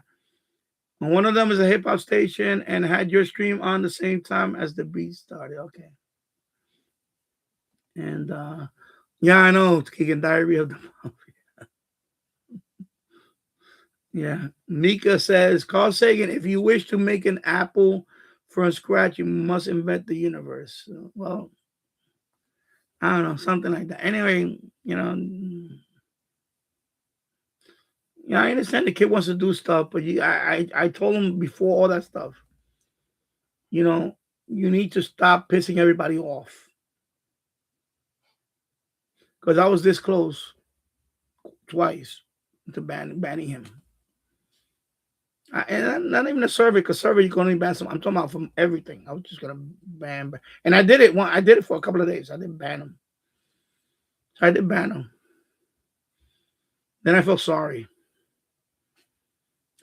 And one of them is a hip hop station and had your stream on the same time as the beat started. Okay. And yeah, I know, Keegan, Diary of the Mafia. Yeah. Mika says, Carl Sagan, if you wish to make an apple from scratch, you must invent the universe. Well, I don't know, something like that. Anyway, I understand the kid wants to do stuff, but I told him before all that stuff, you need to stop pissing everybody off. Because I was this close twice to banning him. And not even a survey, because survey you can only ban some. I'm talking about from everything. I was just gonna ban, and I did it. I did it for a couple of days. I didn't ban him. So I did ban him. Then I felt sorry.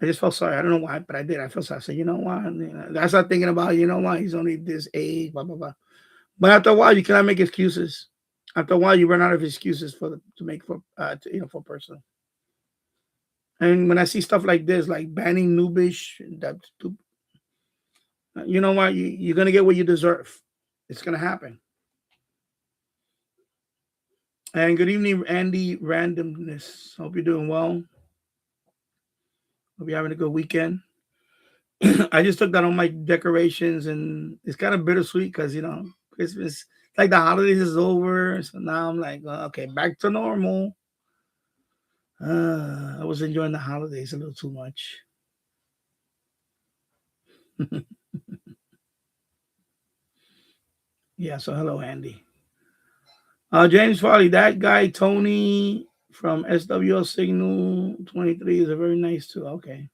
I just felt sorry. I don't know why, but I did. I felt sorry. I said, you know what? I started thinking about, he's only this age, blah blah blah. But after a while, you cannot make excuses. After a while, you run out of excuses for personal. And when I see stuff like this, like banning Nubish, you know what? You're going to get what you deserve. It's going to happen. And good evening, Andy Randomness. Hope you're doing well. Hope you're having a good weekend. I just took that on my decorations, and it's kind of bittersweet because, Christmas, like the holidays is over. So now I'm like, okay, back to normal. I was enjoying the holidays a little too much. Yeah, so hello, Andy. James Farley, that guy Tony from SWL Signal 23 is a very nice too. Okay.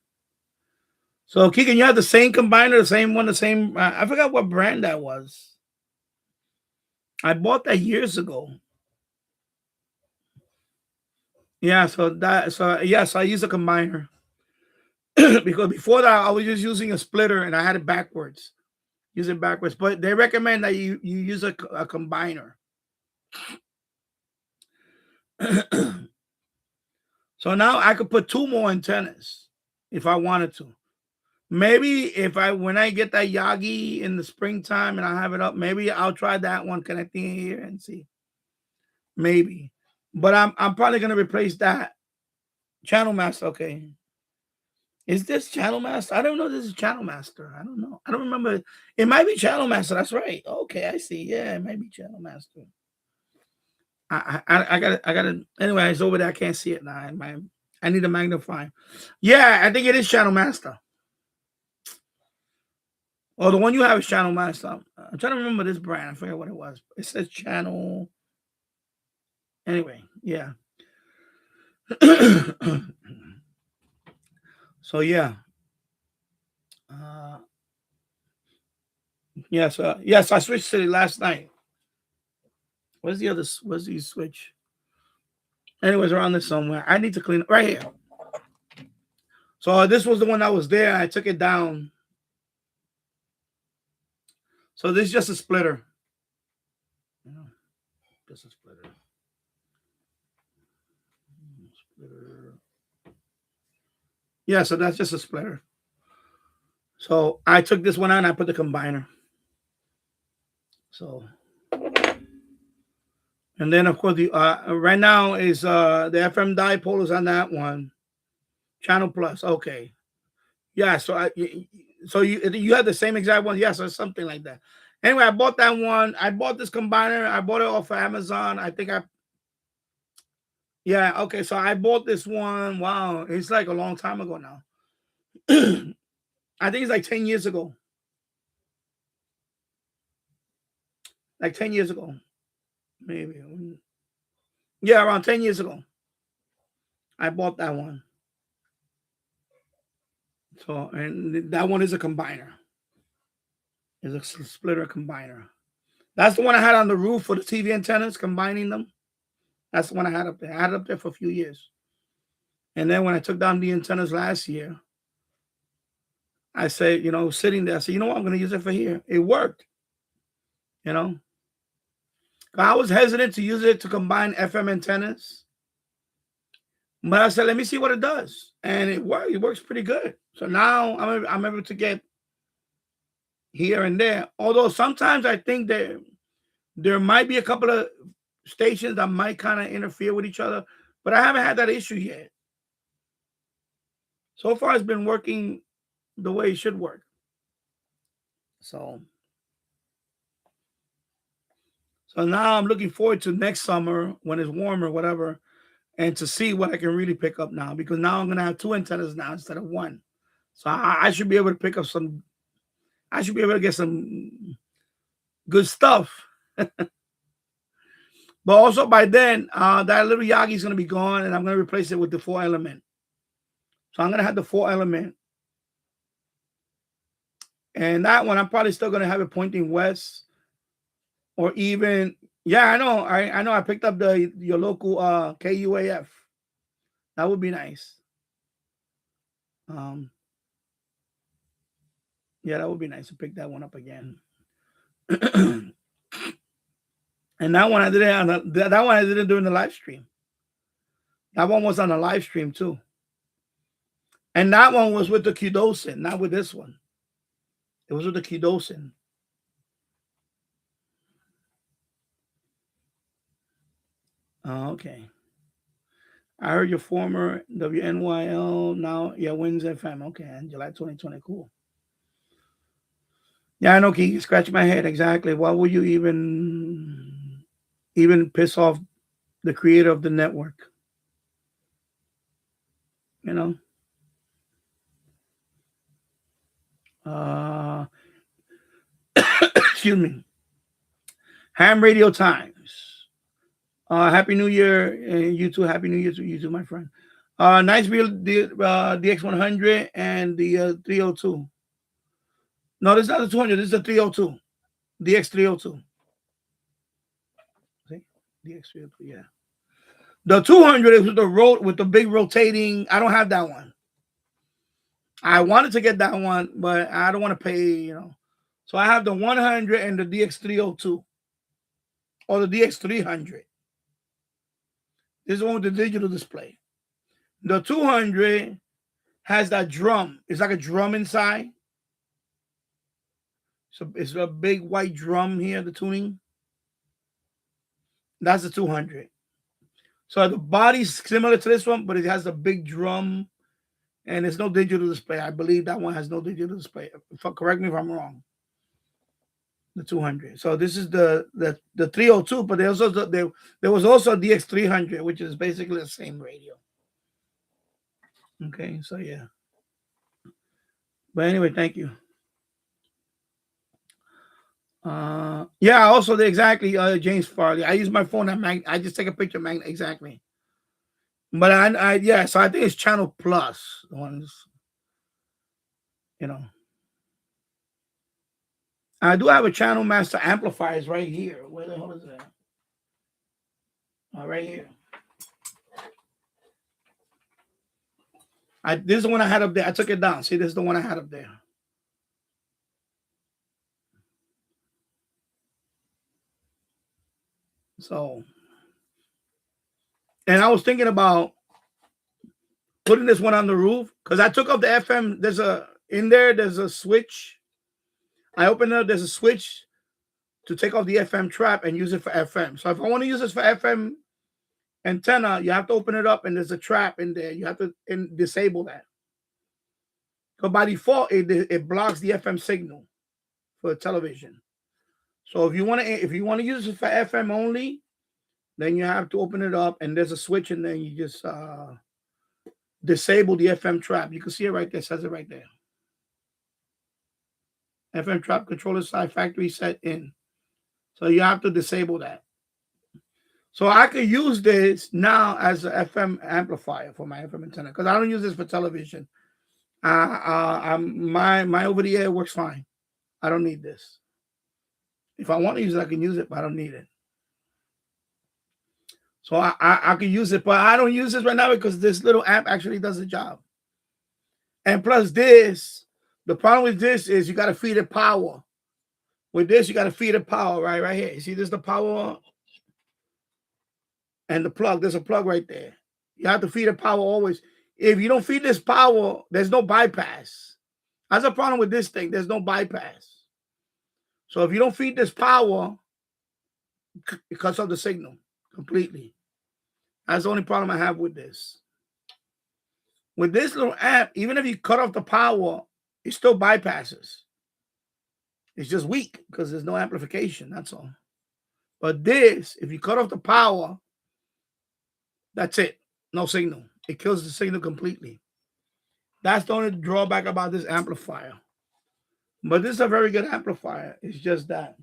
So Keegan, you have the same combiner, the same one, the same. I forgot what brand that was. I bought that years ago. Yeah, so yes, I use a combiner because before that I was just using a splitter and I had it backwards. Use it backwards, but they recommend that you use a combiner. So now I could put 2 more antennas if I wanted to. Maybe when I get that Yagi in the springtime and I have it up, maybe I'll try that one connecting here and see. Maybe. But I'm probably gonna replace that. Channel Master, okay. Is this Channel Master? I don't know. This is Channel Master. I don't know. I don't remember. It might be Channel Master. That's right. Okay, I see. Yeah, it might be Channel Master. I got it. Anyway, it's over there. I can't see it now. I need a magnifying. Yeah, I think it is Channel Master. Oh, the one you have is Channel Master. I'm trying to remember this brand. I forget what it was. It says Channel. Anyway, yeah. So yeah. Yes, yes, I switched to it last night. Where's the switch? Anyways, around this somewhere. I need to clean it right here. So this was the one that was there. I took it down. So this is just a splitter. Just a splitter. Yeah, so that's just a splitter. So I took this one out and I put the combiner. So, and then of course the right now is the FM dipole is on that one. Channel Plus, okay. Yeah, so you have the same exact one, yes, or something like that. Anyway, I bought that one. I bought this combiner. I bought it off of Amazon. Yeah, okay. So I bought this one. Wow, it's like a long time ago now. I think it's like 10 years ago. Like 10 years ago, maybe. Yeah, around 10 years ago. I bought that one. So, and that one is a combiner. It's a splitter combiner. That's the one I had on the roof for the TV antennas, combining them. That's the one I had up there. I had it up there for a few years. And then when I took down the antennas last year, I said, sitting there, I said, you know what? I'm going to use it for here. It worked. I was hesitant to use it to combine FM antennas. But I said, let me see what it does. And it worked. It works pretty good. So now I'm able to get here and there. Although sometimes I think that there might be a couple of stations that might kind of interfere with each other. But I haven't had that issue yet. So far, it's been working the way it should work. So now I'm looking forward to next summer when it's warmer, whatever, and to see what I can really pick up now, because now I'm going to have 2 antennas now instead of 1. So I should be able to pick up I should be able to get some good stuff. But also by then, that little Yagi is going to be gone, and I'm going to replace it with the 4-element. So I'm going to have the 4-element. And that one, I'm probably still going to have it pointing west. Or even, yeah, I know. I picked up your local KUAF. That would be nice. Yeah, that would be nice to pick that one up again. And that one I did it that one I did it during the live stream. That one was on a live stream too. And that one was with the Qdosin, not with this one. It was with the Qdosin. Oh, okay. I heard your former WNYL now, yeah, Wins FM. Okay, and July 2020. Cool. Yeah, I know, Key. Scratch my head. Exactly. Why would you even piss off the creator of the network? Excuse me. Ham Radio Times. Happy New Year, and you too. Happy New Year to you too, my friend. Nice build, the DX100 and the 302. No, this is not the 200. This is the 302. DX302. See, DX302. Yeah. The 200 is with the with the big rotating. I don't have that one. I wanted to get that one, but I don't want to pay. So I have the 100 and the DX302 or the DX300. This is one with the digital display. The 200 has that drum. It's like a drum inside. So it's a big white drum here, the tuning. That's the 200. So the body's similar to this one, but it has a big drum and there's no digital display. I believe that one has no digital display. Correct me if I'm wrong. The 200. So this is the 302, but there was also a DX300, which is basically the same radio. Okay, so yeah. But anyway, thank you. Yeah, also exactly, James Farley. I use my phone at I just take a picture of exactly. But yeah, so I think it's Channel Plus, the ones, I do have a Channel Master amplifiers right here. Where the hell is that? Right here. This is the one I had up there. I took it down. See, this is the one I had up there. So, and I was thinking about putting this one on the roof because I took up the FM. There's a switch. I opened it up. There's a switch to take off the FM trap and use it for FM. So if I want to use this for FM antenna, you have to open it up and there's a trap in there. You have to disable that. So by default, it blocks the FM signal for television. So if you want to use it for FM only, then you have to open it up and there's a switch and then you just disable the FM trap. You can see it right there. It says it right there. FM trap controller side factory set in. So you have to disable that. So I could use this now as an FM amplifier for my FM antenna because I don't use this for television. My over the air works fine. I don't need this. If I want to use it, I can use it, but I don't need it. So I can use it, but I don't use this right now because this little amp actually does the job. And plus this, the problem with this is you got to feed it power. With this, you got to feed it power right here. You see, there's the power and the plug. There's a plug right there. You have to feed it power always. If you don't feed this power, there's no bypass. That's a problem with this thing. There's no bypass. So if you don't feed this power, it cuts off the signal completely. That's the only problem I have with this. With this little amp, even if you cut off the power, it still bypasses. It's just weak because there's no amplification. That's all. But this, if you cut off the power, that's it. No signal. It kills the signal completely. That's the only drawback about this amplifier. But this is a very good amplifier. It's just that.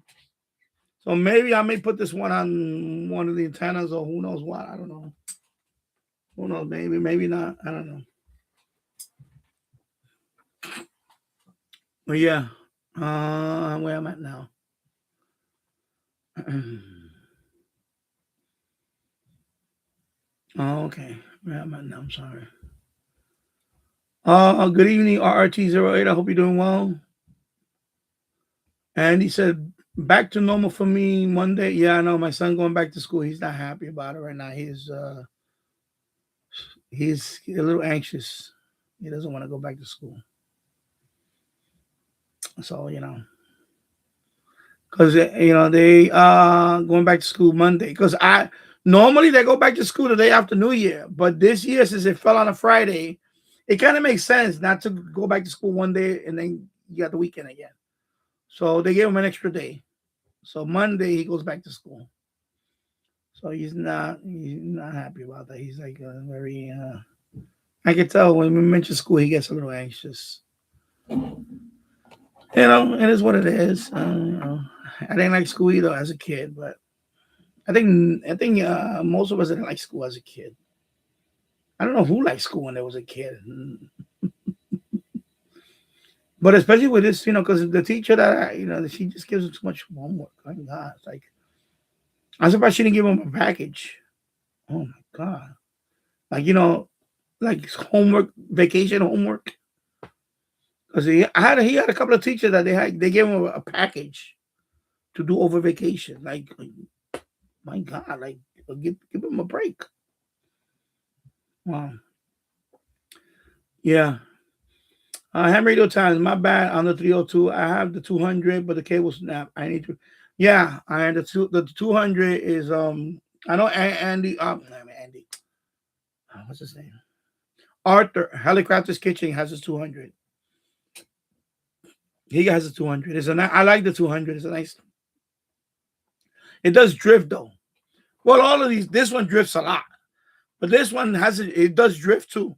So maybe I may put this one on one of the antennas or who knows what. I don't know. Who knows? Maybe not. I don't know. But yeah. Where I'm at now. Oh, okay. Where am I now? I'm sorry. Good evening, RRT08. I hope you're doing well. And he said, back to normal for me Monday. Yeah, I know my son going back to school. He's not happy about it right now. He's a little anxious. He doesn't want to go back to school. So, because, they going back to school Monday. Because normally they go back to school the day after New Year. But this year, since it fell on a Friday, it kind of makes sense not to go back to school one day and then you got the weekend again. So they gave him an extra day. So Monday he goes back to school. So he's not happy about that. He's like very I can tell when we mention school he gets a little anxious. It is what it is. I didn't like school either as a kid, but I think most of us didn't like school as a kid. I don't know who liked school when they was a kid, but especially with this, because the teacher she just gives us too much homework. My God, it's like I'm surprised she didn't give him a package. Oh my God, like like homework, vacation homework. Because he had a couple of teachers that they gave him a package to do over vacation. Like my God, like give him a break. Wow. Yeah. Ham radio times. My bad on the 302. I have the 200, but the cable snap. I need to. Yeah, I had the 200 is I know Andy. Andy. What's his name? Arthur Helicopter's Kitchen has his 200. He has a 200. I like the 200. It's a nice. It does drift though. Well, all of these. This one drifts a lot, but this one it does drift too.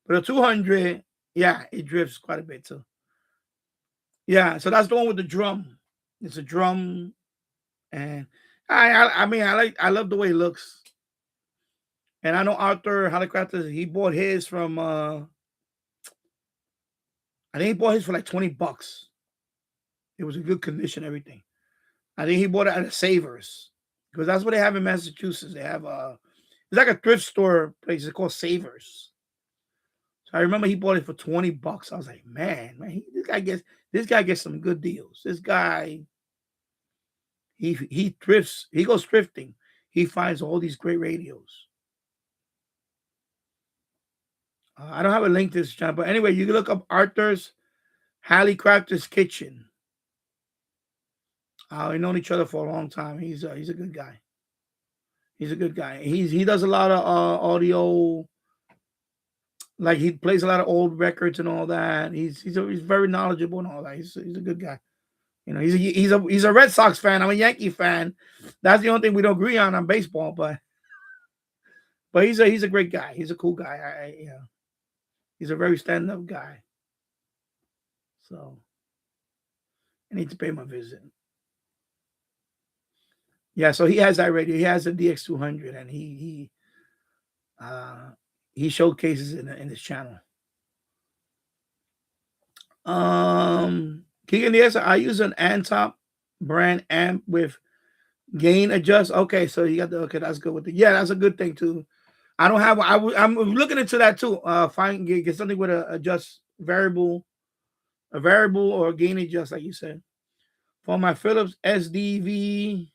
But the 200, yeah, it drifts quite a bit too. Yeah, so that's the one with the drum. It's a drum, and I love the way it looks. And I know Arthur Helicopters, he bought his from I think he bought his for like $20. It was in good condition, everything. I think he bought it at a Savers. Because that's what they have in Massachusetts. They have it's like a thrift store place. It's called Savers. So I remember he bought it for $20. I was like, man, this guy gets some good deals. This guy, he thrifts. He goes thrifting. He finds all these great radios. I don't have a link to this channel, but anyway, you can look up Arthur's Helicopter's Kitchen. We've known each other for a long time. He's a good guy. He's a good guy. He does a lot of audio. Like he plays a lot of old records and all that. He's very knowledgeable and all that. He's a good guy. He's a Red Sox fan. I'm a Yankee fan. That's the only thing we don't agree on baseball, but he's a great guy. He's a cool guy. He's a very stand-up guy. So I need to pay him a visit. Yeah, so he has that radio. He has a DX200, and he showcases in his channel. Keegan Diaz, I use an Antop brand amp with gain adjust. Okay, so you got that's good with that's a good thing too. I don't have. I'm looking into that too. Get something with a variable or a gain adjust, like you said. For my Philips SDV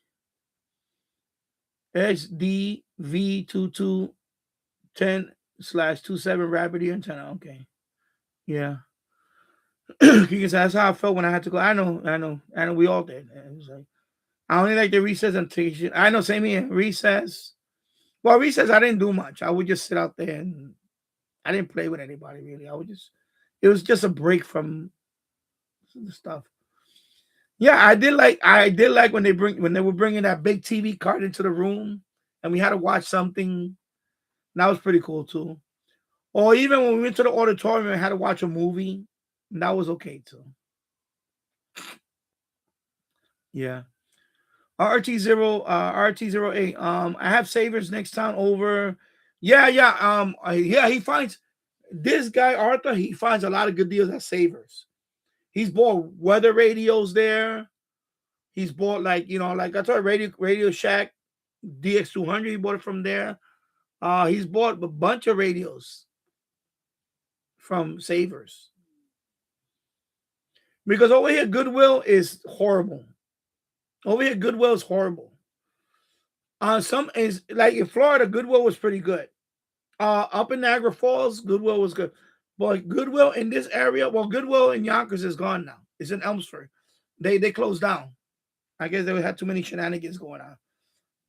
2210/27 rapid ear antenna. Okay, yeah. You can say that's how I felt when I had to go. I know. We all did. It was like I only like the recess and teaching. I know, same here. Recess. Well, recess, I didn't do much. I would just sit out there and I didn't play with anybody really. It was just a break from the stuff. Yeah, I did like when they were bringing that big TV cart into the room and we had to watch something. That was pretty cool too. Or even when we went to the auditorium and had to watch a movie, that was okay too. Yeah. RT08. I have Savers next time over. Yeah. He finds this guy Arthur. He finds a lot of good deals at Savers. He's bought weather radios there. He's bought like I told Radio Shack DX200. He bought it from there. He's bought a bunch of radios from Savers. Because over here, Goodwill is horrible. Some is like in Florida, Goodwill was pretty good. Up in Niagara Falls, Goodwill was good. But Goodwill in this area, well, Goodwill in Yonkers is gone now. It's in Elmsford. They closed down. I guess they had too many shenanigans going on.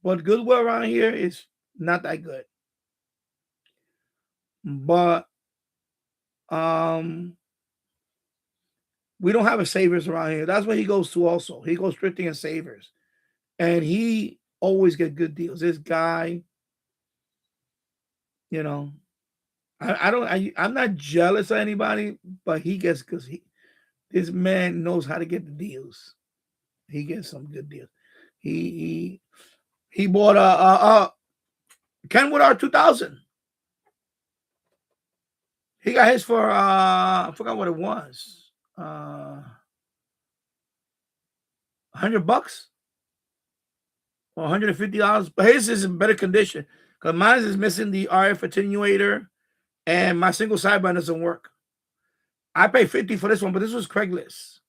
But Goodwill around here is not that good. But we don't have a Savers around here. That's what he goes to also. He goes thrifting and Savers. And he always get good deals. This guy, I'm not jealous of anybody, but he gets because this man knows how to get the deals. He gets some good deals. He bought a Kenwood R2000. He got his for I forgot what it was. $100 or $150. But his is in better condition because mine is missing the RF attenuator and my single sideband doesn't work. I paid $50 for this one, but this was Craigslist.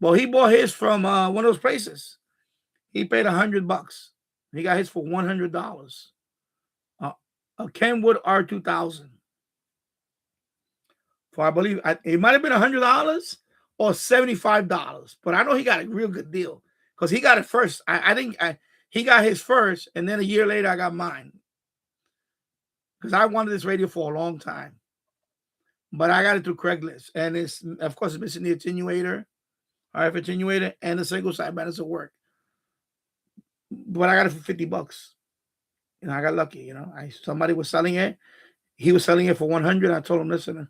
Well, he bought his from one of those places. He paid $100. He got his for $100. A Kenwood R2000. For I believe it might have been $100 or $75, but I know he got a real good deal because he got it first. I think he got his first, and then a year later I got mine because I wanted this radio for a long time, but I got it through Craigslist, and it's of course it's missing the attenuator, RF attenuator, and the single sideband doesn't work. But I got it for $50. You know, I got lucky. Somebody was selling it. He was selling it for $100. I told him, listen.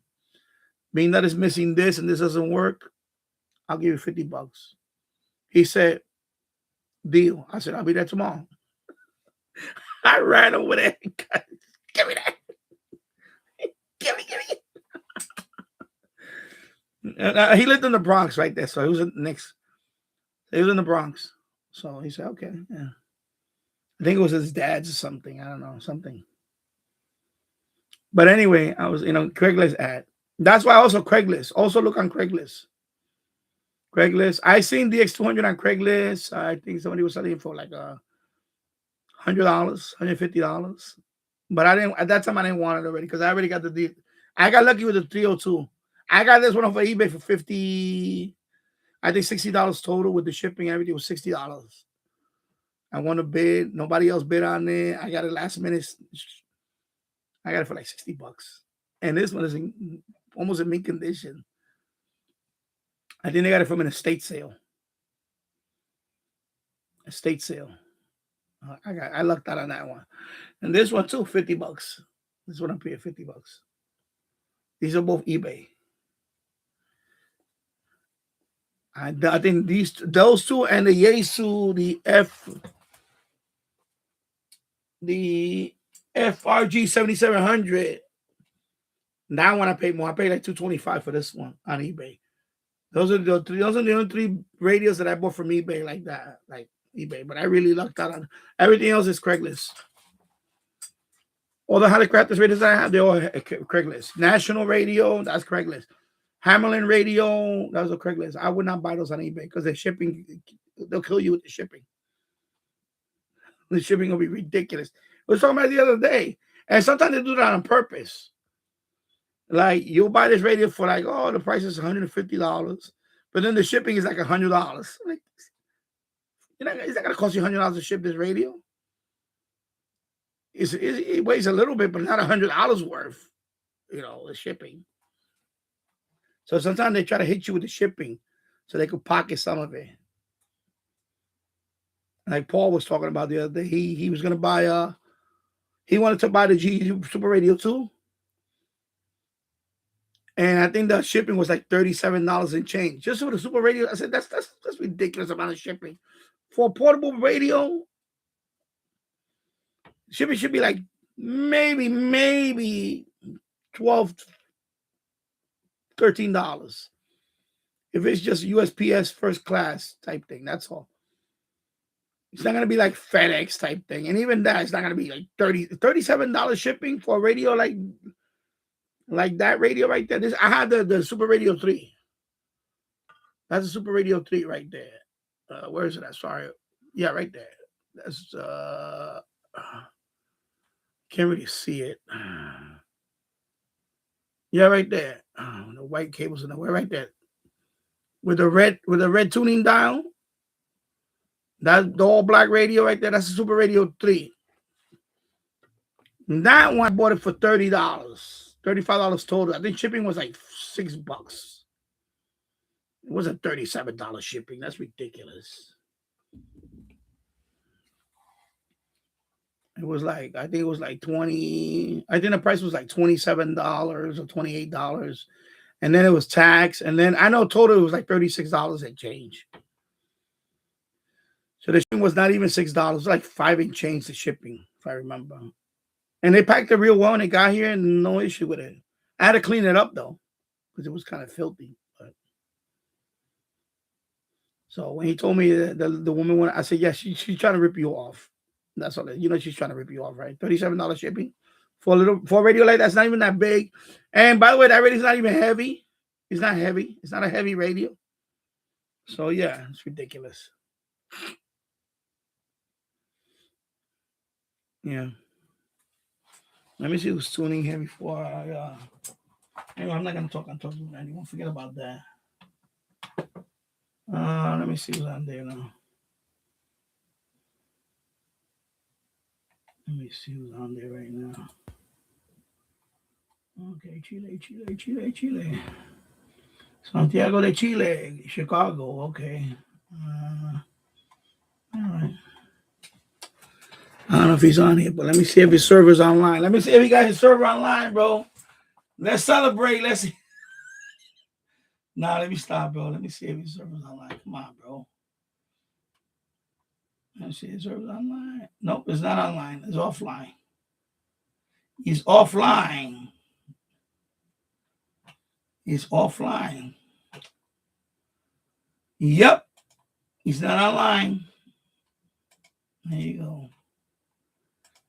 Being that it's missing this and this doesn't work, I'll give you $50. He said, deal. I said, I'll be there tomorrow. I ran over there. Give me that. Give me. He lived in the Bronx right there. So he was in the Bronx. So he said, okay. Yeah. I think it was his dad's or something. I don't know. Something. But anyway, I was, Craigslist ad. That's why also Craigslist. Also look on Craigslist. I seen the X200 on Craigslist. I think somebody was selling it for like $100, $150. But at that time I didn't want it already because I already got the deal. I got lucky with the 302. I got this one off of eBay for $50. I think $60 total with the shipping and everything was $60. I won a bid. Nobody else bid on it. I got it last minute. I got it for like $60. And this one is almost in mint condition. I think they got it from an estate sale. I lucked out on that one. And this one too, $50. This one I'm paying $50. These are both eBay. I think those two and the Yaesu, the FRG 7700. That one I paid more. I paid like $225 for this one on eBay. Those are the only three radios that I bought from eBay like that, like eBay. But I really lucked out on everything else is Craigslist. All the Helicrafters radios that I have, they're all Craigslist. National Radio, that's Craigslist. Hammerlin Radio, that was a Craigslist. I would not buy those on eBay because the shipping, they'll kill you with the shipping. The shipping will be ridiculous. We were talking about it the other day. And sometimes they do that on purpose. Like, you'll buy this radio for like, the price is $150. But then the shipping is like $100. Like, is that going to cost you $100 to ship this radio? It weighs a little bit, but not $100 worth, the shipping. So sometimes they try to hit you with the shipping so they could pocket some of it. Like Paul was talking about the other day, he was going to buy, he wanted to buy the G Super Radio 2. And I think the shipping was like $37 and change. Just for the Super Radio. I said, that's ridiculous amount of shipping. For a portable radio, shipping should be like maybe $12, $13. If it's just USPS first class type thing, that's all. It's not going to be like FedEx type thing. And even that, it's not going to be like $37 shipping for a radio like that radio right there. I had the Super Radio 3. That's a Super Radio 3 right there. Where is it? Sorry. Yeah, right there. That's can't really see it. Yeah, right there. The white cable's in the way right there. With the red tuning dial. That's the all black radio right there. That's a Super Radio 3. And that one I bought it for $30. $35 total. I think shipping was like $6. It wasn't $37 shipping. That's ridiculous. It was like, I think it was like 20. I think the price was like $27 or $28. And then it was tax. And then I know total it was like $36 and change. So the shipping was not even $6. It was like 5 and change the shipping, if I remember. And they packed it real well when it got here, and no issue with it. I had to clean it up though, because it was kind of filthy. But so when he told me that the woman wanted, I said, yeah, she's trying to rip you off. That's all. You know, she's trying to rip you off, right? $37 shipping for a radio light that's not even that big. And by the way, that radio's not even heavy. It's not heavy. It's not a heavy radio. So yeah, it's ridiculous. Yeah. Let me see who's tuning here before I. Anyway, I'm not gonna talk. I'm talking to anyone. Forget about that. Let me see who's on there now. Let me see who's on there right now. Okay, Chile. Santiago de Chile, Chicago. Okay. All right. I don't know if he's on here, but let me see if his server's online. Let me see if he got his server online, bro. Let's celebrate. Let's see. Nah, let me stop, bro. Let me see if his server's online. Come on, bro. Let's see, his server's online. Nope, it's not online. It's offline. He's offline. He's offline. Yep. He's not online. There you go.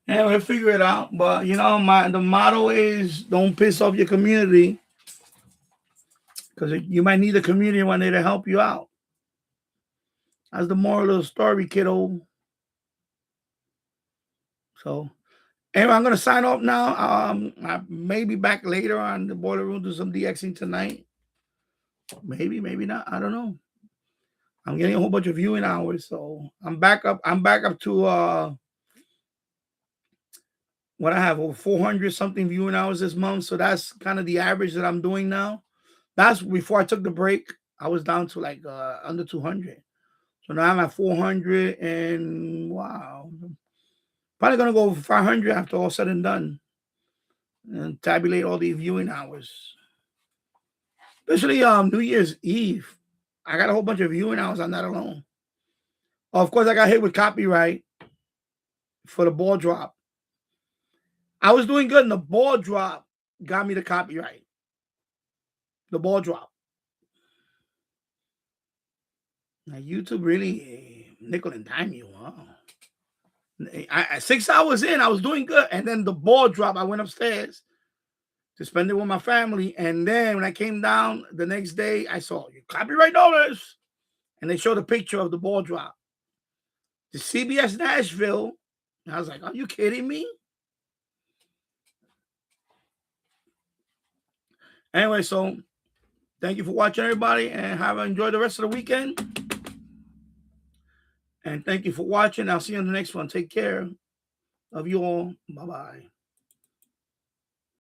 Anyway, figure it out. But you know, the motto is don't piss off your community, because you might need the community one day to help you out. That's the moral of the story, kiddo. So anyway, I'm gonna sign off now. I may be back later on the Boiler Room, do some DXing tonight. Maybe not. I don't know. I'm getting a whole bunch of viewing hours, so I'm back up to what I have, over 400 something viewing hours this month. So that's kind of the average that I'm doing now. That's before I took the break. I was down to like under 200. So now I'm at 400, and wow, probably gonna go over 500 after all said and done, and tabulate all the viewing hours. Especially New Year's Eve, I got a whole bunch of viewing hours on that alone. Of course, I got hit with copyright for the ball drop. I was doing good, and the ball drop got me the copyright. The ball drop. Now, YouTube really nickel and dime you. Wow. 6 hours in, I was doing good. And then the ball drop, I went upstairs to spend it with my family. And then when I came down the next day, I saw your copyright notice. And they showed a picture of the ball drop. The CBS Nashville. And I was like, are you kidding me? Anyway, so thank you for watching, everybody, and enjoy the rest of the weekend. And thank you for watching. I'll see you on the next one. Take care of you all. Bye-bye.